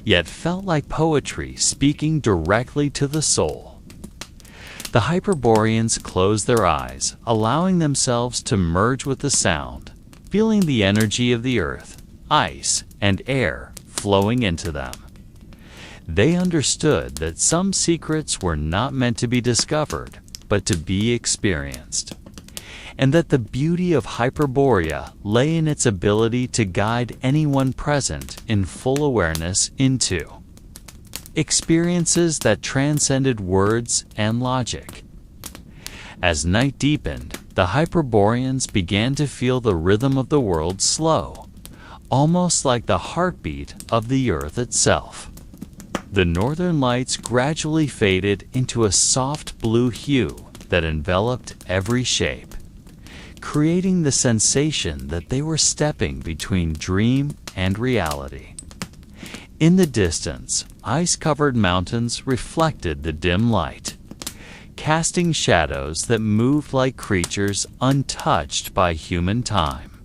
yet felt like poetry speaking directly to the soul. The Hyperboreans closed their eyes, allowing themselves to merge with the sound, feeling the energy of the earth, ice, and air flowing into them. They understood that some secrets were not meant to be discovered, but to be experienced, and that the beauty of Hyperborea lay in its ability to guide anyone present in full awareness into experiences that transcended words and logic. As night deepened, the Hyperboreans began to feel the rhythm of the world slow, almost like the heartbeat of the earth itself. The northern lights gradually faded into a soft blue hue that enveloped every shape, creating the sensation that they were stepping between dream and reality. In the distance, ice-covered mountains reflected the dim light, casting shadows that moved like creatures untouched by human time.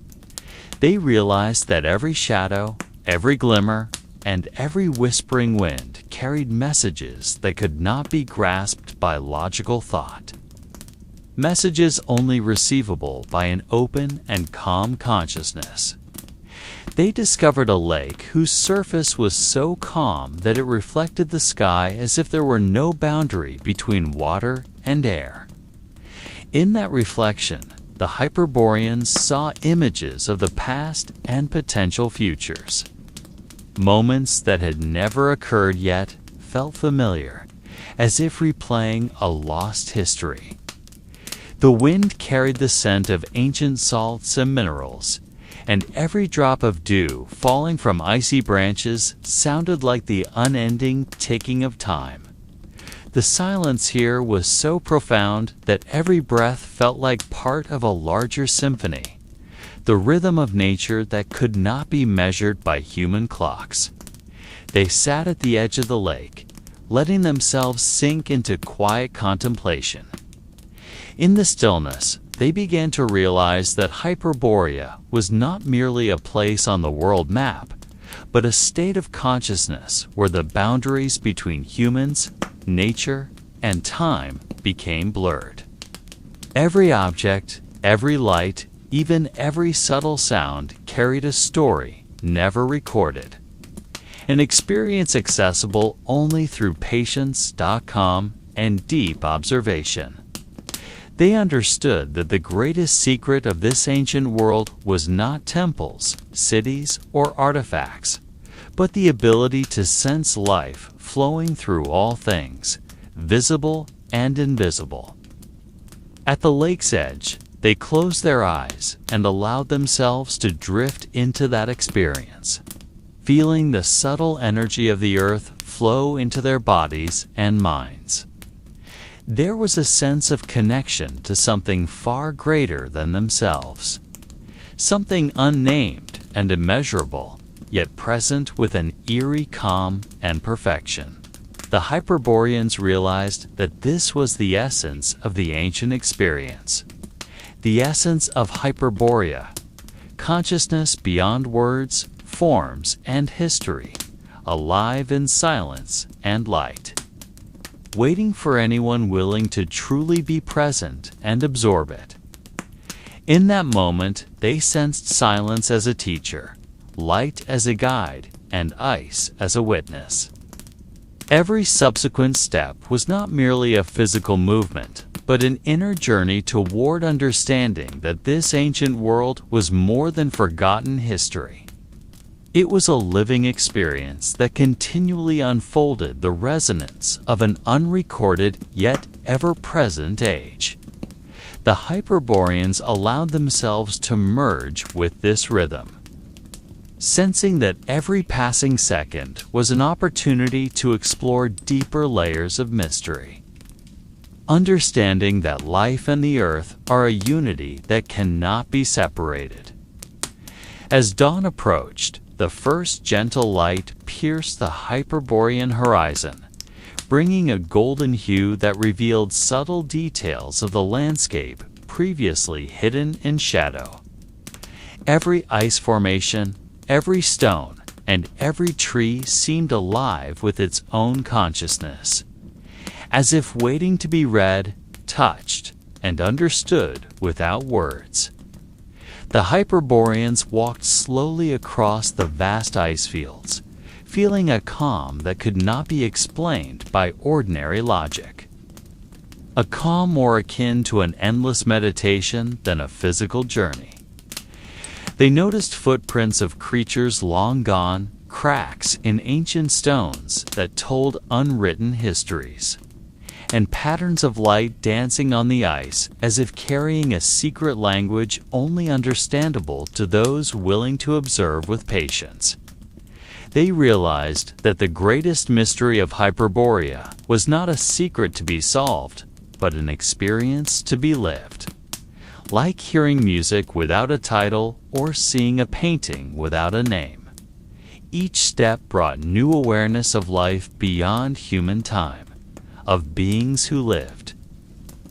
They realized that every shadow, every glimmer, and every whispering wind carried messages that could not be grasped by logical thought. Messages only receivable by an open and calm consciousness. They discovered a lake whose surface was so calm that it reflected the sky as if there were no boundary between water and air. In that reflection, the Hyperboreans saw images of the past and potential futures. Moments that had never occurred yet felt familiar, as if replaying a lost history. The wind carried the scent of ancient salts and minerals, and every drop of dew falling from icy branches sounded like the unending ticking of time. The silence here was so profound that every breath felt like part of a larger symphony, the rhythm of nature that could not be measured by human clocks. They sat at the edge of the lake, letting themselves sink into quiet contemplation. In the stillness, they began to realize that Hyperborea was not merely a place on the world map, but a state of consciousness where the boundaries between humans, nature, and time became blurred. Every object, every light, even every subtle sound carried a story never recorded, an experience accessible only through patience.com and deep observation. They understood that the greatest secret of this ancient world was not temples, cities, or artifacts, but the ability to sense life flowing through all things, visible and invisible. At the lake's edge, they closed their eyes and allowed themselves to drift into that experience, feeling the subtle energy of the earth flow into their bodies and minds. There was a sense of connection to something far greater than themselves, something unnamed and immeasurable, yet present with an eerie calm and perfection. The Hyperboreans realized that this was the essence of the ancient experience, the essence of Hyperborea, consciousness beyond words, forms, and history, alive in silence and light, waiting for anyone willing to truly be present and absorb it. In that moment, they sensed silence as a teacher, light as a guide, and ice as a witness. Every subsequent step was not merely a physical movement, but an inner journey toward understanding that this ancient world was more than forgotten history. It was a living experience that continually unfolded the resonance of an unrecorded yet ever-present age. The Hyperboreans allowed themselves to merge with this rhythm, sensing that every passing second was an opportunity to explore deeper layers of mystery. Understanding that life and the earth are a unity that cannot be separated. As dawn approached, the first gentle light pierced the Hyperborean horizon, bringing a golden hue that revealed subtle details of the landscape previously hidden in shadow. Every ice formation, every stone, and every tree seemed alive with its own consciousness, as if waiting to be read, touched, and understood without words. The Hyperboreans walked slowly across the vast ice fields, feeling a calm that could not be explained by ordinary logic. A calm more akin to an endless meditation than a physical journey. They noticed footprints of creatures long gone, cracks in ancient stones that told unwritten histories, and patterns of light dancing on the ice as if carrying a secret language only understandable to those willing to observe with patience. They realized that the greatest mystery of Hyperborea was not a secret to be solved, but an experience to be lived. Like hearing music without a title or seeing a painting without a name. Each step brought new awareness of life beyond human time, of beings who lived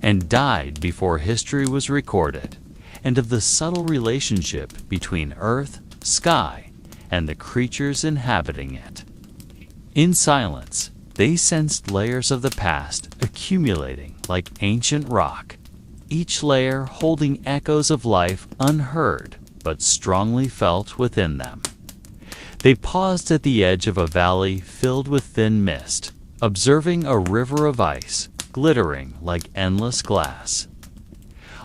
and died before history was recorded, and of the subtle relationship between earth, sky, and the creatures inhabiting it. In silence, they sensed layers of the past accumulating like ancient rock, each layer holding echoes of life unheard but strongly felt within them. They paused at the edge of a valley filled with thin mist, observing a river of ice glittering like endless glass.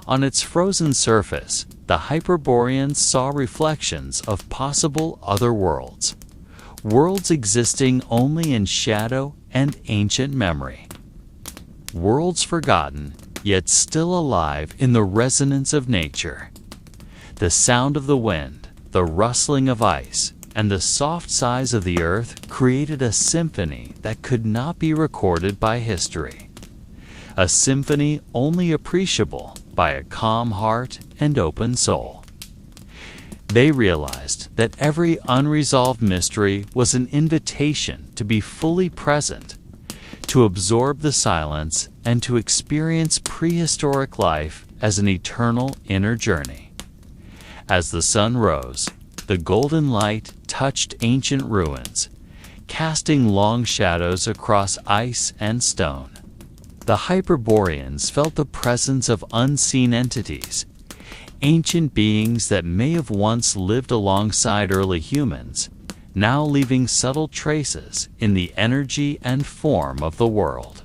On its frozen surface, the Hyperboreans saw reflections of possible other worlds, worlds existing only in shadow and ancient memory. Worlds forgotten, yet still alive in the resonance of nature. The sound of the wind, the rustling of ice, and the soft sighs of the earth created a symphony that could not be recorded by history. A symphony only appreciable by a calm heart and open soul. They realized that every unresolved mystery was an invitation to be fully present, to absorb the silence, and to experience prehistoric life as an eternal inner journey. As the sun rose, the golden light touched ancient ruins, casting long shadows across ice and stone. The Hyperboreans felt the presence of unseen entities, ancient beings that may have once lived alongside early humans, now leaving subtle traces in the energy and form of the world.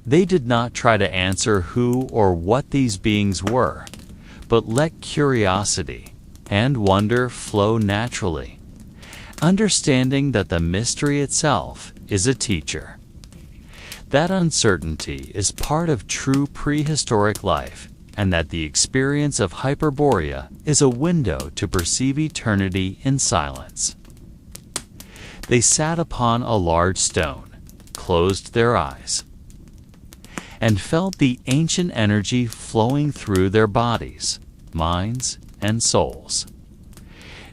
They did not try to answer who or what these beings were, but let curiosity and wonder flow naturally, understanding that the mystery itself is a teacher. That uncertainty is part of true prehistoric life, and that the experience of Hyperborea is a window to perceive eternity in silence. They sat upon a large stone, closed their eyes, and felt the ancient energy flowing through their bodies, minds, and souls.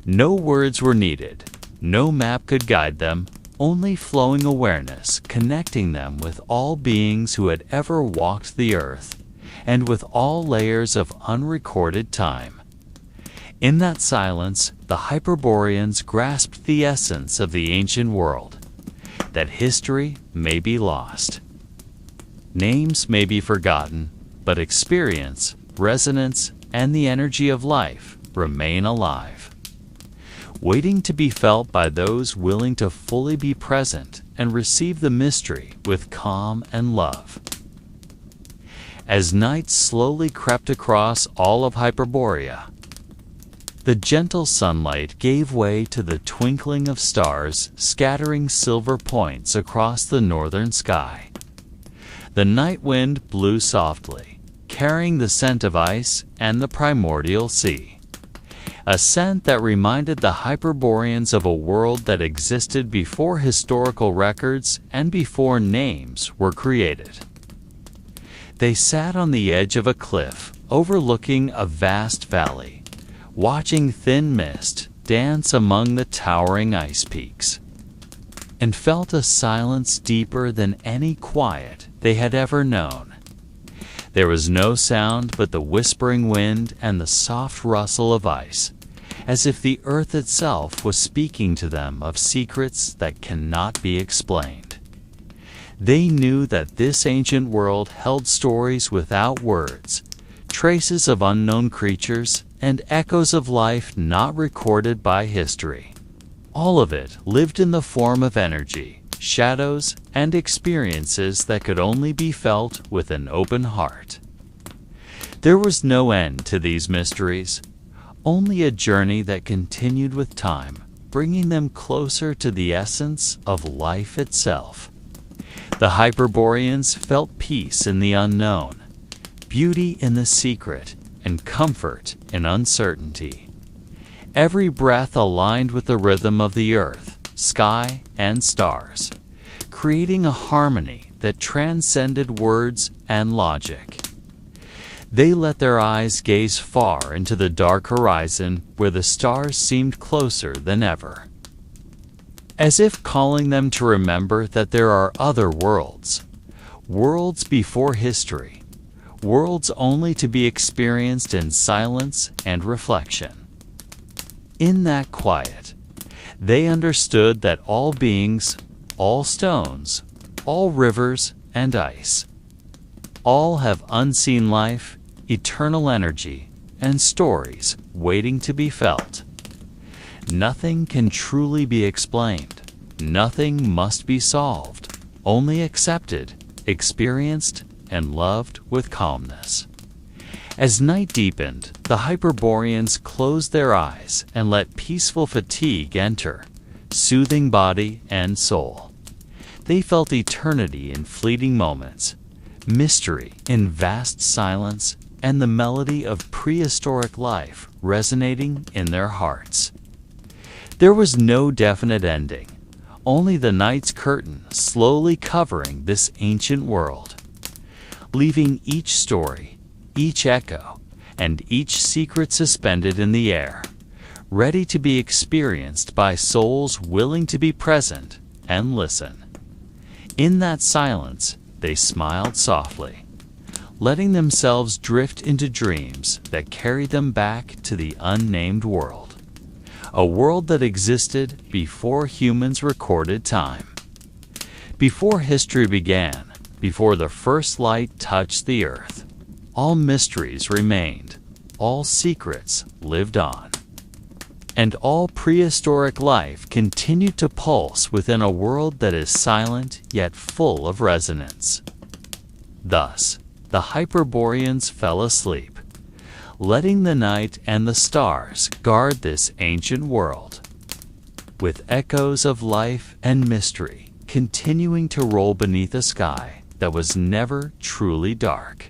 No words were needed, no map could guide them, only flowing awareness connecting them with all beings who had ever walked the earth, and with all layers of unrecorded time. In that silence, the Hyperboreans grasped the essence of the ancient world, that history may be lost. Names may be forgotten, but experience, resonance, and the energy of life remain alive, waiting to be felt by those willing to fully be present and receive the mystery with calm and love. As night slowly crept across all of Hyperborea, the gentle sunlight gave way to the twinkling of stars scattering silver points across the northern sky. The night wind blew softly, carrying the scent of ice and the primordial sea. A scent that reminded the Hyperboreans of a world that existed before historical records and before names were created. They sat on the edge of a cliff overlooking a vast valley, watching thin mist dance among the towering ice peaks, and felt a silence deeper than any quiet they had ever known. There was no sound but the whispering wind and the soft rustle of ice, as if the earth itself was speaking to them of secrets that cannot be explained. They knew that this ancient world held stories without words, traces of unknown creatures, and echoes of life not recorded by history. All of it lived in the form of energy, shadows, and experiences that could only be felt with an open heart. There was no end to these mysteries, only a journey that continued with time, bringing them closer to the essence of life itself. The Hyperboreans felt peace in the unknown, beauty in the secret, and comfort in uncertainty. Every breath aligned with the rhythm of the earth, sky, and stars, creating a harmony that transcended words and logic. They let their eyes gaze far into the dark horizon where the stars seemed closer than ever, as if calling them to remember that there are other worlds, worlds before history, worlds only to be experienced in silence and reflection. In that quiet, they understood that all beings, all stones, all rivers and ice, all have unseen life, eternal energy, and stories waiting to be felt. Nothing can truly be explained. Nothing must be solved, only accepted, experienced, and loved with calmness. As night deepened, the Hyperboreans closed their eyes and let peaceful fatigue enter, soothing body and soul. They felt eternity in fleeting moments, mystery in vast silence, and the melody of prehistoric life resonating in their hearts. There was no definite ending, only the night's curtain slowly covering this ancient world, leaving each story, each echo, and each secret suspended in the air, ready to be experienced by souls willing to be present and listen. In that silence, they smiled softly, letting themselves drift into dreams that carried them back to the unnamed world, a world that existed before humans recorded time. Before history began, before the first light touched the earth, all mysteries remained, all secrets lived on, and all prehistoric life continued to pulse within a world that is silent yet full of resonance. Thus, the Hyperboreans fell asleep, letting the night and the stars guard this ancient world, with echoes of life and mystery continuing to roll beneath a sky that was never truly dark.